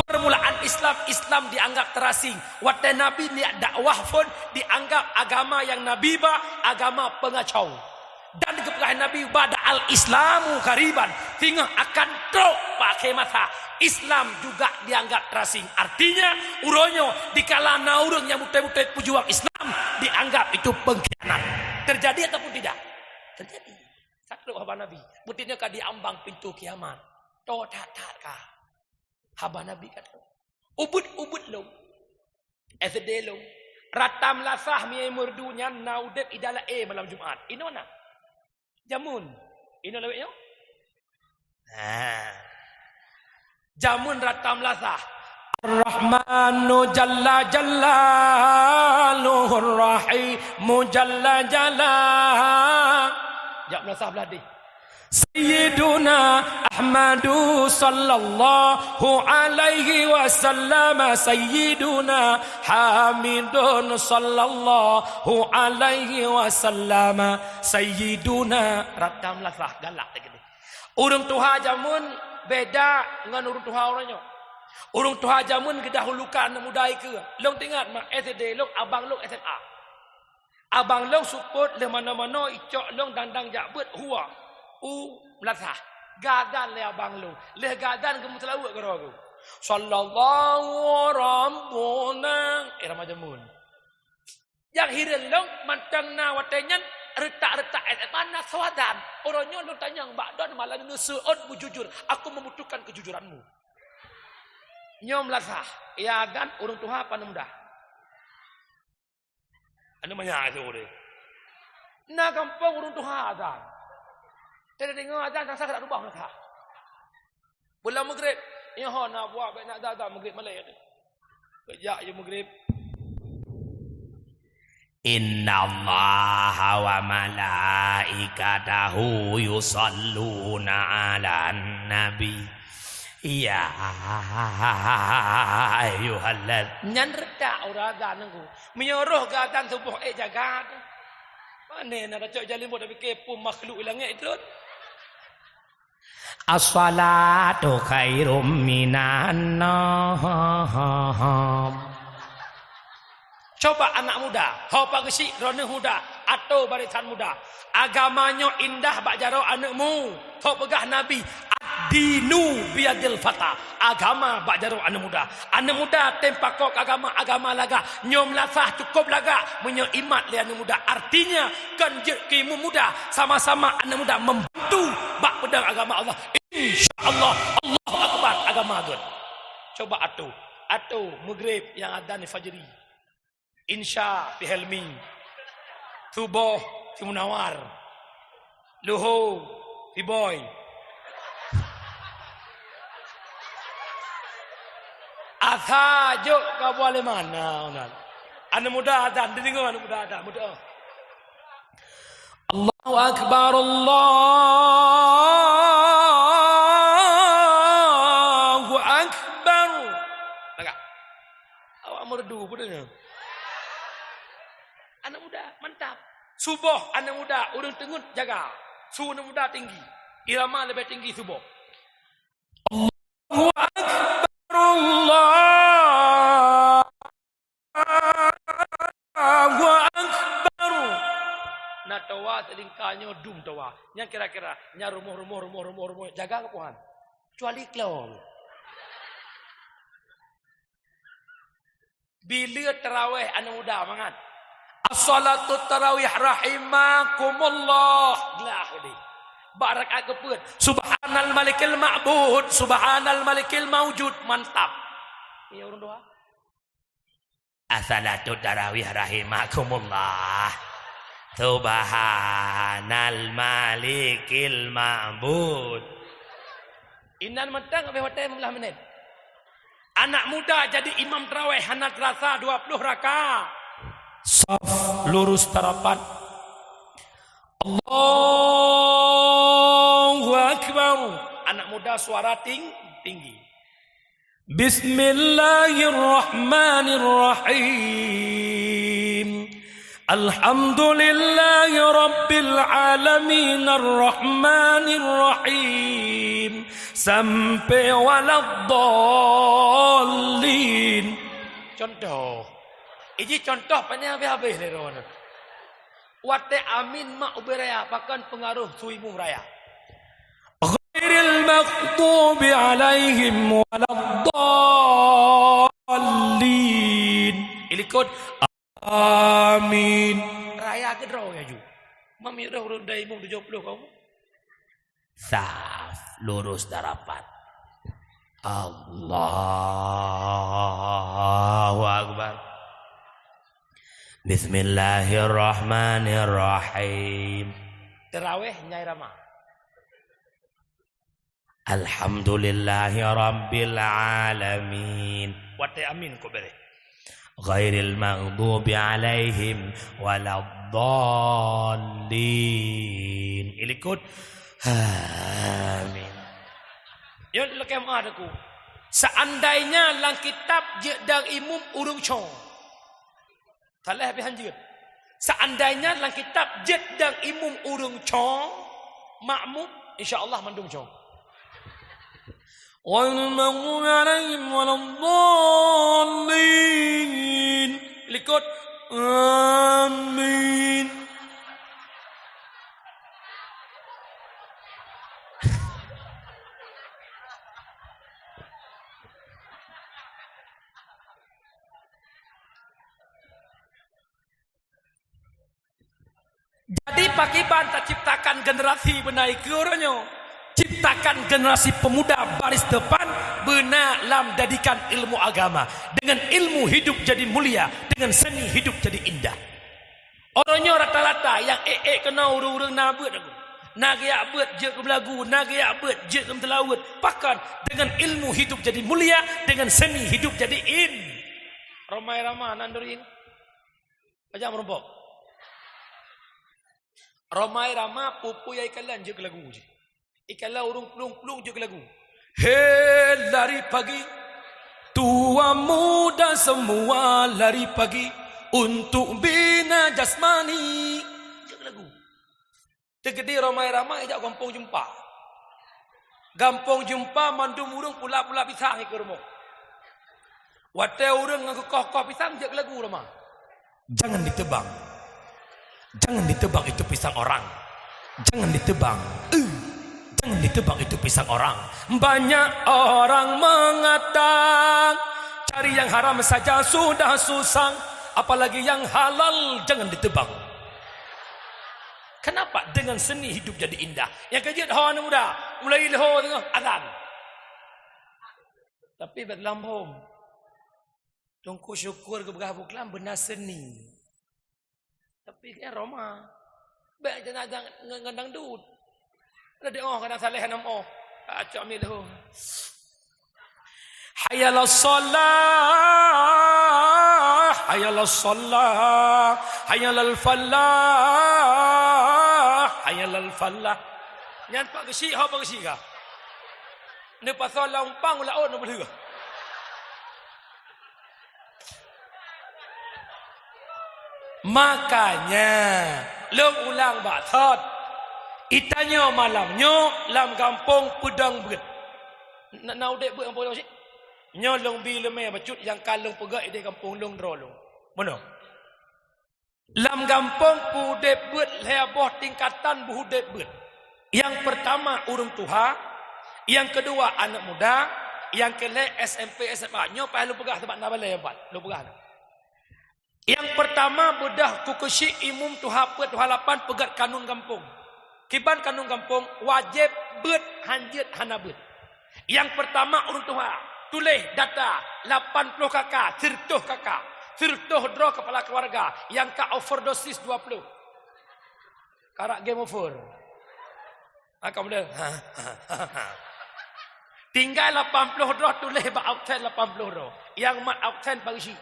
Permulaan Islam dianggap terasing. Waktu Nabi niat dakwah pun dianggap agama yang Nabi agama pengacau. Dan kepercayaan Nabi bada'al Islamu ghariban. Tinggal akan truk pakai mata. Islam juga dianggap terasing. Artinya uronyo dikala naurung yang mutai-mutai pejuang Islam dianggap itu pengkhianat. Terjadi ataupun tidak? Terjadi. Satu haba Nabi. Buktinya kah diambang pintu kiamat. Toh tak kah? Haba Nabi kata. Ubud lo. SD lo. Ratam lasah miai merdunya naudep idala malam Jumat. Ini mana? Jamun. Ini lewatnya? Jamun ratam lasah. Ar-Rahmanu jalla jallaluhur rahimu jalla jalal. Jawab lasah beladi. Sayyiduna Ahmadu sallallahu alaihi wasallam. Sayyiduna Hamidun sallallahu alaihi wasallam. Sayyiduna ratam lasah galak lagi. Urang tuha jamun beda dengan urang tuha orangnya. Urang tuha jamun kedahulukan mudai ke. Long tingat mak SD long abang long SMA. Abang long support le mana-mana icok long dandang jakbut huwa. Melasah. Gadan le abang long. Le gadan ke mutlawak ke ragu. Sallallahu rabbuna. Ramajamun. Yang hirin long mantang na watenyan retak-retak mana sawadan. Orangnya lu tanya mbak don malah nu seot bujujur. Aku membutuhkan kejujuranmu. Nyom lasah. Ya dan urung tuha apa mudah. Anu banyak itu deh. Nah gampang urung tuha azan. Tidak dengar azan tak sakit rubah nak. Bulan maghrib. Ya ho nak buat baik nak azan maghrib malam ni. Kerja je maghrib. Inna Allah wa malaikatahu yusalluna ala nabi. Ya ayyuhallad. Nyan redak orang azan aku. Menyuruh ke azan subuh jaga. Mana nak cak jalan buat tapi kepo makhluk langit itu. As-salatu khairum minan nawm. Coba anak muda, hau pagesi rona muda atau barisan muda. Agamanya indah bak jaro anakmu. Hau pegah Nabi, ad-dinu biadil fata. Agama bak jaro anak muda. Anak muda tempakok agama laga. Nyom lasah cukup laga menyo imat le anak muda. Artinya kan kimu muda sama-sama anak muda membantu bak pedang agama Allah. Insyaallah Allahu akbar agama agun. Coba atu maghrib yang ada ni fajri. Insya fi Helmi, Subuh fi Munawar, Luhur fi Boy, Asa juk kau boleh mana? Anak muda ada, dengar anak muda ada, muda. Allahu Akbar, Allahu Akbar. Agak, awak merdu pun. Anak muda mantap. Subuh anak muda urang tengut jaga. Suhu anak muda tinggi. Irama lebih tinggi subuh. Allahu Akbar Allahu Akbar. Na tawa selingkanyo dum tawa. Nya kira-kira nya rumah jaga ke Tuhan. Kecuali kelong. Bila tarawih anak muda mangat. As-salatu tarawih rahimakumullah. Gelah ni. Barakat kepeut. Subhanal malikil ma'bud, subhanal malikil mawjud. Mantap. Ni orang doa. As-salatu tarawih rahimakumullah. Subhanal malikil ma'bud. Inan mentang sampai hotel 15 menit. Anak muda jadi imam tarawih hanat rasa 20 rakaat. Saf lurus terapat. Allahu Akbar. Anak muda suara tinggi. Bismillahirrahmanirrahim. Alhamdulillahi rabbil alamin arrahmanirrahim. Sampai waladdallin. Contoh. Ini contoh panjang habis le ron. Wate amin mak uberaya pakan pengaruh suimu raya. Ghairil maghdubi alaihim waladdallin. Ilikut amin. Raya kedro ya ju. Mami dah urut dah imam 70 kau. Saf lurus darapat. Allahu Akbar. Bismillahirrahmanirrahim. Terawih nyai ramah. Alhamdulillahi rabbil alamin. Wate amin ko bere. Ghairil maghdubi alaihim waladdallin. Ilikut amin. Yo lekem adaku. Seandainya lang kitab jedang imum urung chong. Salah habis hanjir. Seandainya dalam kitab jedang imum urung chong, makmum insya-Allah mandung chong. Wal maghdubi alaihim waladdallin. Likut amin. Jadi pakiban tak ciptakan generasi benai keorangnya, ciptakan generasi pemuda baris depan benar lam jadikan ilmu agama, dengan ilmu hidup jadi mulia, dengan seni hidup jadi indah. Orangnya rata-rata yang kena urung-urung nabut aku. Nagaya bet je ke belagu, nagaya bet je ke telawut. Bahkan dengan ilmu hidup jadi mulia, dengan seni hidup jadi in. Ramai-ramai nandurin. Ajak merompok. Ramai-ramai pupu ya ikalan je ke lagu je. Ikalan urung pelung-pelung je ke lagu. Hei lari pagi, tua muda semua lari pagi untuk bina jasmani. Je ke lagu. Tegedi ramai-ramai ajak gampang jumpa. Gampang jumpa mandum urung pula-pula pisang ke rumah. Watai urung ngaku koh-koh pisang je ke lagu ramai. Jangan ditebang. Jangan ditebang itu pisang orang. Jangan ditebang. Jangan ditebang itu pisang orang. Banyak orang mengatakan cari yang haram saja sudah susah, apalagi yang halal jangan ditebang. Kenapa? Dengan seni hidup jadi indah. Yang kejut hawa muda mulai leho tengah azan. Tapi dalam home tungku syukur ke bergabung benar seni. Tapi kan Roma baik jangan ngendang dud. Ada kadang saleh enam acak ambil leho. Hayalas salah, hayalas salah, hayalal falah, hayalal falah. Nyan pak gesi ha pak gesi ka. Ne pasal lampang laon no boleh. Makanya long ulang batat. Itanya malamnya lam kampung pedang berit. Nak dek buat kampung sih. Nyolong bila mai bacut yang kalung pegak di kampung long drolong. Mana? Lam kampung pudep beut heboh tingkatan buhudep beut. Yang pertama urung tuha, yang kedua anak muda, yang ketiga SMP SMA. Nyo pa lu pegah tempat nabalai empat. Lu pegah. Yang pertama bedah kukusi imum tuha pet tuha lapan pegat kanun kampung. Kiban kanun kampung wajib beut hanjit hana beut. Yang pertama urung tuha tulis data 80 kakak, sirtuh kakak, sirtuh draw kepala keluarga, yang ka overdosis 20. Karak game over. Kemudian tinggal 80 draw tulis ba absen 80 draw. Yang mat absen pagi si.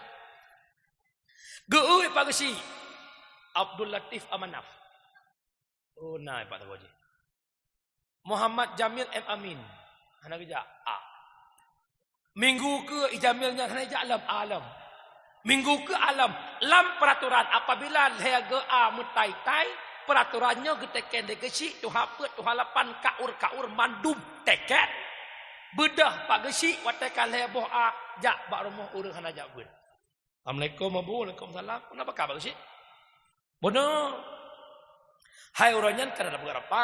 Geui pagi si. Abdul Latif Amanaf. Oh naik Pak Tawaji. Muhammad Jamil M Amin. Hana kerja A. Minggu ke ijamilnya hana kerja alam. Minggu ke alam. Lam peraturan apabila lega A mutai-tai, peraturannya geteken degesi tuha pet tuha lapan kaur mandum teket. Bedah pak gesi wateka leboh A jak bak rumah urang hana jak beud. Assalamualaikum Abu, Waalaikumsalam. Kenapa kabar sih? Benar. Hai orangnya kada ada berapa.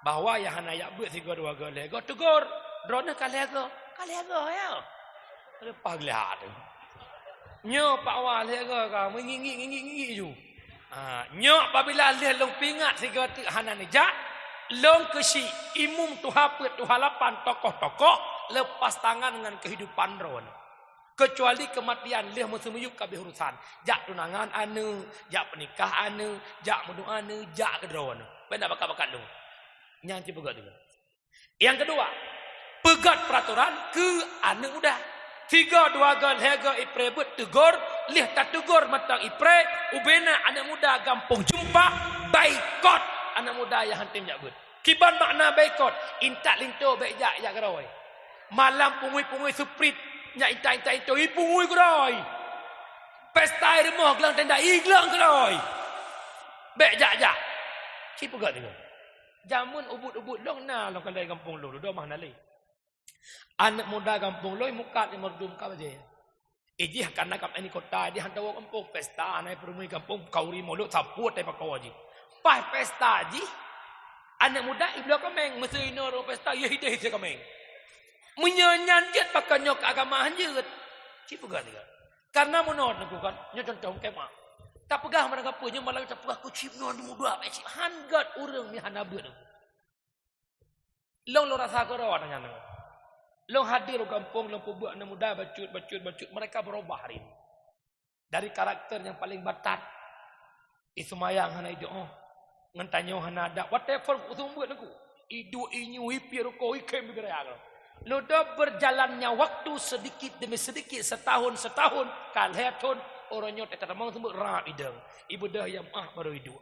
Bahwa yang hana yak beud 3-2 lego tegur. Drone kalego ya. Ada paglihat. Nyo pak wa lego ka mengingi ju. Nyo apabila leh long pingat 3 hana ni jak long kesi imum tuha pet tuha lapan tokoh-tokoh lepas tangan dengan kehidupan drone. Kecuali kematian leh musuh-muyuk kabeh urusan. Jak tunangan anu, jak pernikah anu, jak mudu anu, jak kedron. Benda bakal-bakal dulu. Nyanci pegat juga. Yang kedua, pegat peraturan ke anu udah. 3-2 hega ipre bet tegur, leh tak tegur matang ipre, ubena anak muda gampang jumpa, baikot anak muda yang hantim jak bet. Kiban makna baikot, intak linto baik jak geroi. Malam pungui-pungui suprit nya intai itu ipungui geroi. Pesta rumah gelang tenda iglang geroi. Bek jak. Ki pegat tu. Jamun ubut-ubut long na long kalai kampung lo do mah nalai. Anak muda kampung lo muka ni merdum ka baje. Iji karena kap ini kota di hantawa kampung pesta anai perumui kampung kauri molo saput tai pakau ji. Pas pesta ji. Anak muda iblo kameng mesti ino pesta ye hideh je kameng. Menyanyian pakai nyok agama hanjut. Cipu gak tiga. Karena menurut aku kan, nyo contoh kemah. Tak pegah mana kapanya malah tak pegah ku cip non muda pe cip hangat urang mi hana beut. Long lo rasa ko rawat dengan. Long hadir ke kampung long pebuk anak muda bacut mereka berubah hari ini. Dari karakter yang paling batat. Ismayang hana ijo ngantanyo hana ada whatever usung beut aku. Idu inyu ipir ko ikem beraya. Lo dah berjalannya waktu sedikit demi sedikit setahun kalhetun orangnya tak termang semut rap idang. Ibu dah yang baru hidup.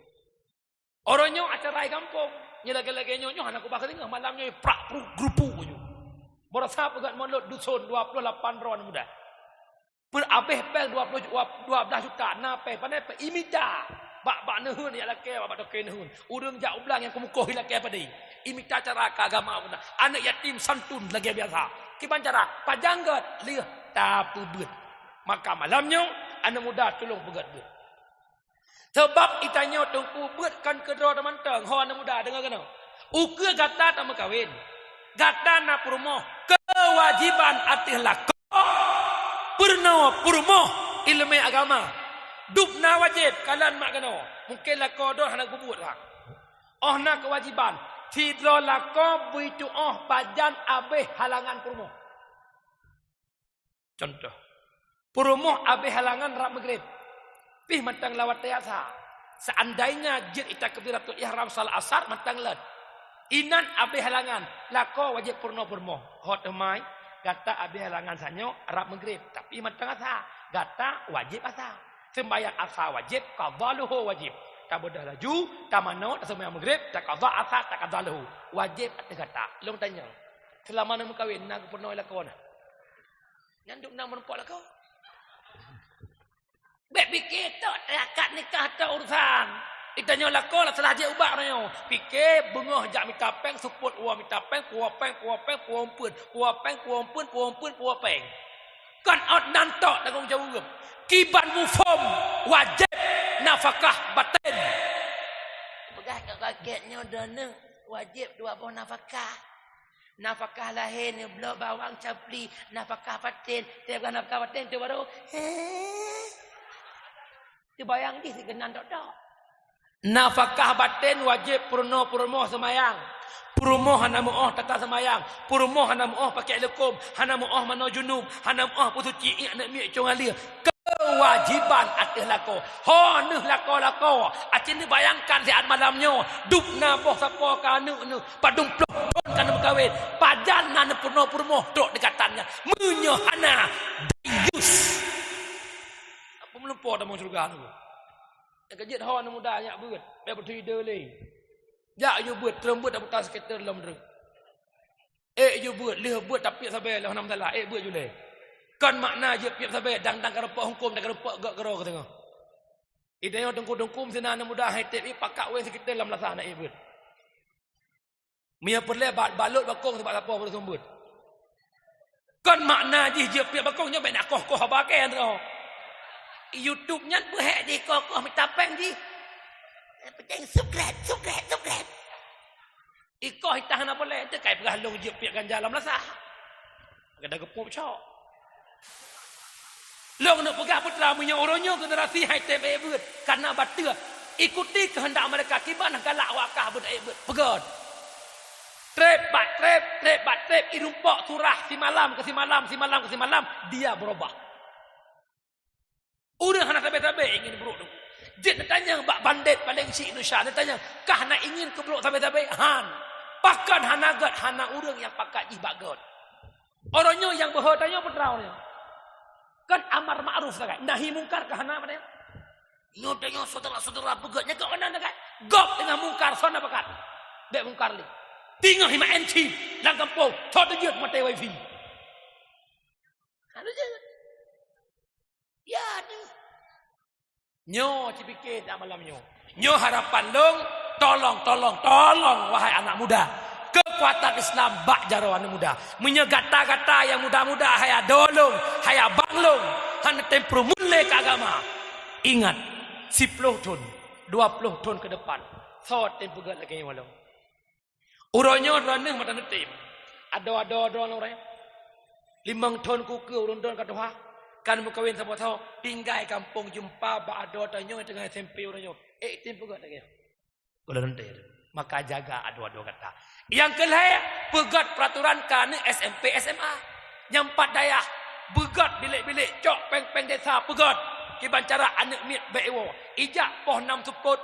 Orangnya acara kampung. Nyelagi-lagi nyonya anak aku bakal tengah malamnya prak grupu je. Berasa pegat molot dusun 28 ron muda. Berabeh pel 12 juta nape pandai pe imita. Bak nehun ya laki bak doke nehun. Urang jak ublang yang kemukoh laki padai. Imita cara agama pun. Anak yatim santun lagi biasa. Kiban cara pajanggat liah tapi beut. Maka malamnya anak muda tolong pegat beut. Sebab itanya tungku beut kan kedua teman teng ho anak muda dengar kena. Uke gata tak kawin. Gata na purmoh kewajiban atih lako. Purno purmoh ilmu agama. Dupna wajib kalan mak kena. Mungkin lako doh anak kubut lah. Oh na kewajiban. Tidro lako buitu pajan abeh halangan purmoh. Contoh. Purmoh abeh halangan rak maghrib. Pih matang lawat tayasa. Seandainya jir ita kabiratul ihram sal asar matang lad. Inan abih halangan. Lako wajib purno. Hot emai. Gata abih halangan sanyo arab maghrib. Tapi matang asa. Gata wajib asa. Sembahyang asa wajib. Qadhaluhu wajib. Tak bodah laju. Tak mano. Tak sembahyang maghrib. Tak qadha asa. Tak qadhaluhu. Wajib atas gata. Long tanya. Selama nak kawin. Nak purno lako na. Nyanduk nak menempat lako. Bek fikir tak akad nikah tak urusan. Ditanya lako lah salah je ubak nyo. Fikir bengah jak minta peng support uang minta peng puang peng. Kan out nantok tanggung jawab. Kiban mufom wajib nafkah batin. Pegah kat kakeknya dana wajib 2 buah nafkah. Nafkah lahir ni blok bawang capli, nafkah batin, tiap nafkah batin tu baru tu bayang di segenan dok. Nafkah batin wajib purno semayang. Purmo hana mu'oh tata semayang. Purmo hana mu'oh pakai lekum. Hana mu'oh mano junub. Hana mu'oh putuci nak miak cung alir. Kewajiban atas lako. Ho nuh lako. Acin ni bayangkan saat malamnya. Dupna boh sapa ka nu. Padung plok ton kan berkahwin. Pajan nan purmo dok dekatannya. Menyo hana dayus. Apa melumpur dalam surga tu. Kejut hawa nak muda yak beut. Dia bertidur le. Jak you beut terembut dak putar skater dalam dru. You beut leh beut tapi sampai lah nam salah. Beut you le. Kan makna je piap sampai dang karepak hukum dak karepak gak gero ke tengah. Idanya dengku-dengkum sina nak muda haitep pakak wen skater dalam lasah nak beut. Mia perle balut bakong sebab apa pada sambut. Kan makna je piap bakongnya baik nak koh bagai tu. YouTube-nya berhak di kokoh minta peng di. Penting subscribe. Ikoh itah nak boleh. Itu kai perah long jep piak ganja dalam lasah. Kada gepup cok. Long nak pegah putra punya orangnya generasi high-tech beut. Karena batu. Ikuti kehendak mereka. Kiban galak wakah beut. Pegad. Trep. Irumpak surah si malam. Dia berubah. Urang hana tabe-tabe ingin buruk tu. Jit tanya bak bandit paling si Indonesia. Dia tanya, kah nak ingin ke buruk tabe-tabe? Han. Pakan hana gad, hana urang yang pakat ih bagot. Orangnya yang berhutanya petraunya. Kan amar ma'ruf kan. Nahi mungkar kah hana pada? Nyodanya saudara-saudara begatnya ke mana kan? Gop dengan mungkar sana pakat. Bek mungkar li. Tinggal hima enci lang kampung. Thot jut mate wifi. Ada je. Ya ada. Nyo cipikir tak malam nyo. Nyo harapan long, tolong wahai anak muda. Kekuatan Islam bak jaro anak muda. Menyo gata-gata yang muda-muda haya dolong, haya banglong, hana tempro mulai ke agama. Ingat, 10 tahun, 20 tahun ke depan. Thot tempo gat lagi walong. Uronyo raneh mata netim. Ada orang orang. 5 tahun ku ke urun don katoha. Kan mukawin sama tahu, tinggal kampung jumpa ba'ado tanyo dengan SMP tanyo. Tim pegat lagi. Kalau nanti, maka jaga ado-ado kata. Yang kelih, pegat peraturan kan SMP SMA. Yang empat daya, pegat bilik-bilik, cok peng-peng desa pegat. Kiban cara anak mit bewo. Ijak poh 6 suput,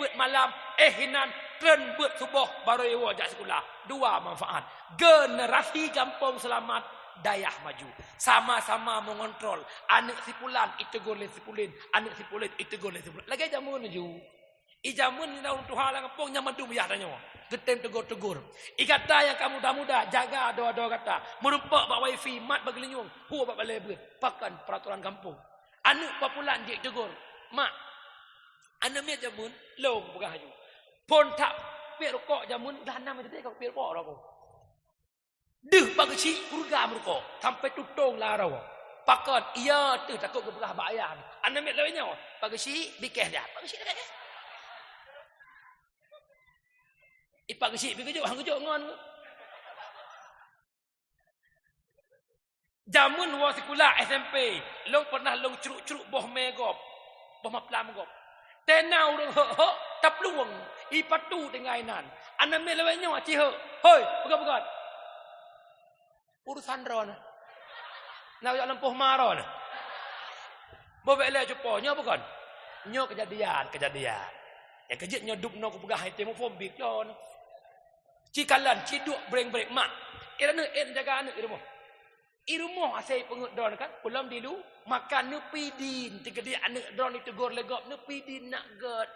buat malam, hinan, tren buat subuh baru ewo jak sekolah. Dua manfaat. Generasi kampung selamat. Dayah maju. Sama-sama mengontrol. Anak sipulan, itu goleh sipulin. Anak sipulin, itu goleh sipulin. Lagi jamun maju. Ijamun ni daun Tuhan lang pong nyaman tu biar tanya. Getem tegur-tegur. Ikata yang kamu muda-muda, jaga doa-doa kata. Merumpak bak wifi, mat bagi lenyung. Hu bak balebut. Pakan peraturan kampung. Anak papulan dia tegur. Mak, anak miat jamun, long bukan haju. Pon tak pek rokok jamun, dah 6 detik kau pek rokok rokok. Deh bagi si urga mereka sampai tutung larau. Pakat ia tu takut ke belah bayar. Anda ambil lainnya bagi si bikeh dia. Bagi si dekat dia. Bagi si bikeh hang kejok ngon. Jamun wa sekolah SMP, long pernah long curuk-curuk boh megop. Boh maplam megop. Tenau ho tapluang ipatu tengainan. Anda ambil lainnya ci ho. Hoi, pegat-pegat. Urusan ron. Nak jak lempuh maron. Bobek le cuponya bukan. Nyo kejadian. Yang kejit nyo duk no ku pegah homofobik lon. Cikalan ciduk breng-breng mak. Irana jaga anak irmo. Irmo asai pengut don kan. Pulam dilu makan nepi din. Tigedi anak don itu gor legop nepi din nak god.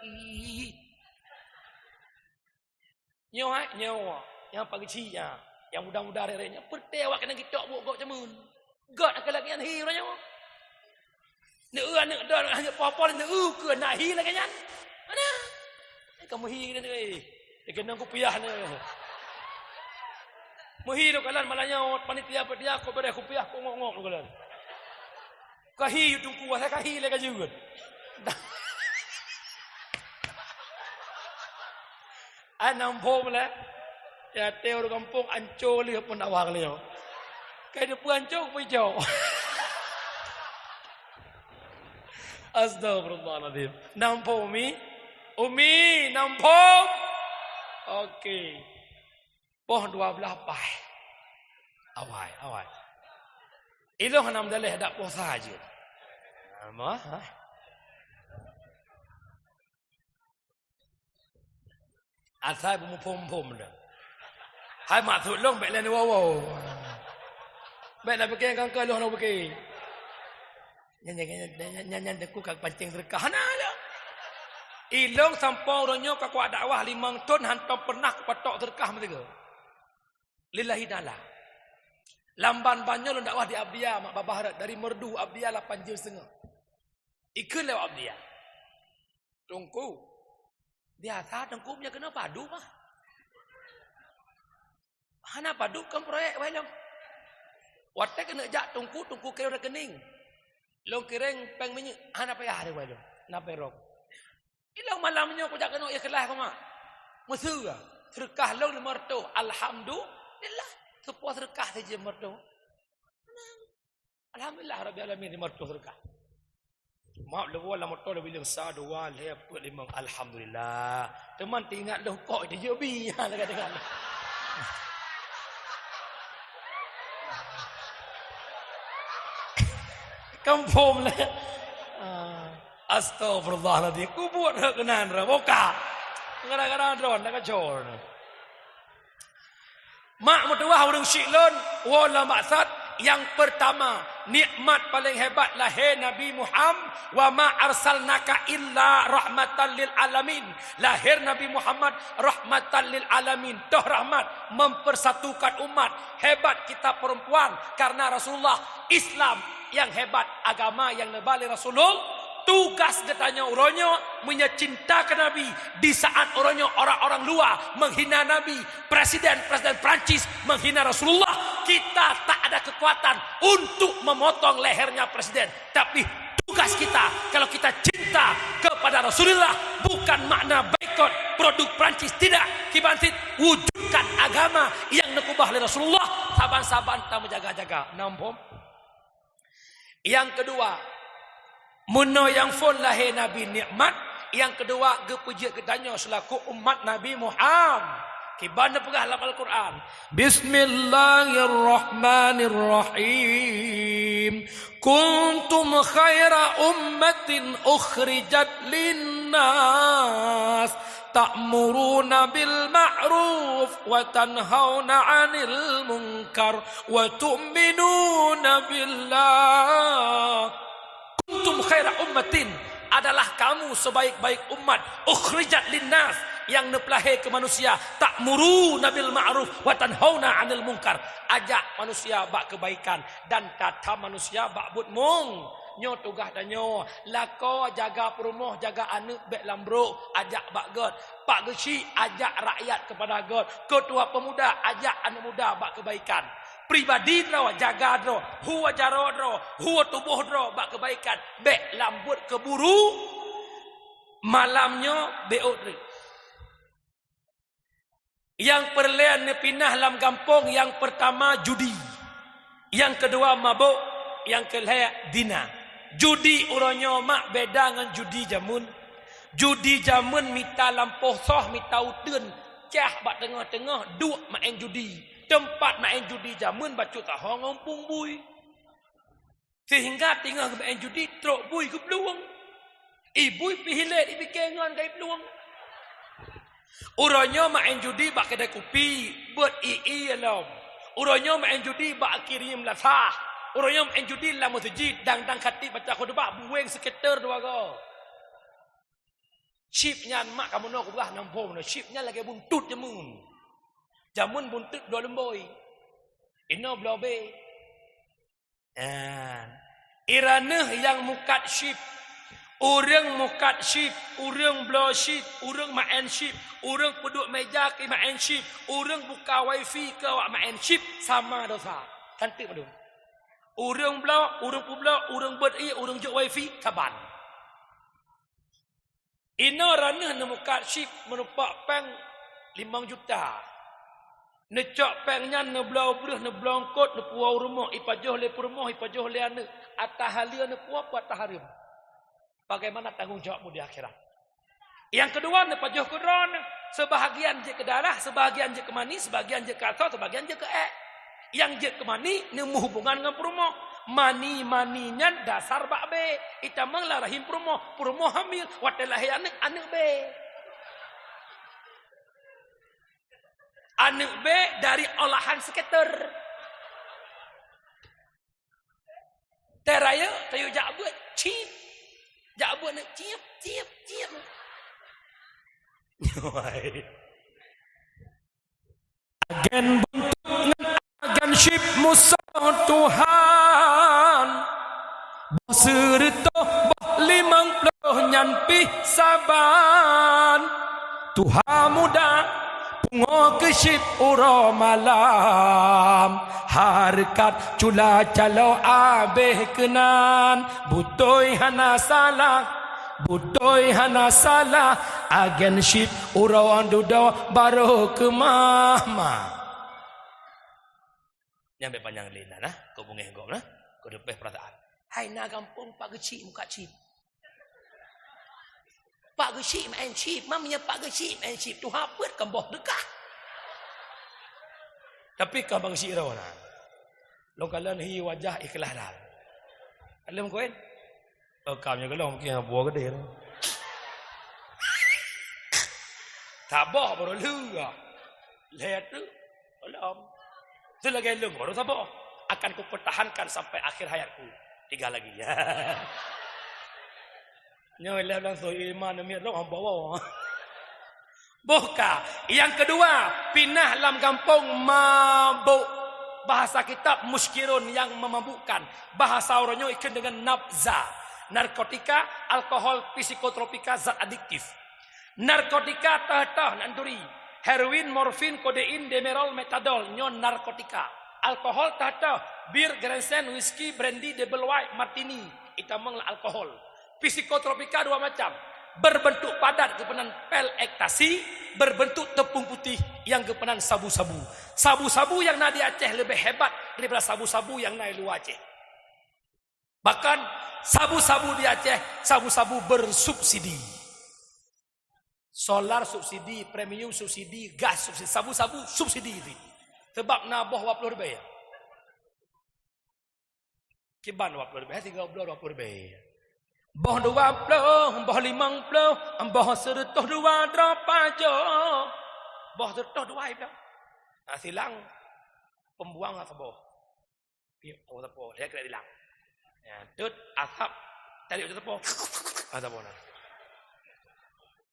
Nyo yang pagi cia. Yang muda-muda rerenya pertewak kena gitok buat gok cemun. God akan lagi yang hi orangnya. Anak dah hanya apa-apa ni ke nak hi lagi kan. Mana? Kamu hi ni. Kena aku piah ni. Muhi lo kalan malanya panitia dia aku beri aku piah aku ngok-ngok lo kalan. Kahi tungku saya kahi lagi juga. Anam pom lah. Ya teo di kampung anco lihat pun awak lihat. Kayak dia anco pun jauh. Astagfirullahaladzim. Nampak Umi nampak. Okey. Poh 12 pai. Awai. Ilo hanam daleh dak poh saja. Nama? Asal pom dah. Hai mak tu long baik lain wow. Baiklah pakai kangkal long pakai. Nyanyi deku kak pancing berkah lah. Ilong sampau ronyo kak kuat dakwah 5 ton hantam pernah kepatok terkah mereka. Lillahi ta'ala. Lamban banyak lo dakwah di Abdiya mak babaharat dari merdu Abdiya 8 jam setengah. Ikut lewat Abdiya. Tungku. Biasa tungku punya kena padu mah. Hana padu kan proyek wae long. Watek kena jak tungku kira rekening. Long kireng peng minyak hana payah dia wae long. Na perok. Ilang malamnya aku jak kena ikhlas kau mak. Mesra. Sedekah long 500. Alhamdulillah. Sepuas sedekah saja merdu. Alhamdulillah rabbil alamin 500 sedekah. Maaf lewa lah motor bilang sadu wal heput limang alhamdulillah. Teman ingat dah kok dia jebi ha dekat-dekat. Kampung lah. Astagfirullahaladzim. Ku buat kenan ra boka. Kadang-kadang drone nak kacor. Mak mertua urang syiklon wala maksud yang pertama, nikmat paling hebat lahir Nabi Muhammad wa ma arsalnaka illa rahmatan lil alamin. Lahir Nabi Muhammad rahmatan lil alamin. Toh rahmat mempersatukan umat. Hebat kita perempuan karena Rasulullah. Islam yang hebat, agama yang nebali Rasulullah. Tugas katanya orangnya mencintakan Nabi di saat orangnya orang-orang luar menghina Nabi, presiden Prancis menghina Rasulullah. Kita tak ada kekuatan untuk memotong lehernya presiden, tapi tugas kita kalau kita cinta kepada Rasulullah bukan makna boikot produk Prancis, tidak. Kibantit wujudkan agama yang nekubah oleh Rasulullah. Saban-saban kita menjaga-jaga. Nampom. Yang kedua, muno yang fon lahir Nabi nikmat. Yang kedua, gepuji gedanya selaku umat Nabi Muhammad. Kibana pegah dalam Al-Quran. Bismillahirrahmanirrahim. Kuntum khaira ummatin ukhrijat linnas. Ta'muruna bil ma'ruf wa tanhauna 'anil munkar wa tu'minuna billah. Kuntum khaira ummatin, adalah kamu sebaik-baik umat, ukhrijat linnas, yang nepelahir ke manusia, ta'muruna bil ma'ruf wa tanhauna 'anil munkar, ajak manusia bak kebaikan dan kata manusia bak but mung. Nyo tugas dan nyo lako jaga perumah, jaga anak bek lambruk, ajak bak god. Pak Gesi ajak rakyat kepada god. Ketua pemuda ajak anak muda bak kebaikan. Pribadi dro jaga dro, huwa jaro dro, huwa tubuh dro bak kebaikan. Bek lambut keburu, malamnya beot. Yang perlian pindah dalam kampung, yang pertama judi, yang kedua mabuk, yang kelihatan dina. Judi uronyo mak beda dengan judi jamun. Judi jamun mita lampoh soh, mita utun, cah bak tengah-tengah duk main judi. Tempat main judi jamun bacu tak ngompung bui. Sehingga tinggal main judi trok bui ke peluang. Ibu pihilet ibi kengan kai peluang. Uronyo main judi bak kedai kopi, buat ii alam. Uronyo main judi bak kirim lasah. Uronyo main judi lah masjid, dang khatib baca khutbah bueng sekitar dua go. Chipnya mak kamu nak kubah nampung, chipnya lagi buntut jamun. Jamun buntut dua lemboi. Ino blobe. Iranah yang mukat chip. Orang mukat ship, orang blow ship, orang main ship, orang duduk meja ke main ship, orang buka wifi ke main ship, sama dosa. Cantik padu. Orang blow, orang blow, orang beri, orang jok wifi, kaban. Ino ranah mukat ship menupak peng 5 juta. Necok pengnya neblau beruh, neblau kot, nepuau rumah, ipajoh le rumah, ipajoh le anak, atah halia nepuau buat taharim. Bagaimana tanggungjawabmu di akhirat? Yang kedua, nepajoh kudron. Sebahagian je ke darah, sebahagian je ke mani, sebahagian je ke atau, sebahagian je ke Yang je ke mani, nemu hubungan dengan perumoh. Mani-maninya dasar bak be. Itamang lah rahim perumoh. Perumoh hamil, watelahi anak be. Anak be dari olahan sekitar. Teraya, tayu jabut, cip. Jabut nak ciap. Agen bentuk agen ship musa Tuhan. Boh serta boh 50 nyampi saban. Tuhan muda pungo ke ship uro malam. Harkat cula calo abeh kenan. Butoi hana salah. Agen ship urawan duda baru ke mama. Nyampe panjang lina nah. Kau bungeh gom nah. Kau depeh perasaan. Hai na kampung Pak Geci muka chip. Pak Geci main chip. Mamanya Pak Geci main chip. Tu hapet kemboh dekah. Tapi kau Pak Geci rawana. Lokalan hi wajah ikhlas dah. Alam koin. Kamnya kalau mungkin buah gede. Tabah baru lu. Lihat tu. Alam. Tu lagi lu baru tabah. Akan ku pertahankan sampai akhir hayatku. 3 lagi. Nyolah langsung iman mir lo bawa. Bohka. Yang kedua, pindah dalam kampung mabuk. Bahasa kitab muskirun yang memabukkan. Bahasa orangnya ikan dengan nabza. Narkotika, alkohol, psikotropika, zat adiktif. Narkotika tah nanduri. Heroin, morfin, kodein, demerol, metadol. Nyon narkotika. Alkohol tah bir, Grandstand, whisky, brandy, double white, martini. Itamang alkohol. Psikotropika 2 macam. Berbentuk padat kepenan pel ektasi, berbentuk tepung putih yang kepenan sabu-sabu. Sabu-sabu yang nak di Aceh lebih hebat daripada sabu-sabu yang nak di luar Aceh. Bahkan sabu-sabu di Aceh, sabu-sabu bersubsidi. Solar subsidi, premium subsidi, gas subsidi, sabu-sabu subsidi itu. Sebab nabah 20 ribu. Kiban 20 ribu, 30 ribu. Boh 20, boh 50, boh 100 dua drop aja. Boh 100 dua itu. Nah, silang pembuang atau boh. Oh, tepo, dia kena hilang. Ya, tut asap tadi itu tepo. Atau boh.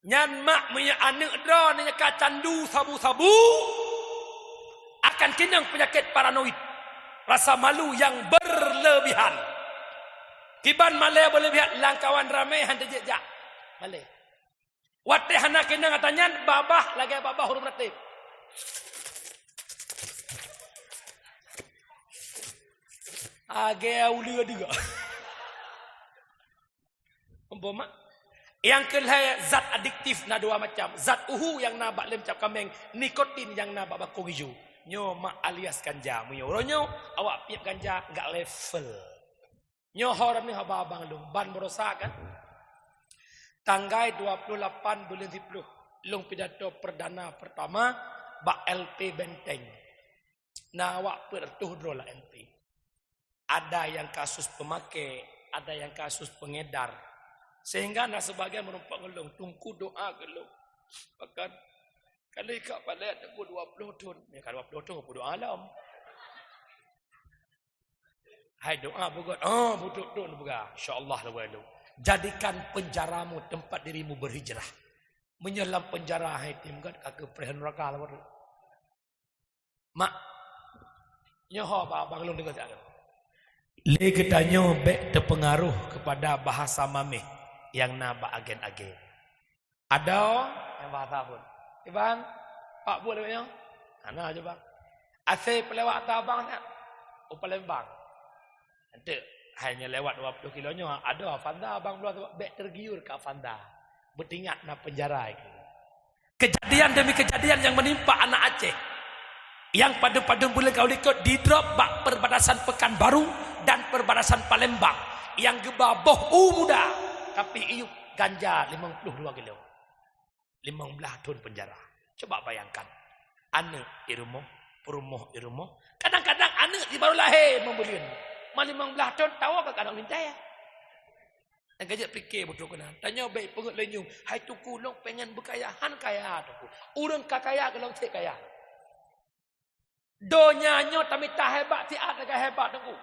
Nyan mak punya anak dra nya kacandu sabu-sabu akan kenang penyakit paranoid. Rasa malu yang berlebihan. Kiban malay berlebihan langkawan ramai handa jejak. Malay. Wate hana kenang atanyan babah lagi babah huruf ratib. Age aulia juga. Umpama yang kelai zat adiktif na dua macam. Zat uhu yang nabak lem cap kameng, nikotin yang nabak bakung hijau. Nyo mak alias ganja. Munyo ronyo awak piap ganja enggak level. Nyo horan ni abang lung ban merosak kan. Tanggal 28 bulan 10 lung pidato perdana pertama bak LP Benteng. Nah awak pertuh drola LP. Ada yang kasus pemakai, ada yang kasus pengedar. Sehingga nak sebagian merumpak ngelung, tungku doa gelung. Bahkan kalau ikat pada aku 20 tahun, ya kan 20 tahun aku doa alam. Hai doa bukan, butuh tahun bukan. InsyaAllah lah walau. Jadikan penjaramu tempat dirimu berhijrah. Menyelam penjara hai tim kan kagak perhen neraka lah walau. Mak, nyoho abang gelung dengar tak? Le ketanyo bek terpengaruh kepada bahasa mameh yang nabak agen-agen. Ada yang bahasa pun. Iban, Pak buat lebihnya. Ana aja bang. Asal pelewat abang tak? Palembang. Nanti hanya lewat 20 kilonya ada Avanda abang luar bek tergiur ke Avanda. Bertingat na penjara itu. Kejadian demi kejadian yang menimpa anak Aceh. Yang pada bulan kau ikut di drop bak perbatasan Pekanbaru dan perbatasan Palembang yang gebaboh muda tapi iup ganja 52 kilo 15 tahun penjara. Coba bayangkan anak irumoh perumoh irumoh kadang-kadang anak di baru lahir membeli 15 tahun tahu ke kadang minta ya dan gajak fikir betul kena tanya baik pengut lenyum hai tuku long pengen berkayahan kaya tuku urang kakaya kalau cek kaya donyanya tapi tak hebat ti ada hebat tuku.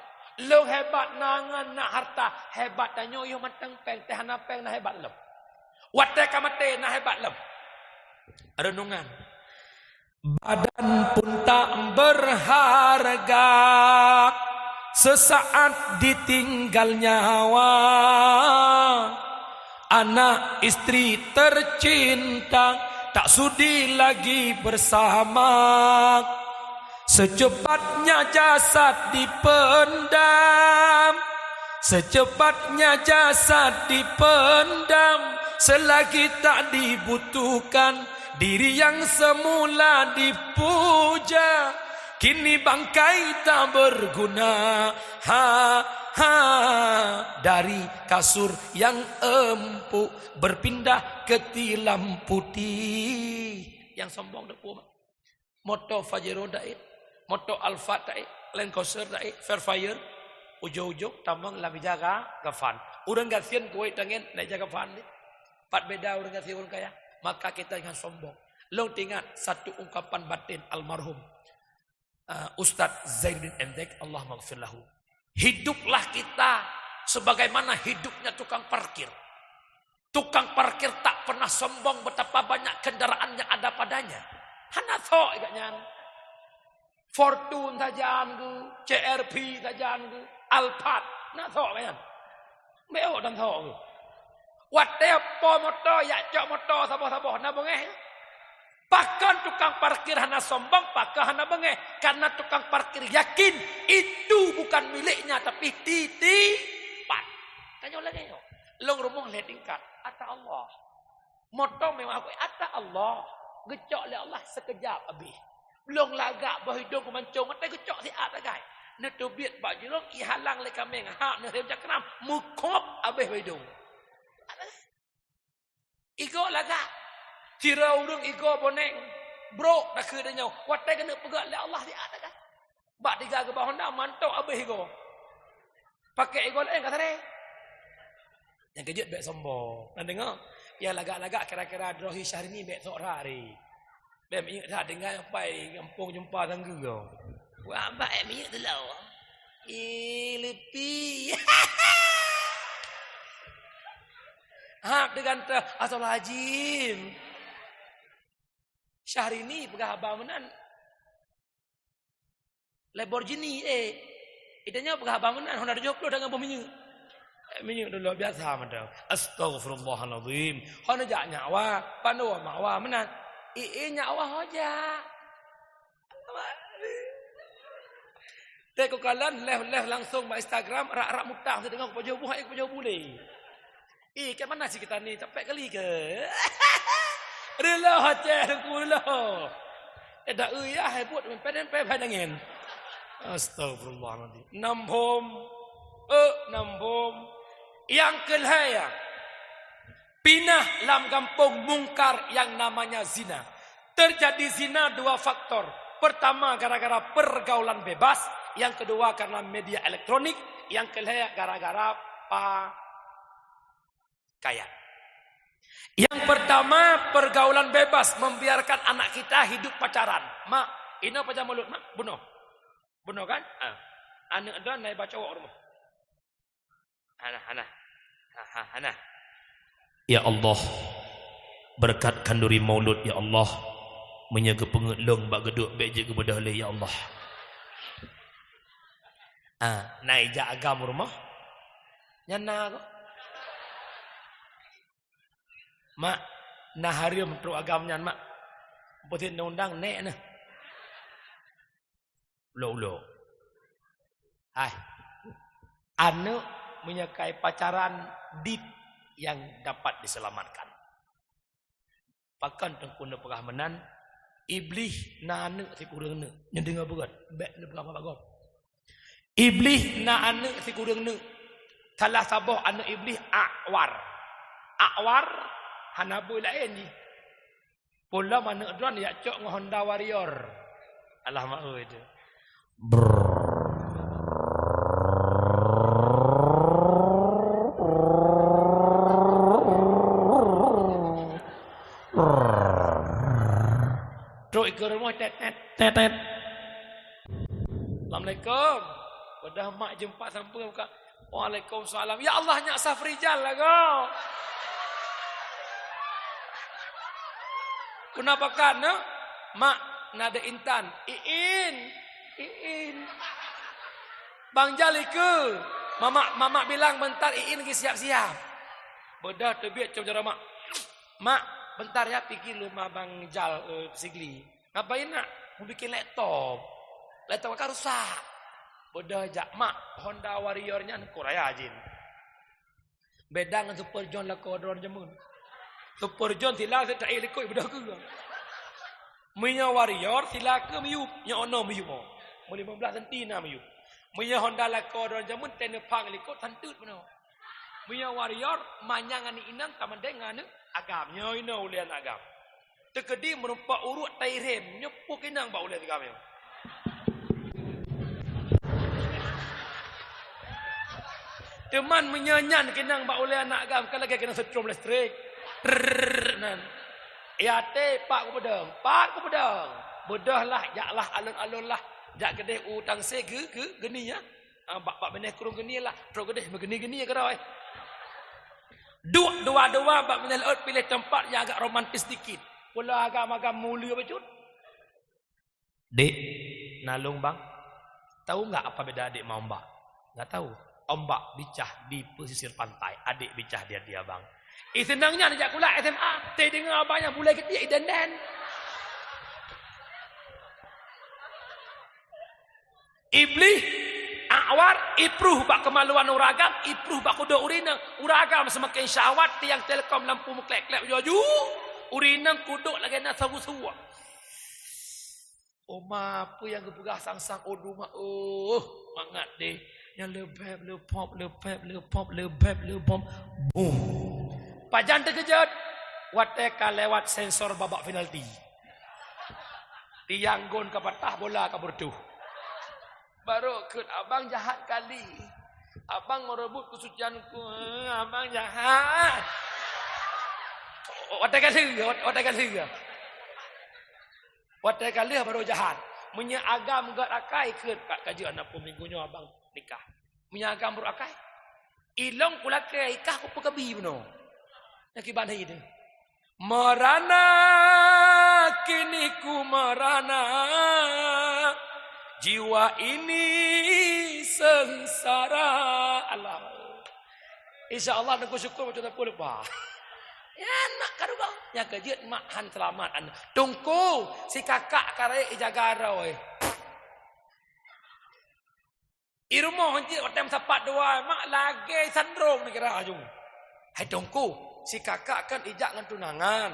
Long hebat nangan nak harta hebat tanyo yo matang peng teh hana peng na hebat lem. Wate kamate na hebat lem. Renungan. Badan pun tak berharga sesaat ditinggal nyawa. Anak istri tercinta tak sudi lagi bersama. Secepatnya jasad dipendam, secepatnya jasad dipendam, selagi tak dibutuhkan diri yang semula dipuja, kini bangkai tak berguna. Dari kasur yang empuk berpindah ke tilam putih. Yang sombong depu moto Fajero daik. Moto Alfa daik, Land Cruiser daik, Fairfire, ujung-ujung tambang labi jaga gafan. Urang gasian kuai tangen naik jaga gafan ni. Pat beda urang gasian urang kaya. Maka kita jangan sombong. Long ingat satu ungkapan batin almarhum Ustaz Zainuddin Endek, Allah maghfir lahu. Hiduplah kita sebagaimana hidupnya tukang parkir. Tukang parkir tak pernah sombong betapa banyak kendaraan yang ada padanya. Hana tho igaknya. Fortune tajaan ku, CRV tajaan ku, Alphard, nak tho kan? Meo dan tho ku. Wate po motor, ya cok motor saboh-saboh na bengeh. Bahkan tukang parkir hana sombong, pakah hana bengeh. Karena tukang parkir yakin itu bukan miliknya tapi titipan. Tanya lagi yo. Long rumah tingkat, ata Allah. Motor memang aku ata Allah. Gecok oleh Allah sekejap habis. Belum lagak berhidung ke mancung, mata gecok si ada guys. ne tobit bak jirong i halang le kameng hak ne rem cakram mukop abeh wedung. Igo laga. Tirau dong igo boneng. Bro dah ke dia watai kena pegat le Allah di atas kan. Bak tiga ke bawah dah mantok abeh igo. Pakai igo lain kata dia. Yang kejut baik sombong. Nak dengar? Ya lagak-lagak kira-kira Drohi Syahrini baik sok hari. Bem ingat dah dengar yang pai kampung jumpa tangga kau. Wah, baik minyak tu lah. Lepi. Hak dengan Astagfirullahaladzim. Syahrini pegah abang menan. Lamborghini idenya pegah abang menan Honda 70 dengan minyak. Minyak dulu biasa macam. Astagfirullahaladzim. Honda jak nyawa, pandu mawa menan. Nyawa hoja. Teko kalan leh langsung mak Instagram rak-rak mutang tu dengar pojok buah pojok boleh. Kat mana sih kita ni? Capek kali ke? Rela hotel kula. Dak ya hebut peden pedangin. Astagfirullahaladzim. Nambom. Yang kelaya. Pinah lam kampung mungkar yang namanya zina. Terjadi zina dua faktor. Pertama gara-gara pergaulan bebas. Yang kedua karena media elektronik. Yang kelaya gara-gara pakaian. Yang pertama pergaulan bebas. Membiarkan anak kita hidup pacaran. Mak, ini apa mulut mak? Bunuh. Bunuh kan? Anak dan naik baca wak rumah. Hana. Ya Allah, berkat kanduri maulud ya Allah, menjaga pengelong bak geduk baik je kepada Allah ya Allah. Naik jak agam rumah. Nyana kok. Mak, nah harium teruk agamnya mak. Betin undang nek nah. Ulo. Hai. Anu menyakai pacaran dit yang dapat diselamatkan. Pakan tengkuna perahmanan iblis na ane si kurang ne nyendengar berat bek ne berapa bagon. Iblis na ane si kurang ne salah sabah ane iblis Akwar hanabu lain ni. Pola mana dron ya cok dengan Honda Warrior. Allah mahu itu. Truk ke rumah tet. Assalamualaikum. Pada mak jumpa sampai buka. Waalaikumsalam. Ya Allah nyak Safrijal lah kau. Kenapa kan? Mak nada intan. Iin. Bang Jali ke? Mama bilang bentar Iin lagi siap-siap. Bedah terbiak cara mak. Mak, bentar ya pergi rumah Bang Jal Sigli. Ngapain nak? Mau bikin laptop. Laptop kan rusak. Bedah jak mak Honda Warrior-nya aku raya ajin. Beda dengan Super John lah kodron jemun. Super John sila saya tak ikut bedah ke. Punya Warrior sila ke miyup. Yang ono miyup. Mau 15 cm na miyup. Punya Honda lah kodron jemun tena pang likut tantut benar. Punya Warrior manyangan ni inang taman dengan agamnya ina ulian agam. Tekedi merumpak urut tairem nyepuk inang ba ulian agamnya. Teman menyanyan kenang ba ulian agam kalau kena setrum listrik. Nan. Ya te pak ku pedang. Bedahlah jaklah alun-alun lah. Jak kedeh utang se ke geni ya. Bak beneh kurung geni lah. Terus kedeh begeni-geni ke dah. Dua bak beneh laut pilih tempat yang agak romantis sedikit. Pula agam-agam mulia becut. Dek, nalung bang. Tahu enggak apa beda adik sama ombak? Enggak tahu. Ombak bicah di pesisir pantai, adik bicah dia bang. Senangnya ajak kula SMA, saya dengar abangnya mulai ketiak dan. Iblis, Akwar, ipruh bak kemaluan uragam, ipruh bak kuda urina. Uragam semakin syahwat, tiang telekom lampu meklek-klek jaju. Urina kuduk lagi nak sawu-sawu. Oh, apa yang kepegah sang-sang odu mak. mangat deh. Yang lebep. Boom. Pajan terkejut. Wateka lewat sensor babak penalti. Tianggun ke patah bola ke bertuh. Baru ke abang jahat kali. Abang merebut kesucianku. Abang jahat. Wateka kali baru jahat. Menyagam gat akai ke kat kajian apa minggunya abang nikah. Menyagam baru akai. Ilong pula ke ikah ku pekebi beno. Nak kiban hai dia. Merana kini ku merana, jiwa ini sengsara. Allah. InsyaAllah aku syukur macam apa lupa. Ya nak karuba. Yang kejut mak han selamat. Tungku si kakak kare jaga oi. I rumah hanji otem sapat dua mak lagi sandrong ni kira ajung. Hai tungku. Si kakak kan ijak dengan tunangan.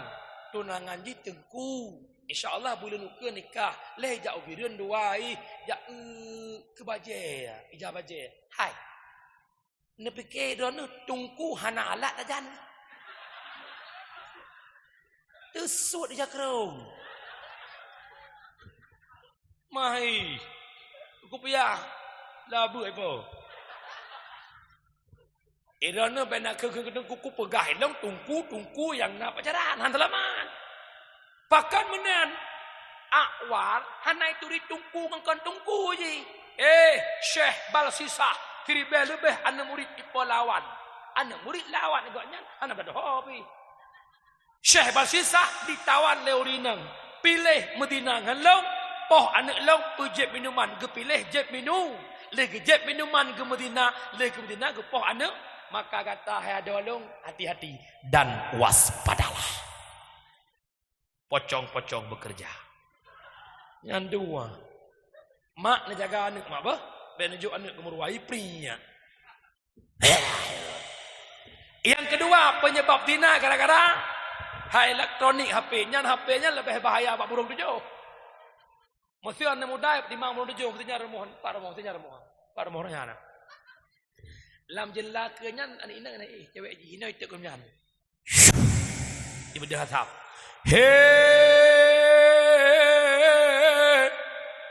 Tunangan di tengku. InsyaAllah bulan nuka nikah. Leh ijak ubiran dua. Ijak ke baje. Ijak baje. Hai. Ni fikir dia ni tungku hana alat ajan. Tersut ijak kerong. Mahir. Aku payah. Labu apa? Irana benak ke kuku pegah dong tungku yang nak pacaran han selamat. Pakan menan awal hanai turi tungku ngkan tungku je. Syekh Balsisah kiribe lebih ana murid Ipolawan. Ana murid lawan agaknya ana berdoa. Syekh Balsisah ditawan Leorinang. Pilih Medina ngalong poh anak long ujeb minuman ge pilih jeb minum. Lagi jeb minuman ke Medina, lagi ke Medina ke poh anak. Maka kata hai adolong hati-hati dan waspadalah. Pocong-pocong bekerja. Yang dua, mak nak jaga anak mak bah, benujuk anak kemeruai prinya. Yang kedua penyebab zina gara-gara hai elektronik HP-nya lebih bahaya pak burung tujuh. Mesti anak muda timang burung tujuh mestinya remohan, pak remohannya anak. Lam jelakanya anak ina kena cewek hina itu kemudian. Ibu dah hasap.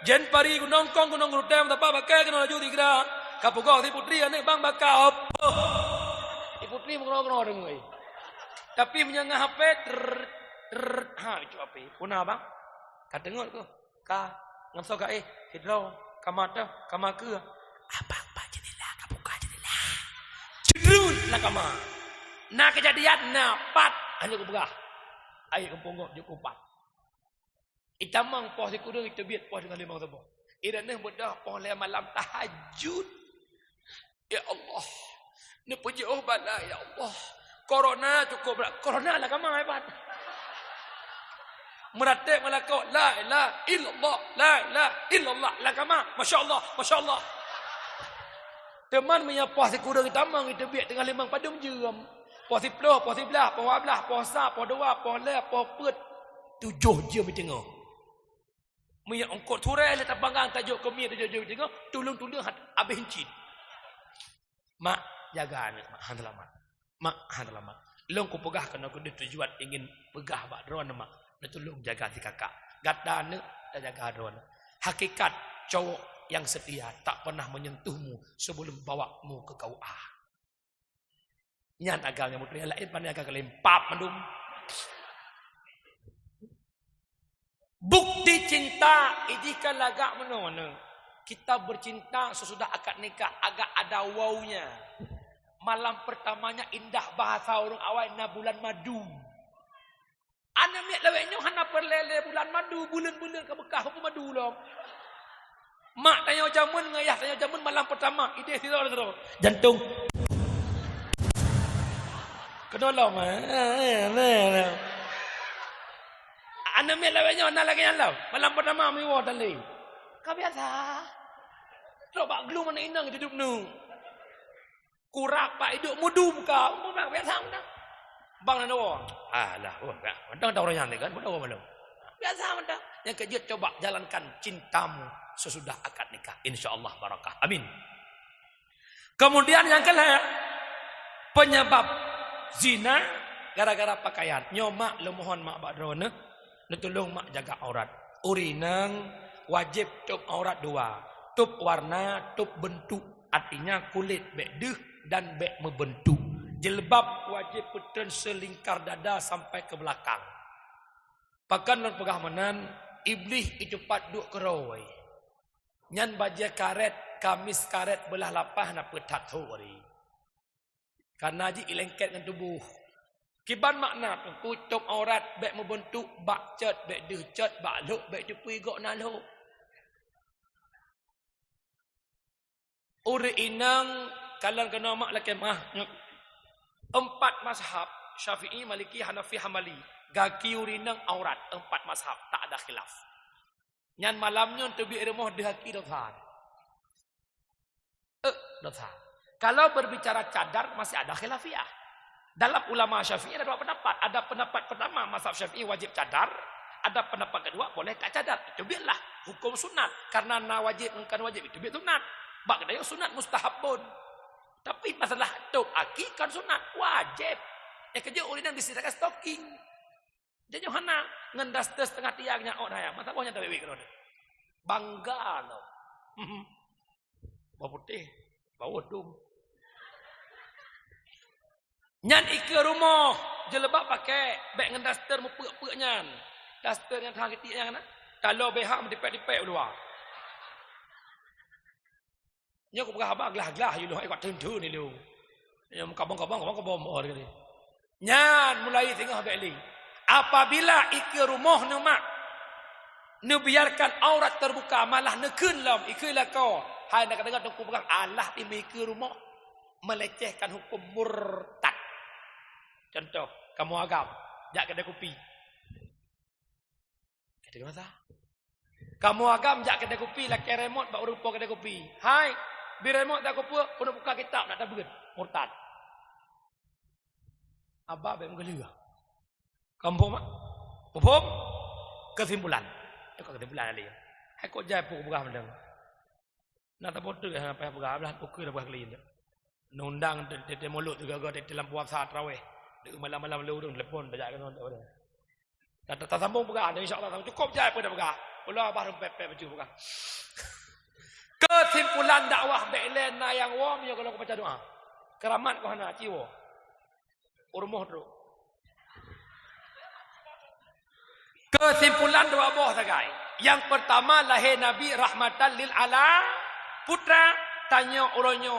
Jen pari gunong rutem tapa pakai kena laju tiga. Kapugau si putri anak bang bakal apa? Si putri mengono dengai. Tapi menyangga HP itu apa? Punah bang. Kata dengar tu. Ka ngamso ka hidro kamata kamaku. Abang baca jendela kabuka jendela. Cedrun nakama. Nak kejadian napat hanya kubegah. Air kempongok cukup pat. Itamang poh si kudung itu biat poh dengan limang tebong. Irana mudah poh le malam tahajud. Ya Allah. Ni puji bala ya Allah. Corona cukup berat. Corona lah kama hebat. Meratik malakau la ilaha illallah la ilaha illallah la kama masyaallah masyaallah. Teman punya poh si kudung itamang itu biat dengan limang padum jeram. Poh si ploh, poh si belah, poh belah, poh sa, poh dua, poh le, poh put. 7 jam tengok. Minyak ongkot turai letak banggang tajuk kemia 7 jam tengok. Tulung-tulung habis hincin. Mak jaga anak, mak han selamat. Mak han selamat. Long ku pegah kena aku tujuan ingin pegah bak drone mak. Nak tolong jaga si kakak. Gata anak tak jaga drone. Hakikat cowok yang setia tak pernah menyentuhmu sebelum bawamu ke KUA. Nyan agalnya mutri lain pandai agak lempap mendum. Bukti cinta idikan lagak mana. Kita bercinta sesudah akad nikah agak ada wownya. Malam pertamanya indah bahasa orang awal na bulan madu. Ana miak laweknya hana perlele bulan madu, bulan-bulan ke Mekah apa madu long. Mak tanya jamun ngayah tanya jamun malam pertama ide sira jantung. Kenolong. Ana miak laweknya hana lagi yang law. Malam pertama mi wa tali. Ka biasa. Coba glue mana inang hidup nu. Kurak pak hidup mudu buka. Mak biasa mana. Bang nak doa. Alah, enggak. Mentang orang nyantai kan, doa malam. Biasa mentang. Yang kejut coba jalankan cintamu sesudah akad nikah. Insyaallah barakah. Amin. Kemudian yang kedua, penyebab zina gara-gara pakaian. Nyomak lemohon mak bakdrone, tolong mak jaga aurat. Urineng wajib tutup aurat dua. Tutup warna, tutup bentuk. Artinya kulit bek deh dan bek membentuk. Jilbab wajib putren selingkar dada sampai ke belakang. Pakan dan pegah menan iblis itu pat duk keroi. Nyan baja karet, kamis karet belah lapah na petat hori. Karena ji ilengket dengan tubuh. Kiban makna tutup aurat bek membentuk bak cet bek deh cet bak luk bek tepui gok nalo. Uri inang kalan kena mak laki mah. 4 mazhab Syafi'i, Maliki, Hanafi, Hambali. Gaki urinang aurat 4 mazhab tak ada khilaf. Nyan malamnya untuk bi remoh dihaki dosa. Dosa. Kalau berbicara cadar masih ada khilafiyah. Dalam ulama Syafi'i ada 2 pendapat. Ada pendapat pertama mazhab Syafi'i wajib cadar. Ada pendapat kedua boleh tak cadar. Itu biarlah hukum sunat. Karena na wajib engkan wajib itu biar sunat. Bak kedaya sunat mustahabun. Tapi masalah tok aki kan sunat wajib. Kerja ulinan disediakan stocking. Jadi Johanna ngendas tes tengah tiangnya oh daya. Mata bawahnya tak bewi kalau bangga lo. Bau putih, bau dum. Nyan ike rumah jelebak pakai beg ngendas ter mupek-pek nyan. Daster yang tang kitik yang kalau behak mendipek-dipek luar. Nya aku pegah abang gelah-gelah you lu ikut tentu ni lu. Yang kabang-kabang or kali. Nyan mulai tengah beli. Apabila iki rumah nu mak nu biarkan aurat terbuka malah nekeun lam ikeula kau. Hai nak dengar aku pegang Allah di iki rumah melecehkan hukum murtad. Contoh, kamu agam jak kedai kopi. Kedai masa? Kamu agam jak kedai kopi laki remote bak rupa kedai kopi. Hai biremot tak kupu, pun buka kitab nak tabut murtad. Abah be mengelia. Kampung mak. Pupuk kesimpulan. Itu kesimpulan ali. Hai kok jai puk buka mendang. Nak tak bodoh apa buka belah puk ke buka kelin. Nundang tete mulut juga dalam puasa tarawih. Malam-malam lu telepon bajak kan tak tak sambung buka insyaallah cukup jai pun dah buka. Ulah abah rempet baju buka. Kesimpulan dakwah be'len na yang wom ya kalau aku baca doa. Keramat ko hana ciwo. Urmoh tu. Kesimpulan dua boh sagai. Yang pertama lahir Nabi rahmatan lil ala. Putra tanya orangnya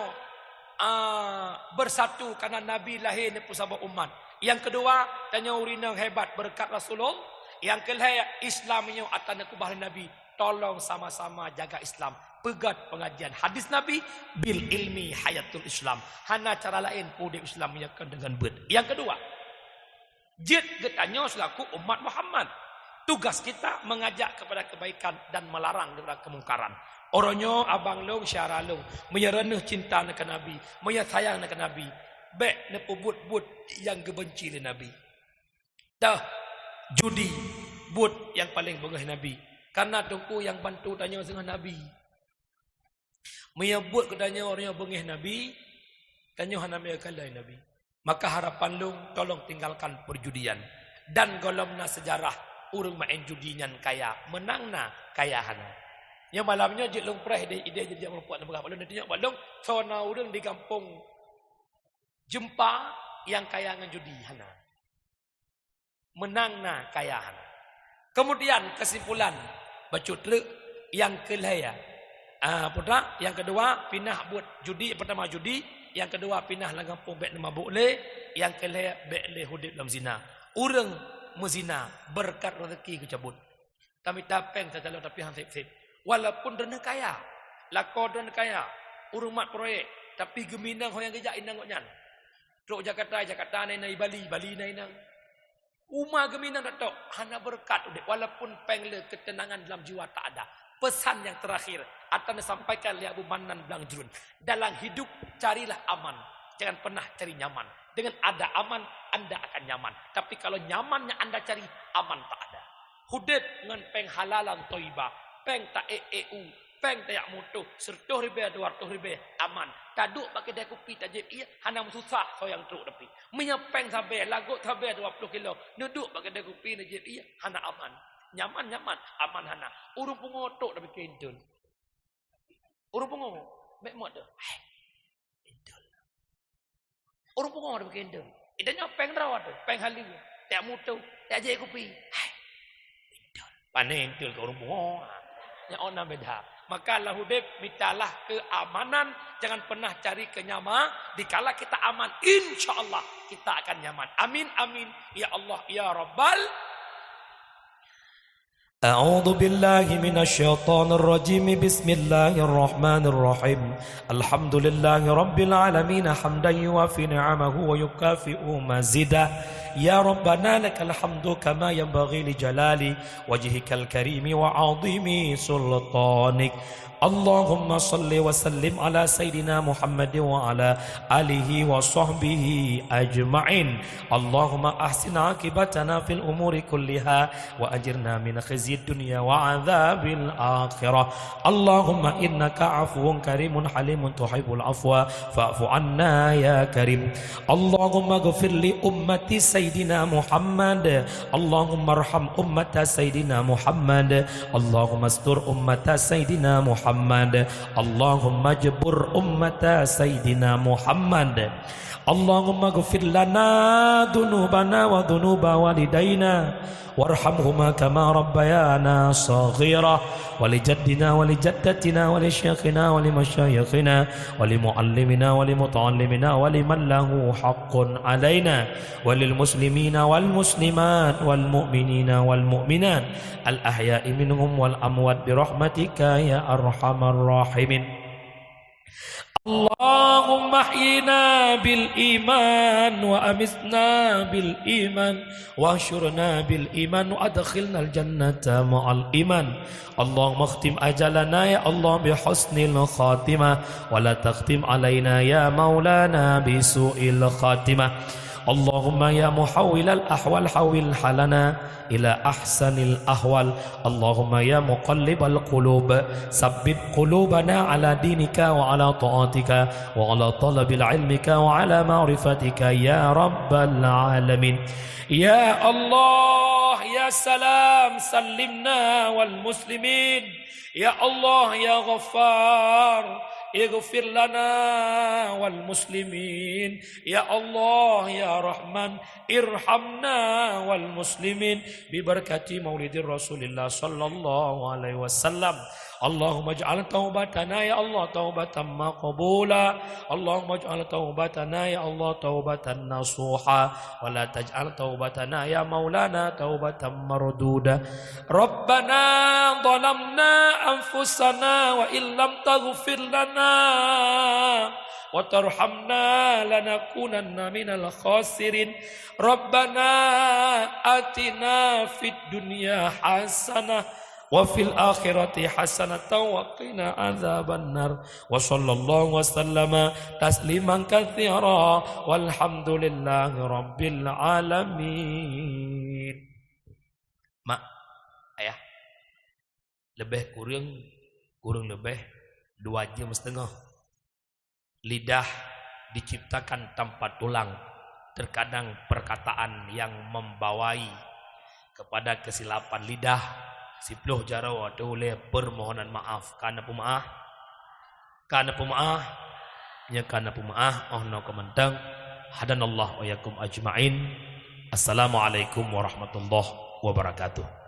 bersatu karena Nabi lahir ni pusabah umat. Yang kedua tanya urinang hebat berkat Rasulullah. Yang ketiga Islamnya atas kubah Nabi. Tolong sama-sama jaga Islam. Pegat pengajian hadis Nabi bil ilmi hayatul Islam. Hana cara lain pun Islam menyatakan dengan bet. Yang kedua, jid getanya selaku umat Muhammad. Tugas kita mengajak kepada kebaikan dan melarang daripada kemungkaran. Orangnya abang long syara long menyereneh cinta nak Nabi, menyayang nak Nabi. Bek ne pubut-but yang gebenci le Nabi. Dah judi but yang paling bengah Nabi. Karena tungku yang bantu tanya dengan Nabi. Menyebut kedanya orang yang bengih Nabi, tanya Nabi kalai Nabi. Maka harapan lu tolong tinggalkan perjudian. Dan golomna sejarah urang main judian kaya, menangna kaya hana. Yang malamnya je long preh ide jadi membuat berapa lu nantinya balong sona urang di kampung jumpa yang kaya ngan judi hana. Menangna kaya hana. Kemudian kesimpulan bacutre yang kelaya. Putra, yang kedua pinah buat judi, pertama judi, yang kedua pinah lang kampung bek mabuk le, yang kelaya bek le hudip dalam zina. Urang mezina berkat rezeki kecabut. Kami tapeng terjalur tapi hang sip-sip. Walaupun dana kaya, lako dana kaya, urang mat proyek, tapi geminang hoyang gejak inang nyan. Truk Jakarta nai Bali nai nang. Uma geminang datok hana berkat walaupun pengle ketenangan dalam jiwa tak ada. Pesan yang terakhir akan disampaikan oleh Abu Manan Blangjrun. Dalam hidup carilah aman. Jangan pernah cari nyaman. Dengan ada aman, anda akan nyaman. Tapi kalau nyamannya anda cari, aman tak ada. Hudib dengan peng halalan toibah. Peng tak peng tayak mutu 100 ribu 200 ribu aman taduk pakai dah kopi tajib iya hana susah so yang truk tapi minyak peng sampai lagu sampai 20 kilo duduk pakai dah kopi tajib iya hana aman nyaman aman hana urung pengotok tapi kendul urung pengotok mek mod dah kendul urung pengotok tapi kendul idanya peng rawat peng halu tak mutu tak jadi kopi kendul panen kendul ke urung pengotok nya ona beda. Maka lahudib mintalah keamanan, jangan pernah cari kenyamanan. Dikala kita aman, insyaallah kita akan nyaman. Amin amin ya Allah ya Rabbal. أعوذ بالله من الشيطان الرجيم بسم الله الرحمن الرحيم الحمد لله رب العالمين حمدا يوافي نعمه ويكافئ مزيدا يا ربنا لك الحمد كما ينبغي لجلال وجهك الكريم وعظيم سلطانك اللهم صل وسلم على سيدنا محمد وعلى آله وصحبه أجمعين اللهم أحسن عاقبتنا في الأمور كلها وأجرنا من خزي الدنيا وعذاب الآخرة اللهم إنك عفو كريم حليم تحب العفو فاعف عنا يا كريم اللهم اغفر لأمة سيدنا محمد اللهم ارحم أمة سيدنا محمد اللهم استر أمة سيدنا محمد اللهم اجبر أمة سيدنا محمد اللهم اغفر لنا ذنوبنا وذنوب والدينا وارحمهما كما ربيانا صغيرا ولجدنا ولجدتنا ولشيخنا ولمشايخنا ولمعلمنا ولمتعلمنا ولمن له حق علينا وللمسلمين والمسلمات والمؤمنين والمؤمنات الأحياء منهم والأموات برحمتك يا أرحم الراحمين اللهم احينا بالإيمان وأمتنا بالإيمان واحشرنا بالإيمان وأدخلنا الجنة مع الإيمان اللهم اختم أجلنا يا الله بحسن الخاتمة ولا تختم علينا يا مولانا بسوء الخاتمة اللهم يا محول الأحوال حول حالنا إلى أحسن الأحوال اللهم يا مقلب القلوب ثبت قلوبنا على دينك وعلى طاعتك وعلى طلب علمك وعلى معرفتك يا رب العالمين يا الله يا سلام سلمنا والمسلمين يا الله يا غفار اغفر لنا والمسلمين يا الله يا رحمن ارحمنا والمسلمين ببركة مولد رسول الله صلى الله عليه وسلم اللهم اجعل توبتنا يا الله توبة مقبولة اللهم اجعل توبتنا يا الله توبة نصوحة ولا تجعل توبتنا يا مولانا توبة مردودة ربنا ظلمنا أنفسنا وإن لم تغفر لنا وترحمنا لنكونن من الخاسرين ربنا آتنا في الدنيا حسنة وفي الآخرة حسنة وقنا عذاب النار وصلى الله وسلم تسليما كثيرا والحمد لله رب العالمين. Mak, ayah, lebih kurang lebih 2 jam setengah. Lidah diciptakan tanpa tulang. Terkadang perkataan yang membawai kepada kesilapan lidah. Siploh jarawa oleh permohonan maaf karena pemaaf oh no kementang hadanallah wa yakum ajmain. Assalamualaikum warahmatullahi wabarakatuh.